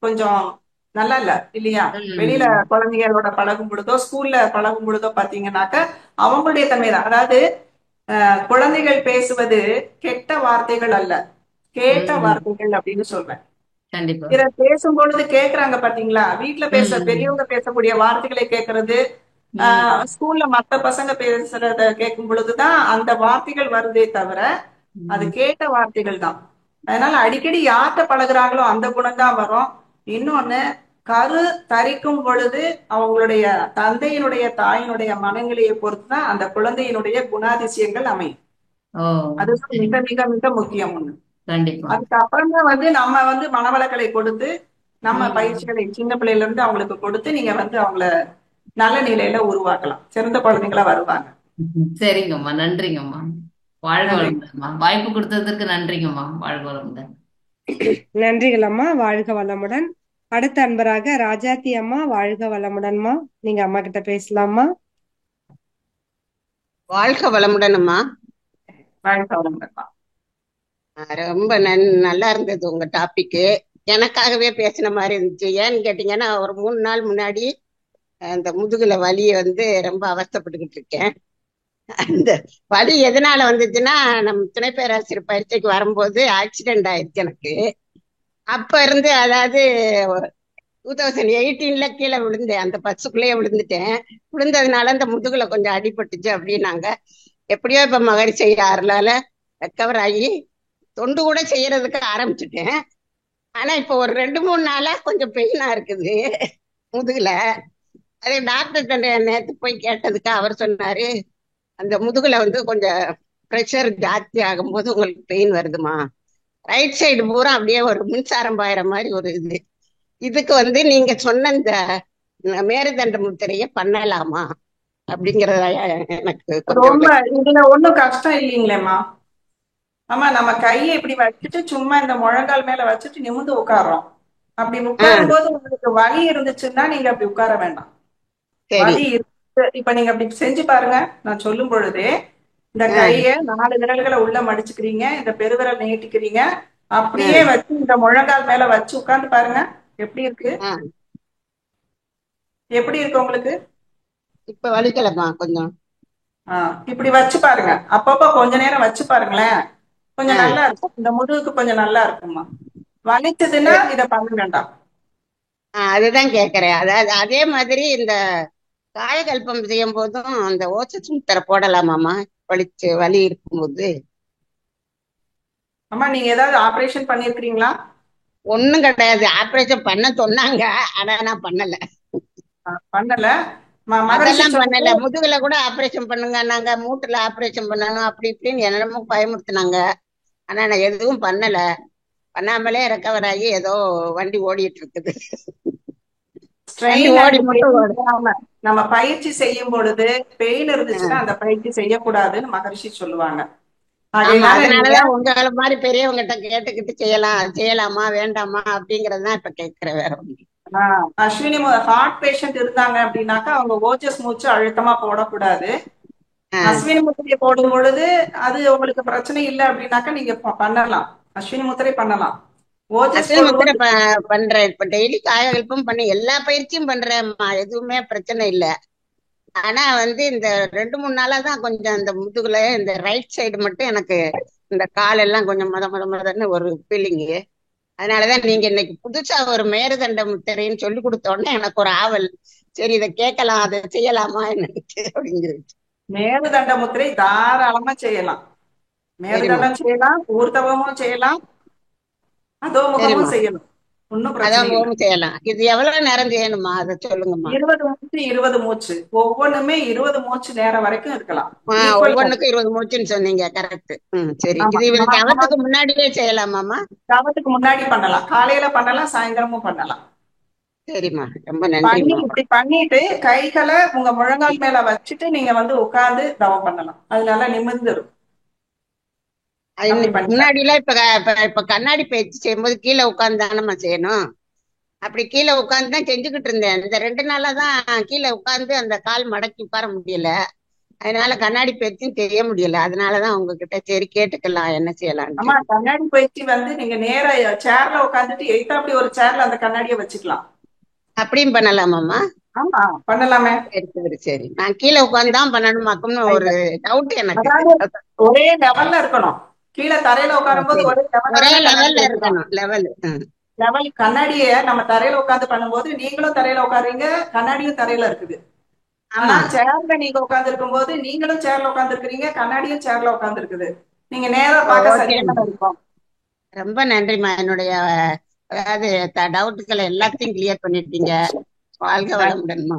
[SPEAKER 1] கொஞ்சம் நல்லா இல்ல இல்லையா. வெளியில குழந்தைகளோட பழகும் பொழுதோ ஸ்கூல்ல பழகும் பொழுதோ பாத்தீங்கன்னாக்க அவங்களுடைய தன்மைதான். அதாவது குழந்தைகள் பேசுவது கெட்ட வார்த்தைகள் அல்ல, கேட்ட வார்த்தைகள் அப்படின்னு சொல்றேன். இத பேசும் பொழுது கேக்குறாங்க பாத்தீங்களா, வீட்டுல பெரியவங்க பேசக்கூடிய வார்த்தைகளை கேட்கறது, ஸ்கூல்ல மத்த பசங்க பேசுறத கேட்கும் பொழுதுதான் அந்த வார்த்தைகள் வருதே தவிர அது கேட்ட வார்த்தைகள் தான். அதனால அடிக்கடி யார்கிட்ட பழகுறாங்களோ அந்த குணம் தான் வரும். இன்னொன்னு, கரு தரிக்கும் பொழுது அவங்களுடைய தந்தையினுடைய தாயினுடைய மனநிலையை பொறுத்துதான் அந்த குழந்தையினுடைய குணாதிசயங்கள் அமையும். அதுதான் மிக மிக மிக முக்கியம் ஒண்ணு. அதுக்கப்புறம் தான் வந்து நம்ம வந்து மனவளக்கலை கொடுத்து நம்ம பயிற்சிகளை சின்ன பிள்ளையில இருந்து அவங்களுக்கு கொடுத்து நீங்க வந்து அவங்கள நல்ல நிலையில உருவாக்கலாம், சிறந்த குழந்தைங்களா வருவாங்க.
[SPEAKER 8] சரிங்கம்மா, நன்றிங்கம்மா. வாழ்க வளமுடன்மா. வாய்ப்பு கொடுத்ததற்கு நன்றிங்கம்மா. வாழ்க வளமுடன்.
[SPEAKER 2] நன்றிகள் அம்மா. வாழ்க வளமுடன். அடுத்த அன்பராக ராஜாத்தி அம்மா, வாழ்க வளமுடன்மா. நீங்க அம்மா கிட்ட பேசலாமா?
[SPEAKER 9] வாழ்க வளமுடன் அம்மா.
[SPEAKER 1] வாழ்க வளமுடன்மா.
[SPEAKER 9] ரொம்ப நல்லா இருந்தது உங்க டாபிக்கு. எனக்காகவே பேசின மாதிரி இருந்துச்சு. ஏன்னு கேட்டீங்கன்னா, ஒரு 3 நாள் முன்னாடி அந்த முதுகுல வலியை வந்து ரொம்ப அவஸ்தைப்பட்டுக்கிட்டு இருக்கேன். அந்த வலி எதனால வந்துச்சுன்னா, நம்ம துணை பேராசிரியர் பரீட்சைக்கு வரும்போது ஆக்சிடென்ட் ஆயிடுச்சு எனக்கு. அப்ப இருந்து, அதாவது 2018 கீழே விழுந்தேன். அந்த பஸ்ஸுக்குள்ளேயே விழுந்துட்டேன். விழுந்ததுனால அந்த முதுகுல கொஞ்சம் அடிபட்டுச்சு அப்படின்னாங்க. எப்படியோ இப்ப மகரிஷி ஆறுலால ரெக்கவர் ஆகி தொண்டு கூட செய்யறதுக்கு ஆரம்பிச்சுட்டேன். ஆனா இப்ப ஒரு 2-3 நாளா கொஞ்சம் பெயினா இருக்குது முதுகுல. அதே டாக்டர் நேத்து போய் கேட்டதுக்கு அவர் சொன்னாரு, அந்த முதுகுல வந்து கொஞ்சம் ப்ரெஷர் ஜாஸ்தி ஆகும்போது உங்களுக்கு பெயின் வருதுமா. ரைட் சைடு பூரா அப்படியே ஒரு மின்சாரம் பாயிற மாதிரி ஒரு இதுக்கு வந்து நீங்க சொன்ன இந்த மேருதண்ட முத்திரைய பண்ணலாமா அப்படிங்கறத எனக்கு கொஞ்சம்
[SPEAKER 1] ரொம்ப இதுல ஒண்ணும் கஷ்டம் இல்லைங்களேம்மா. ஆமா, நம்ம கையை இப்படி வச்சுட்டு சும்மா இந்த முழங்கால் மேல வச்சுட்டு நிமிர்ந்து உட்கார்றோம். அப்படி உட்காரும் போது உங்களுக்கு வலி இருந்துச்சுன்னா நீங்க அப்படி உட்கார வேண்டாம்.
[SPEAKER 9] சரி.
[SPEAKER 1] வலி இருக்கு, இப்ப நீங்க அப்படி செஞ்சு பாருங்க. நான் சொல்லும் பொழுதே இந்த கைய 4 விரல்களை உள்ள மடிச்சுக்கிறீங்க, இந்த பெருவிரல் நீட்டிக்கிறீங்க, அப்படியே வச்சு இந்த முழங்கால் மேல வச்சு உட்கார்ந்து பாருங்க. எப்படி இருக்கு? எப்படி இருக்கு உங்களுக்கு?
[SPEAKER 9] இப்ப வலிக்கலமா கொஞ்சம்.
[SPEAKER 1] இப்படி வச்சு பாருங்க. அப்பப்ப கொஞ்ச நேரம் வச்சு பாருங்களேன், கொஞ்சம் நல்லா இருக்கும். இந்த முதுகுக்கு கொஞ்சம் நல்லா இருக்குமா. வலிச்சதுன்னா இத பண்ண வேண்டாம்.
[SPEAKER 9] அதுதான் கேக்குறேன். அதாவது அதே மாதிரி இந்த காயகல்பம் செய்யும் போதும் அந்த ஓச்சமுத்திரை போடலாமாமா வலி இருக்கும்போது?
[SPEAKER 1] அம்மா, நீங்க ஏதாவது ஆபரேஷன் பண்ணிருக்கீங்களா?
[SPEAKER 9] ஒண்ணும் கிடையாது. ஆபரேஷன் பண்ண சொன்னாங்க, ஆனா நான் பண்ணல.
[SPEAKER 1] பண்ணல.
[SPEAKER 9] அதெல்லாம் பண்ணல. முதுகுல கூட ஆபரேஷன் பண்ணுங்க, நாங்க மூட்டுல ஆபரேஷன் பண்ணணும் அப்படி இப்படின்னு என்னென்னமோ பயமுறுத்தினாங்க. ஆனா நான் எதுவும் பண்ணல. பண்ணாமலே ரெக்கவர் ஆகி ஏதோ வண்டி ஓடிட்டு இருக்குது.
[SPEAKER 1] நம்ம பயிற்சி செய்யும் பொழுது பெயின் இருந்துச்சுன்னா அந்த பயிற்சி செய்யக்கூடாதுன்னு மகரிஷி சொல்லுவாங்க.
[SPEAKER 9] அதனாலதான் உங்களை மாதிரி பெரியவங்கிட்ட கேட்டுக்கிட்டு செய்யலாமா வேண்டாமா அப்படிங்கறதுதான் இப்ப கேட்கிறேன். வேற ஒண்ணு.
[SPEAKER 1] அஸ்வினி, ஹார்ட் பேஷண்ட் இருந்தாங்க அப்படின்னாக்கா அவங்க ஓஜஸ் மூச்சு அழுத்தமா போடக்கூடாது. அஸ்வினி முத்திரை போடும் பொழுது அது உங்களுக்கு பிரச்சனை இல்லை அப்படின்னாக்கா நீங்க பண்ணலாம், அஸ்வினி முத்திரை பண்ணலாம்.
[SPEAKER 9] அஸ்வினி முத்திரை பண்றேன். இப்ப டெய்லி காயகல்பம் பண்ணி எல்லா பயிற்சியும் பண்றேன்மா, எதுவுமே பிரச்சனை இல்லை. ஆனா வந்து இந்த 2-3 நாளா தான் கொஞ்சம் இந்த முதுகுல இந்த ரைட் சைடு மட்டும் எனக்கு இந்த கால் எல்லாம் கொஞ்சம் மதன்னு ஒரு ஃபீலிங்கு. அதனாலதான் நீங்க இன்னைக்கு புதுசா ஒரு மேருதண்ட முத்திரைன்னு சொல்லி கொடுத்த உடனே எனக்கு ஒரு ஆவல். சரி, இதை கேட்கலாம், அதை செய்யலாமா என்னன்னு அப்படிங்கிறது.
[SPEAKER 1] மேருதண்ட முத்திரை தாராளமா செய்யலாம். மேருதண்டம் செய்யலாம், ஊர்தவமும் செய்யலாம், அதோமுகமும் செய்யலாம். ஒன்னும் பிரச்சனை இல்லை.
[SPEAKER 9] செய்யலாம். இது எவ்வளவு நேரம் செய்யணுமா அதை சொல்லுங்கம்மா.
[SPEAKER 1] 20 மூச்சு 20 மூச்சு, ஒவ்வொன்றுமே 20 மூச்சு நேரம் வரைக்கும் இருக்கலாம்.
[SPEAKER 9] ஒவ்வொன்றுக்கும் 20 மூச்சுன்னு சொன்னீங்க. கரெக்ட். சரி, இது இவருக்கு தவத்துக்கு முன்னாடியே செய்யலாமாமா?
[SPEAKER 1] தவத்துக்கு முன்னாடி பண்ணலாம், காலையில பண்ணலாம், சாயந்தரமும் பண்ணலாம்.
[SPEAKER 9] சரிம்மா, ரொம்ப நன்றி.
[SPEAKER 1] இப்படி பண்ணிட்டு கைகளை உங்க முழங்கால் மேல வச்சுட்டு நீங்க வந்து உட்கார்ந்து தவம் பண்ணலாம். அது நல்லா நிமிர்ந்துடும்.
[SPEAKER 9] முன்னாடி எல்லாம் இப்ப கண்ணாடி பயிற்சி செய்யும்போது கீழே உட்கார்ந்து தானம்மா செய்யணும். அப்படி கீழே உட்கார்ந்து தான் செஞ்சுக்கிட்டு இருந்தேன். இந்த 2 நாளா தான் கீழே உட்கார்ந்து அந்த கால் மடக்கி உட்கார முடியல. அதனால கண்ணாடி பயிற்சியும் செய்ய முடியல. அதனாலதான் உங்ககிட்ட சரி கேட்டுக்கலாம் என்ன செய்யலாம்.
[SPEAKER 1] ஆமா, கண்ணாடி பயிற்சி வந்து நீங்க நேர சேர்ல உட்காந்துட்டு எய்தாப்படி ஒரு சேர்ல அந்த கண்ணாடியை வச்சுக்கலாம்.
[SPEAKER 9] அப்படியும் பண்ணலாமாம்மா?
[SPEAKER 1] ஆமா, பண்ணலாமே.
[SPEAKER 9] சரி சரி, நான் கீழே உட்கார்ந்து தான் பண்ணணுமாக்கும்னு ஒரு டவுட் எனக்கு.
[SPEAKER 1] ஒரே லெவல்ல இருக்கணும். கீழே தரையில உட்காரும் போது
[SPEAKER 9] ஒரே லெவல்ல இருக்கணும்.
[SPEAKER 1] லெவல் கண்ணாடிய நம்ம தரையில உட்கார்ந்து பண்ணும்போது நீங்களும் தரையில உட்காருங்க, கண்ணாடியும் தரையில இருக்குது. ஆனா சேர்ல நீங்க உட்கார்ந்து இருக்கும் போது நீங்களும் சேர்ல உட்கார்ந்து இருக்கிறீங்க, கண்ணாடியும் சேர்ல உட்கார்ந்து இருக்குது. நீங்க நேரா பார்க்க சரியா இருக்கும்.
[SPEAKER 9] ரொம்ப நன்றிமா. என்னுடைய அதாவது டவுட்டுகளை எல்லாத்தையும் கிளியர் பண்ணிட்டீங்க. வாழ்க வளமுடன்மா.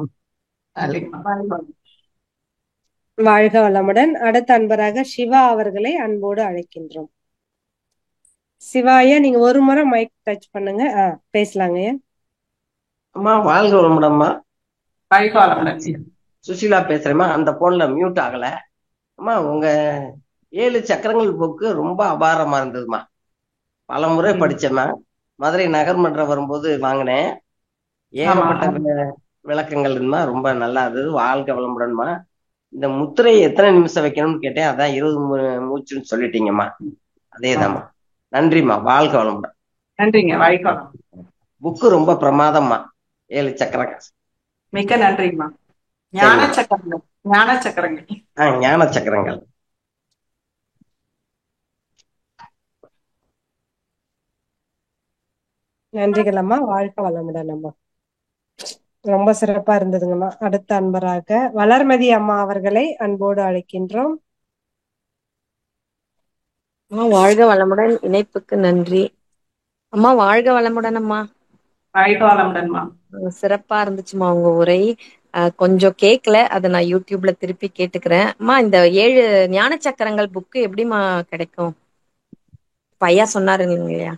[SPEAKER 2] வாழ்க வளமுடன். அடுத்த அன்பராக சிவா அவர்களை அன்போடு அழைக்கின்றோம். சிவாயா, நீங்க ஒரு முறை மைக் டச் பண்ணுங்க, பேசலாங்க.
[SPEAKER 10] அம்மா வாழ்க வளமுடன்மா.
[SPEAKER 1] வாழ்க வளமுடன்.
[SPEAKER 10] சுஷீலா பேசுறேம்மா. அந்த போன்ல மியூட் ஆகல. அம்மா, உங்க 7 சக்கரங்கள் புக்கு ரொம்ப அபாரமா இருந்ததுமா. பல முறை படிச்சேம்மா. மதுரை நகர்மன்றம் வரும்போது வாங்கினேன். ஏகப்பட்ட விளக்கங்கள் இருந்தா ரொம்ப நல்லா இருந்தது. வாழ்க வளமுடன்மா. இந்த முத்திரை எத்தனை நிமிஷம் வைக்கணும்னு கேட்டேன். அதான் 20 மூச்சுன்னு சொல்லிட்டீங்கம்மா. அதேதாம்மா. நன்றிம்மா. வாழ்க வளமுடன்.
[SPEAKER 1] நன்றிங்க. வாழ்க வளம்.
[SPEAKER 10] புக்கு ரொம்ப பிரமாதம்மா. 7 சக்கரங்கள்.
[SPEAKER 1] மிக்க நன்றிங்கம்மா. ஞான சக்கரங்கள். ஞான சக்கரங்கள்.
[SPEAKER 10] ஞான சக்கரங்கள்.
[SPEAKER 2] நன்றிகள் அம்மா. வாழ்க வளமுடன் அம்மா. ரொம்ப சிறப்பா இருந்ததுங்கம்மா. அடுத்த அன்பராக வளர்மதி அம்மா அவர்களை அன்போடு அழைக்கின்றோம்.
[SPEAKER 11] அம்மா வாழ்க வளமுடன். இணைப்புக்கு நன்றி. அம்மா வாழ்க வளமுடன். அம்மா
[SPEAKER 1] வாழ்க வளமுடன்மா.
[SPEAKER 11] சிறப்பா இருந்துச்சுமா உங்க உரை. கொஞ்சம் கேட்கல, அதை நான் யூடியூப்ல திருப்பி கேட்டுக்கிறேன். அம்மா இந்த 7 ஞான சக்கரங்கள் புக்கு எப்படிமா கிடைக்கும்? ஐயா சொன்னாரு இல்லையா?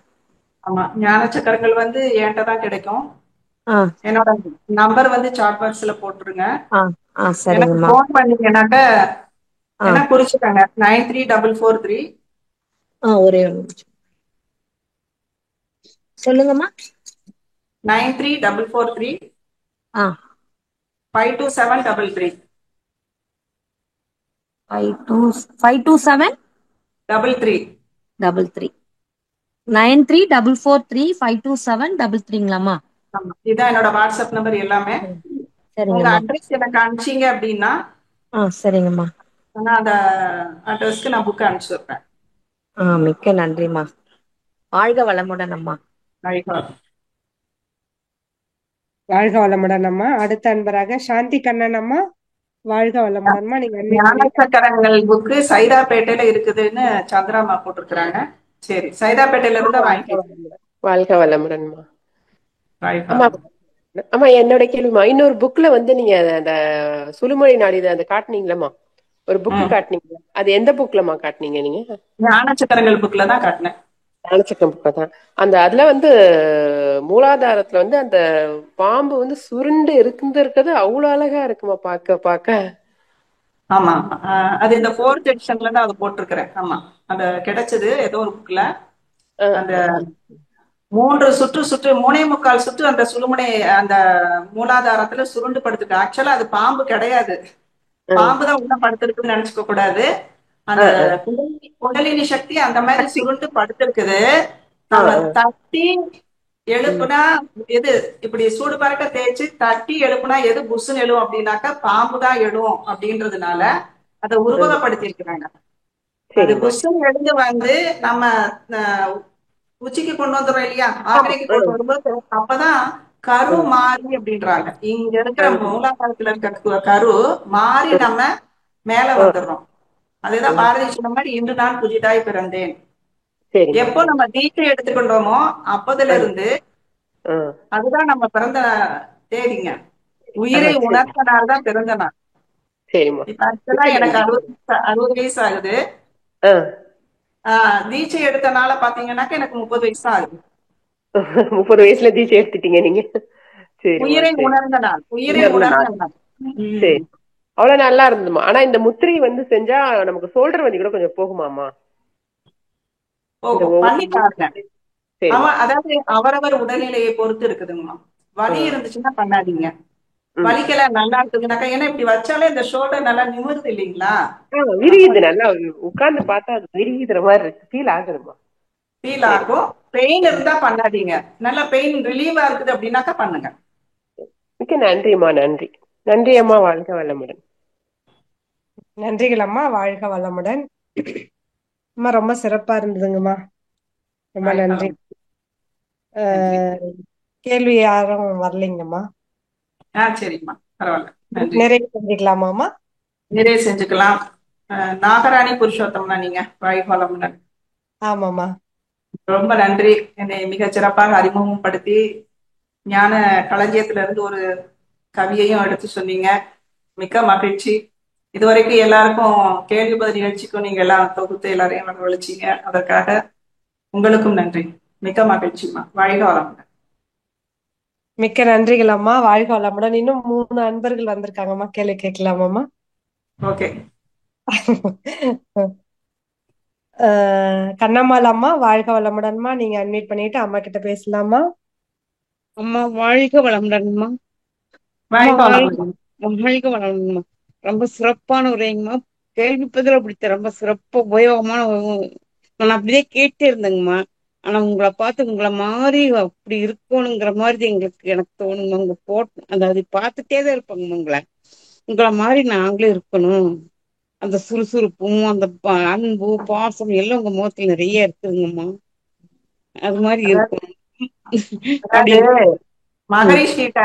[SPEAKER 1] ஆமா, ஞான சக்கரங்கள் வந்து என்கிட்ட தான் கிடைக்கும்.
[SPEAKER 11] ஆ
[SPEAKER 1] என்னோட நம்பர் வந்து சாட் பாக்ஸ்ல போட்டுருங்க.
[SPEAKER 11] ஆ ஆ
[SPEAKER 1] எனக்கு
[SPEAKER 11] சரிங்கம்மா.
[SPEAKER 1] ஃபோன் பண்ணீங்கன்னாக்க
[SPEAKER 11] ஆ
[SPEAKER 1] என்ன குறிச்சுக்கங்க, 93443
[SPEAKER 11] ஒரே ஒரு நிமிஷம் சொல்லுங்கம்மா.
[SPEAKER 1] 93443
[SPEAKER 11] ஆ
[SPEAKER 1] 52733
[SPEAKER 11] 527
[SPEAKER 1] 33
[SPEAKER 11] 33 9344352733ங்களாம்மா?
[SPEAKER 1] ஆமா, இதான் என்னோட வாட்ஸ்அப் நம்பர் எல்லாமே. உங்க
[SPEAKER 11] சரிங்கம்மா.
[SPEAKER 1] அட்ரஸ் எனக்கு அனுப்பிச்சீங்க அப்படின்னா
[SPEAKER 11] சரிங்கம்மா.
[SPEAKER 1] நான் அந்த அட்ரஸ்க்கு நான் புக் அனுப்பிச்சு வைப்பேன்.
[SPEAKER 11] மிக்க நன்றிம்மா. வாழ்க வளமுடன் அம்மா.
[SPEAKER 2] வாழ்க வளமுடன் அம்மா. அடுத்த அன்பராக சாந்தி கண்ணன் அம்மா, வாழ்க வளமுடன்மா. நீங்க
[SPEAKER 1] ஞான சக்கரங்கள் புக்கு சைதாப்பேட்டையில இருக்குதுன்னு சந்திராமா போட்டிருக்கிறாங்க. சரி, சைதாப்பேட்டையில இருந்தா வாங்கிக்கலாம்.
[SPEAKER 12] வாழ்க வளமுடன்மா.
[SPEAKER 1] வாழ்க
[SPEAKER 12] ஆமா ஆமா, என்னோட கேள்விமா, இன்னொரு புக்ல வந்து நீங்க அந்த சுழுமொழி நாடிது அந்த காட்டுனீங்களா? ஒரு புக்கு காட்டுனீங்களா? அது எந்த புக்லமா காட்டுனீங்க நீங்க?
[SPEAKER 1] ஞான சக்கரங்கள் புக்ல தான் காட்டினேன்.
[SPEAKER 12] ஞான சக்கரம் புக்ல தான். அதுல வந்து மூலாதாரத்துல வந்து அந்த பாம்பு வந்து சுருண்டு இருக்கிறது அவ்வளவு அழகா இருக்குமா பாக்க பாக்க.
[SPEAKER 1] ஆமா, அது இந்த 4th எடிஷன்ல தான் அது போட்டிருக்கிறேன். ஆமா, அது கிடைச்சது ஏதோ ஒரு புக்ல. அந்த 3 சுற்று 3.25 சுற்று அந்த சுழுமுனை அந்த மூலாதாரத்துல சுருண்டு படுத்துருக்கு. ஆக்சுவலா அது பாம்பு கிடையாது, பாம்பு தான் உள்ள படுத்திருக்குன்னு நினைச்சுக்க கூடாது. அந்த குண்டலினி சக்தி அந்த மாதிரி சுருண்டு படுத்திருக்குது. நம்ம தட்டி எழுப்புனா எது இப்படி சூடு பறக்க தேய்ச்சி தட்டி எழுப்புனா எது புஷ்ஷுன்னு எழும் அப்படின்னாக்கா பாம்பு தான் எழும் அப்படின்றதுனால அதை உருவகப்படுத்தி இருக்கிறாங்க. அது புஷ்ஷுன்னு எழுந்து வந்து நம்ம உச்சிக்கு கொண்டு வந்துடுறோம் இல்லையா, ஆக்கிரைக்கு கொண்டு வரும்போது அப்பதான் கரு மாறி அப்படின்றாங்க. இங்க இருக்கிற மூலாதாரத்துல இருக்க கரு மாறி நம்ம மேல வந்துடுறோம். அதுதான் பாரதி சொன்ன மாதிரி இன்று நான் புதிதாய் பிறந்தேன். எப்போ நம்ம தீட்சை எடுத்துக்கின்றோமோ அப்பதுல இருந்து அதுதான் நம்ம பிறந்த தேதிங்க. உயிரை உணர்ந்த நாள் தான் பிறந்த நாள். இப்ப ஆக்சுவலா எனக்கு 60 வயசு ஆகுது. தீட்சை எடுத்தனால பாத்தீங்கன்னாக்க எனக்கு 30 வயசு தான் ஆகுது.
[SPEAKER 12] 30 வயசுல தீட்சை எடுத்துட்டீங்க நீங்க?
[SPEAKER 1] உயிரை உணர்ந்த நாள், உயிரை உணர்ந்த நாள்.
[SPEAKER 12] சரி, அவ்வளவு நல்லா இருந்ததுமா. ஆனா இந்த முத்திரை வந்து செஞ்சா நமக்கு சோல்டர் வலி கூட கொஞ்சம் போகுமாமா?
[SPEAKER 1] பண்ணி பாருங்க. அதாவது அவரவர் உடல்நிலையை பொறுத்து இருக்குதுங்கம்மா. வலி இருந்துச்சுன்னா பண்ணாதீங்க, வலிக்கல நல்லா இருக்குதுனாக்கா. ஏன்னா இப்படி வச்சாலே இந்த ஷோல்டர் நல்லா நிமிருது இல்லைங்களா,
[SPEAKER 12] விரியுது. நல்லா உட்கார்ந்து பார்த்தா அது விரியுற மாதிரி இருக்கு, ஃபீல் ஆகுதுமா.
[SPEAKER 1] ஃபீல் ஆகும். பெயின் இருந்தா பண்ணாதீங்க, நல்லா பெயின் ரிலீவா இருக்குது அப்படின்னாக்கா பண்ணுங்க.
[SPEAKER 12] மிக்க நன்றிம்மா. நன்றி நன்றி அம்மா. வாழ்க வளமுடன்.
[SPEAKER 2] நன்றிகள் அம்மா. வாழ்க வளமுடன் அம்மா. ரொம்ப சிறப்பா இருந்ததுங்கம்மா, ரொம்ப நன்றி. கேள்வி யாரும் வரலைங்கம்மா.
[SPEAKER 1] சரிம்மா, பரவாயில்ல.
[SPEAKER 2] நிறைய செஞ்சுக்கலாமாம்மா?
[SPEAKER 1] நிறைய செஞ்சுக்கலாம். நாகராணி புருஷோத்தம்னா நீங்க. வாழ்க வளமுடன்.
[SPEAKER 2] ஆமாம்மா, ரொம்ப
[SPEAKER 1] நன்றி. என்னை மிக சிறப்பாக அறிமுகப்படுத்தி ஞான களஞ்சியத்துல இருந்து ஒரு கவியையும் எடுத்து சொன்னீங்க. மிக்க மகிழ்ச்சி. இதுவரைக்கும் எல்லாருக்கும் கேள்வி பதில் நிகழ்ச்சிக்கும் நீங்க எல்லாம் தொகுத்து எல்லாரையும் வரவழைச்சீங்க. அதற்காக உங்களுக்கும் நன்றி. மிக்க மகிழ்ச்சிமா. வாழ்க வளமுடன்.
[SPEAKER 2] மிக்க நன்றிகள் அம்மா. வாழ்க வளமுடன். இன்னும் 3 அன்பர்கள் வந்திருக்காங்கம்மா, கேள்வி கேட்கலாமாம்மா?
[SPEAKER 1] ஓகே.
[SPEAKER 2] கண்ணம்மாள் அம்மா, வாழ்க வளமுடன்மா. நீங்க அட்மிட் பண்ணிட்டு அம்மா கிட்ட பேசலாமா?
[SPEAKER 13] அம்மா வாழ்க வளமுடன்மா. வாழ்க வளமுடன்மா. ரொம்ப சிறப்பான உரைங்கம்மா. கேள்வி பதில் அப்படி ரொம்ப சிறப்பா உபயோகமான நான் அப்படியே கேட்டே இருந்தேங்கம்மா. ஆனா உங்களை பார்த்து உங்களை மாதிரி அப்படி இருக்கணுங்கிற மாதிரி எனக்கு தோணுங்க. உங்க அதாவது பார்த்துட்டே தான் இருப்பாங்க உங்களை மாதிரி நாங்களும் இருக்கணும். அந்த சுறுசுறுப்பும் அந்த அன்பு பாசம் எல்லாம் உங்க முகத்துல நிறைய இருக்குதுங்கம்மா. அது மாதிரி இருக்கும்.
[SPEAKER 1] மகரிஷி கிட்ட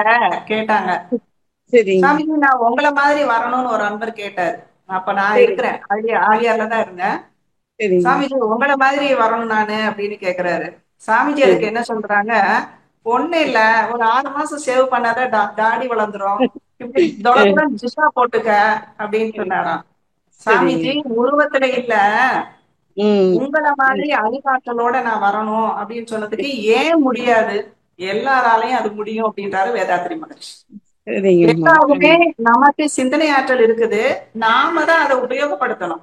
[SPEAKER 1] கேட்டாங்க,
[SPEAKER 13] சரிங்க
[SPEAKER 1] சாமிஜி நான் உங்களை மாதிரி வரணும்னு ஒரு அன்பர் கேட்டாரு. அப்ப நான்
[SPEAKER 13] சரிங்க
[SPEAKER 1] இருக்கிறேன், ஆலியார்ல தான் இருந்தேன்.
[SPEAKER 13] சரிங்க
[SPEAKER 1] சாமிஜி உங்களை மாதிரி வரணும் நானு அப்படின்னு கேக்குறாரு. சாமிஜி
[SPEAKER 13] சரி
[SPEAKER 1] அதுக்கு என்ன சொல்றாங்க, ஒண்ணு இல்ல, ஒரு 6 மாசம் சேவ் பண்ணாத தாடி வளர்ந்துரும், இப்படி தொலைப்புல ஜிஷா போட்டுக்க அப்படின்னு சொன்னாராம்.
[SPEAKER 13] சரிங்க
[SPEAKER 1] சாமிஜி உருவத்துல இல்ல,
[SPEAKER 13] ம்
[SPEAKER 1] உங்களை மாதிரி அறிவாற்றலோட நான் வரணும் அப்படின்னு சொன்னதுக்கு ஏன் முடியாது, எல்லாராலையும் அது முடியும் அப்படின்றாரு வேதாத்ரி மகரிஷி.
[SPEAKER 13] சரிங்கம்மா
[SPEAKER 1] எல்லாருமே நமக்கு சிந்தனை ஆற்றல் இருக்குது, நாம தான் அதை உபயோகப்படுத்தணும்.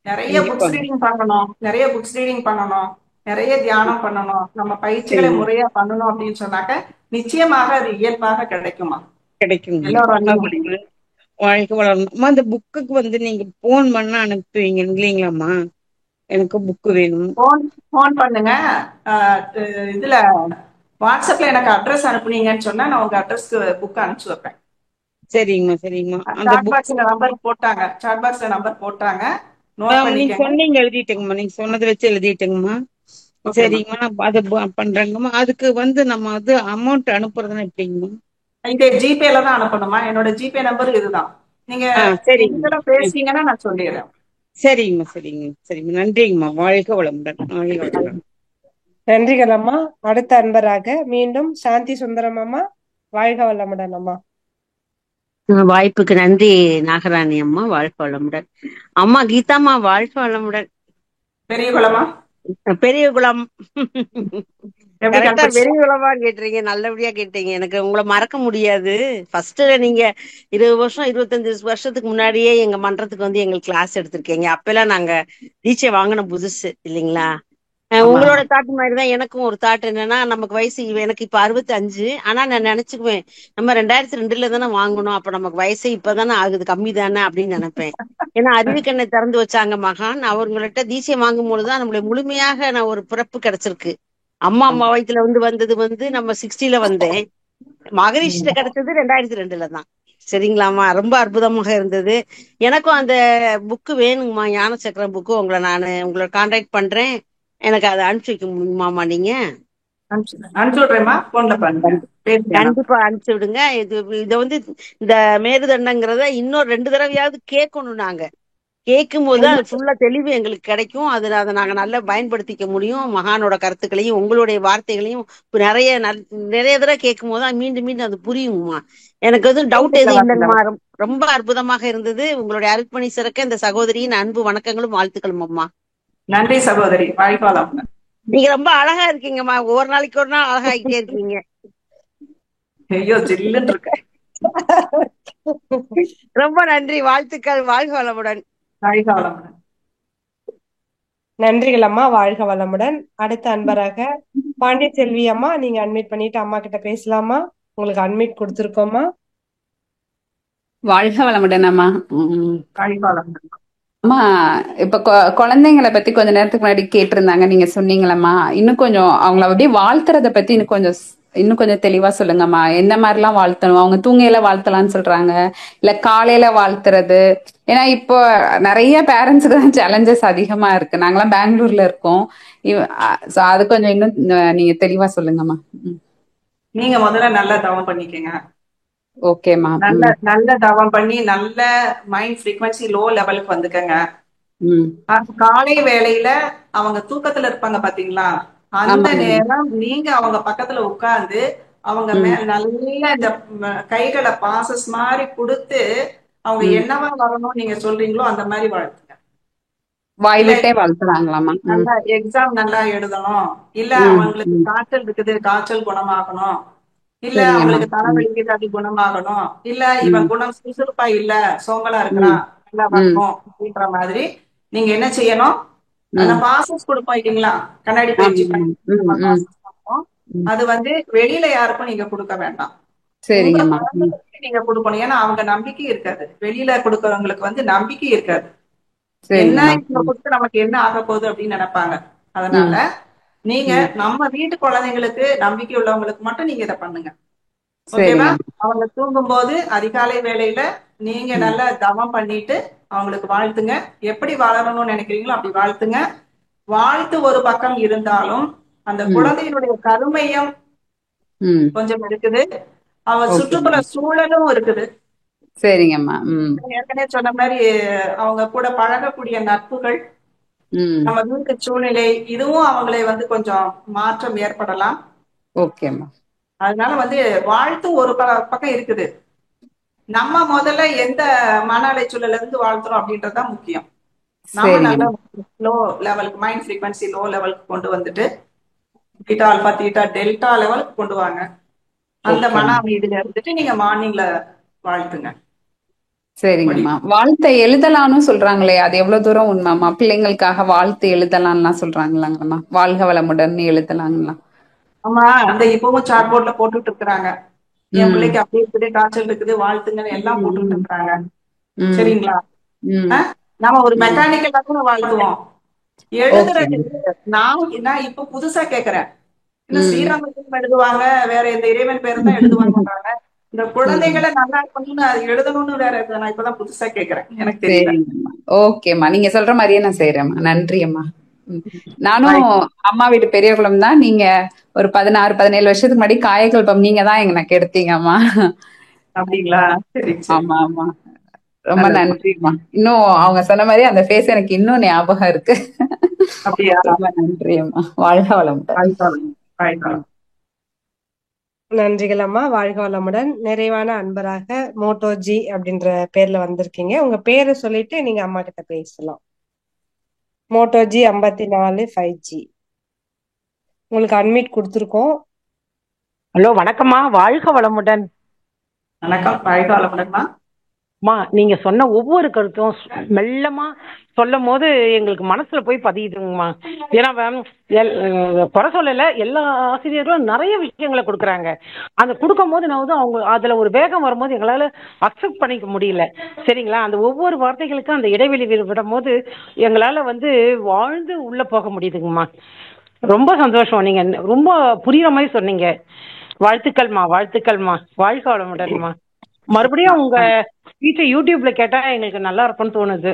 [SPEAKER 1] நிறைய புக்ஸ்
[SPEAKER 13] கண்டிப்பாங்க
[SPEAKER 1] ரீடிங் பண்ணணும், நிறைய புக்ஸ் ரீடிங் பண்ணணும், நிறைய தியானம் பண்ணணும், நம்ம பயிற்சிகளை
[SPEAKER 13] சரிங்க
[SPEAKER 1] முறையா பண்ணணும் அப்படின்னு சொன்னாக்க நிச்சயமாக அது இயல்பாக கிடைக்குமா,
[SPEAKER 13] கிடைக்குங்க
[SPEAKER 1] எல்லாராலையும் முடியும்.
[SPEAKER 13] வாழ்க்கை வளரணும். அம்மா அந்த புக்குக்கு வந்து நீங்க போன் பண்ணா அனுப்புவீங்க இல்லைங்களாம்மா? எனக்கு புக்கு வேணும்.
[SPEAKER 1] போன் பண்ணுங்க. இதுல வாட்ஸ்அப்ல எனக்கு அட்ரஸ் அனுப்புனீங்கன்னு சொன்னா நான் உங்க அட்ரஸ்க்கு புக் அனுப்பிச்சு வைப்பேன்.
[SPEAKER 13] சரிங்கம்மா சரிங்கம்மா. அந்த
[SPEAKER 1] சாட்
[SPEAKER 13] புக்
[SPEAKER 1] பாக்ஸ்ல நம்பர் போட்டாங்க, சாட் பாக்ஸ்ல நம்பர் போட்டாங்க, நோட்
[SPEAKER 13] நீங்க
[SPEAKER 1] பண்ணிக்கங்க.
[SPEAKER 13] சொன்னீங்க எழுதிட்டேங்கம்மா, நீங்க சொன்னதை வச்சு எழுதிட்டேங்கம்மா.
[SPEAKER 1] ஓகேம்மா.
[SPEAKER 13] சரிங்கம்மா நான் அதை பண்றேங்கம்மா. அதுக்கு வந்து நம்ம அது அமௌண்ட் அனுப்புறதுன்னா எப்படிங்கம்மா?
[SPEAKER 1] இந்த ஜிபேல தான் அனுப்பணுமா? என்னோட ஜிபே நம்பர் இதுதான். நீங்க
[SPEAKER 13] சரிங்க
[SPEAKER 1] இதெல்லாம் பேசுனீங்கன்னா நான் சொல்லிடுறேன்.
[SPEAKER 13] சரிங்கம்மா சரிங்கம்மா சரிங்கம்மா. நன்றிங்கம்மா. வாழ்க வளமுடன். வாழ்க வளமுடன்.
[SPEAKER 2] நன்றிகள் அம்மா. அடுத்த அன்பராக மீண்டும் சாந்தி சுந்தரம் அம்மா. வாழ்க வளமுடன் அம்மா.
[SPEAKER 14] வாய்ப்புக்கு நன்றி நாகராணி அம்மா. வாழ்க வளமுடன். அம்மா கீதாம்மா வாழ்க வளமுடன்.
[SPEAKER 1] பெரிய குளமா?
[SPEAKER 14] பெரிய குளம்.
[SPEAKER 1] எப்படி
[SPEAKER 14] கரெக்டா
[SPEAKER 1] கண்டுபிடிச்சீங்க?
[SPEAKER 14] பெரிய குளமா கேட்டீங்க, நல்லபடியா கேட்டீங்க. எனக்கு உங்களை மறக்க முடியாது. ஃபர்ஸ்ட்ல நீங்க 20 வருஷம் 25 வருஷத்துக்கு முன்னாடியே எங்க மன்றத்துக்கு வந்து எங்களுக்கு கிளாஸ் எடுத்திருக்கீங்க. அப்பெல்லாம் நாங்க டீச்சர் வாங்கின புதுசு இல்லைங்களா? உங்களோட தாட் மாதிரிதான் எனக்கும் ஒரு தாட். என்னன்னா, நமக்கு வயசு எனக்கு இப்ப 65. ஆனா நான் நினைச்சுக்குவேன், நம்ம 2002 தானே வாங்கணும், அப்ப நமக்கு வயசு இப்பதானே ஆகுது, கம்மி தானே அப்படின்னு நினைப்பேன். ஏன்னா அறிவுக்கண்ணை திறந்து வச்சாங்க மகான். அவங்கள்ட்ட தீட்சை வாங்கும் போதுதான் நம்மளுடைய முழுமையாக நான் ஒரு பிறப்பு கிடைச்சிருக்கு. அம்மா வயித்துல வந்தது வந்து நம்ம 60ல வந்தேன். மகரிஷிட்ட கிடைச்சது 2002 தான். சரிங்களாம்மா? ரொம்ப அற்புதமாக இருந்தது. எனக்கும் அந்த புக்கு வேணுங்கம்மா, ஞான சக்கரம் புக்கு. உங்களை கான்டாக்ட் பண்றேன். எனக்கு அதை அனுப்பிச்சு வைக்க முடியுமாமா? நீங்க
[SPEAKER 1] அனுப்பிச்சு விடுறேம்மா, போன்ல பாருங்க,
[SPEAKER 14] கண்டிப்பா அனுப்பிச்சு விடுங்க. இத வந்து இந்த மேருதண்டங்கிறத இன்னொரு 2 தடவையாவது கேட்கணும். நாங்க கேட்கும் போது அது ஃபுல்லா தெளிவு எங்களுக்கு கிடைக்கும். அதை நாங்க நல்லா பயன்படுத்திக்க முடியும். மகானோட கருத்துக்களையும் உங்களுடைய வார்த்தைகளையும் நிறைய தடவை கேட்கும் போது மீண்டும் மீண்டும் அது புரியுங்கம்மா. எனக்கு வந்து டவுட் எதுவும் இல்லைங்கம்மா. ரொம்ப அற்புதமாக இருந்தது. உங்களுடைய அருட்பணி சிறக்க இந்த சகோதரியின் அன்பு வணக்கங்களும் வாழ்த்துக்களும் அம்மா.
[SPEAKER 1] நன்றி சகோதரி, வாழ்க்கலாம்.
[SPEAKER 14] நீங்க ரொம்ப அழகா இருக்கீங்கம்மா. ஒரு நாளைக்கு ஒரு நாள் அழகாயிட்டே இருக்கீங்க.
[SPEAKER 1] ஐயோ ஜில்லுன்னு இருக்க.
[SPEAKER 14] ரொம்ப நன்றி, வாழ்த்துக்கள். வாழ்க வளமுடன்.
[SPEAKER 1] வாழ்க வளமுடன்.
[SPEAKER 2] நன்றிகள் அம்மா. வாழ்க வளமுடன். அடுத்த அன்பராக பாண்டிய செல்வி அம்மா, நீங்க அட்மிட் பண்ணிட்டு அம்மா கிட்ட பேசலாமா? உங்களுக்கு அட்மிட் கொடுத்துருக்கோமா?
[SPEAKER 15] வாழ்க வளமுடன் அம்மா.
[SPEAKER 1] வாழ்க வளமுடன்
[SPEAKER 15] அம்மா. இப்ப குழந்தைங்களை பத்தி கொஞ்ச நேரத்துக்கு முன்னாடி கேட்டிருந்தாங்க, நீங்க சொன்னீங்களம்மா. இன்னும் கொஞ்சம் அவங்கள அப்படியே வாழ்த்துறத பத்தி இன்னும் கொஞ்சம் தெளிவா சொல்லுங்கம்மா. எந்த மாதிரி எல்லாம் வாழ்த்தணும்? அவங்க தூங்கையில வாழ்த்தலாம்னு சொல்றாங்க, இல்ல காலையில வாழ்த்துறது? ஏன்னா இப்போ நிறைய பேரண்ட்ஸுக்கு தான் சேலஞ்சஸ் அதிகமா இருக்கு. நாங்களாம் பெங்களூர்ல இருக்கோம். அது கொஞ்சம் இன்னும் நீங்க தெளிவா சொல்லுங்கம்மா.
[SPEAKER 1] நீங்க முதல்ல நல்லா தவம் பண்ணிக்கங்க.
[SPEAKER 15] ஓகேமா.
[SPEAKER 1] நல்ல தவம் பண்ணி நல்ல மைண்ட் ஃப்ரீக்வன்சி லோ லெவலுக்கு வந்துக்கங்க. காலை வேளையில அவங்க தூக்கத்துல இருப்பாங்க பாத்தீங்களா, அந்த நேரம் நீங்க அவங்க பக்கத்துல உட்கார்ந்து அவங்க நல்ல இந்த கைகளை பாசஸ் மாதிரி கொடுத்து அவங்க என்னவா வரணும் நீங்க சொல்றீங்களோ அந்த மாதிரி வாழ்த்துங்க.
[SPEAKER 15] வாய்விட்டே வாழ்த்துறாங்களாமா?
[SPEAKER 1] நல்லா எக்ஸாம் நல்லா எழுதணும், இல்ல அவங்களுக்கு காய்ச்சல் இருக்குது, காய்ச்சல் குணமாகணும், இல்ல அவங்களுக்கு தலைவலிக்குது, அது குணமாகணும், இல்ல இவன் குணம் சுறுசுறுப்பா இல்ல, சோம்பலா இருக்கிறான், நல்லா வரணும் அப்படின்ற மாதிரி நீங்க என்ன செய்யணும்? அந்த பாசஸ் கொடுப்போம் இல்லைங்களா, கண்ணாடி பயிற்சி பண்ணி அது வந்து வெளியில யாருக்கும் நீங்க கொடுக்க வேண்டாம், நீங்க கொடுக்கணும். ஏன்னா அவங்க நம்பிக்கை இருக்காது, வெளியில கொடுக்கறவங்களுக்கு வந்து நம்பிக்கை இருக்காது. என்ன இவங்க கொடுத்து நமக்கு என்ன ஆக போகுது அப்படின்னு நினைப்பாங்க. அதனால நீங்க நம்ம வீட்டு குழந்தைங்களுக்கு நம்பிக்கை உள்ளவங்களுக்கு மட்டும் நீங்க இதை பண்ணுங்க. ஓகேவா? அவங்க தூங்கும் போது அதிகாலை வேளையில நீங்க நல்லா தவம் பண்ணிட்டு அவங்களுக்கு வாழ்த்துங்க. எப்படி வளரணும்னு நினைக்கிறீங்களோ அப்படி வாழ்த்துங்க. வாழ்த்து ஒரு பக்கம் இருந்தாலும் அந்த குழந்தையினுடைய கருமையம் கொஞ்சம் இருக்குது. சுற்றுப்புற சூழலும் இருக்குது.
[SPEAKER 15] சரிங்கம்மா.
[SPEAKER 1] ஏற்கனவே சொன்ன மாதிரி அவங்க கூட பழகக்கூடிய நட்புகள், நம்ம வீட்டு சூழ்நிலை, இதுவும் அவங்களை வந்து கொஞ்சம் மாற்றம் ஏற்படலாம்.
[SPEAKER 15] ஓகேம்மா.
[SPEAKER 1] அதனால வந்து வாழ்த்து ஒரு பக்கம் இருக்குது. நம்ம முதல்ல எந்த மன அலைச்சூழல இருந்து வாழ்த்துறோம் அப்படின்றதுதான் முக்கியம். நம்ம நல்ல லோ லெவலுக்கு, மைண்ட் ஃப்ரீக்வன்சி லோ லெவலுக்கு கொண்டு வந்துட்டு பீட்டா ஆல்பா தீட்டா டெல்டா லெவலுக்கு கொண்டு வாங்க. அந்த மன அமைதியில இருந்துட்டு நீங்க மார்னிங்ல வாழ்த்துங்க.
[SPEAKER 15] சரிங்கம்மா. வாழ்த்தை எழுதலாம்னு சொல்றாங்களே, அது எவ்வளவு தூரம் உண்மைமா? பிள்ளைங்களுக்காக வாழ்த்து எழுதலாம்லாம் சொல்றாங்களாங்கம்மா. வாழ்க வளமுடன் எழுதலாங்களா?
[SPEAKER 1] ஆமா, அந்த இப்பவும் சாட் போர்ட்ல போட்டுட்டு இருக்கிறாங்க. என் பிள்ளைக்கு அப்படி இருக்குது, காய்ச்சல் இருக்குது, வாழ்த்துங்கன்னு எல்லாம் போட்டுட்டு இருக்காங்க. சரிங்களா? நம்ம ஒரு மெக்கானிக்கலா வாழ்த்துவோம். எழுதுறது நான் இப்ப புதுசா கேக்குறேன். இன்னும் ஸ்ரீராமன் எழுதுவாங்க, வேற எந்த இறைவன் பேரை தான் எழுதுவாங்க. இந்த குழந்தைகளை நல்லா இருக்கணும்னு எழுதணும்னு வேற நான் இப்பதான் புதுசா கேக்குறேன். எனக்கு தெரியல.
[SPEAKER 15] ஓகேம்மா, நீங்க சொல்ற மாதிரியே நான் செய்யறேம்மா. நன்றி அம்மா. நானும் அம்மா வீட்டு பெரியகுளம் தான். நீங்க ஒரு 16-17 வருஷத்துக்கு முன்னாடி காயகல்பம் நீங்க தான் எனக்கு எடுத்தீங்கம்மா.
[SPEAKER 1] அப்படிங்களா?
[SPEAKER 15] ஆமா ஆமா, ரொம்ப நன்றிம்மா. இன்னும் அவங்க சொன்ன மாதிரி அந்த ஃபேஸ் எனக்கு இன்னும் ஞாபகம் இருக்கு.
[SPEAKER 1] அப்படியா?
[SPEAKER 15] ரொம்ப நன்றி அம்மா. வாழ்க வளமுடன்.
[SPEAKER 2] நன்றிகள் அம்மா. வாழ்க வளமுடன். நிறைவான அன்பராக மோட்டோஜி அப்படின்ற பேர்ல வந்திருக்கீங்க. உங்க பேரை சொல்லிட்டு நீங்க அம்மா கிட்ட பேசலாம். மோட்டோஜி 54 5G உங்களுக்கு அட்மிட் கொடுத்துருக்கோம்.
[SPEAKER 16] ஹலோ, வணக்கம்மா. வாழ்க வளமுடன்.
[SPEAKER 1] வணக்கம். வாழ்க வளமுடன்மா.
[SPEAKER 16] நீங்க சொன்ன ஒவ்வொரு கருத்தும் மெல்லமா சொல்லும் போது எங்களுக்கு மனசுல போய் பதியுதுங்கம்மா. ஏன்னா குறை சொல்லல, எல்லா ஆசிரியர்களும் நிறைய விஷயங்களை கொடுக்குறாங்க. அந்த கொடுக்கும் போது நான் வந்து அவங்க அதுல ஒரு வேகம் வரும்போது எங்களால அக்செப்ட் பண்ணிக்க முடியல. சரிங்களா? அந்த ஒவ்வொரு வார்த்தைகளுக்கும் அந்த இடைவெளி விடும் போது எங்களால வந்து வாழ்ந்து உள்ள போக முடியுதுங்கம்மா. ரொம்ப சந்தோஷம். நீங்க ரொம்ப புரியுற மாதிரி சொன்னீங்க. வாழ்த்துக்கள்மா, வாழ்த்துக்கள்மா. வாழ்க வளமுடன்மா. மறுபடியும் உங்க ஸ்பீச்சை யூடியூப்ல கேட்டா எங்களுக்கு நல்லா இருக்கும்னு தோணுது.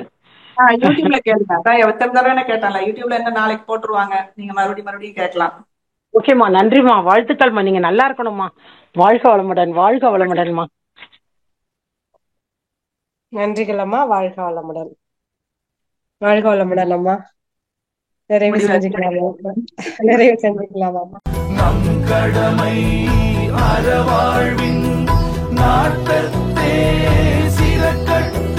[SPEAKER 1] யூடியூப்ல கேளுங்க. எத்தனை தடவை கேட்டால யூடியூப்ல என்ன நாளைக்கு போட்டுருவாங்க, நீங்க மறுபடியும் கேட்கலாம்.
[SPEAKER 16] ஓகேம்மா, நன்றிம்மா. வாழ்த்துக்கள்மா. நீங்க நல்லா இருக்கணும்மா. வாழ்க வளமுடன். வாழ்க வளமுடன்மா.
[SPEAKER 2] நன்றிகள் அம்மா. வாழ்க வளமுடன். வாழ்க வளமுடன் அம்மா. நிறைவு செஞ்சுக்கலாமா? நிறைவு செஞ்சுக்கலாமா?
[SPEAKER 17] நம் கடமை அறவாழ்வின் நாட்டத்தே சிறக்கட்டும்.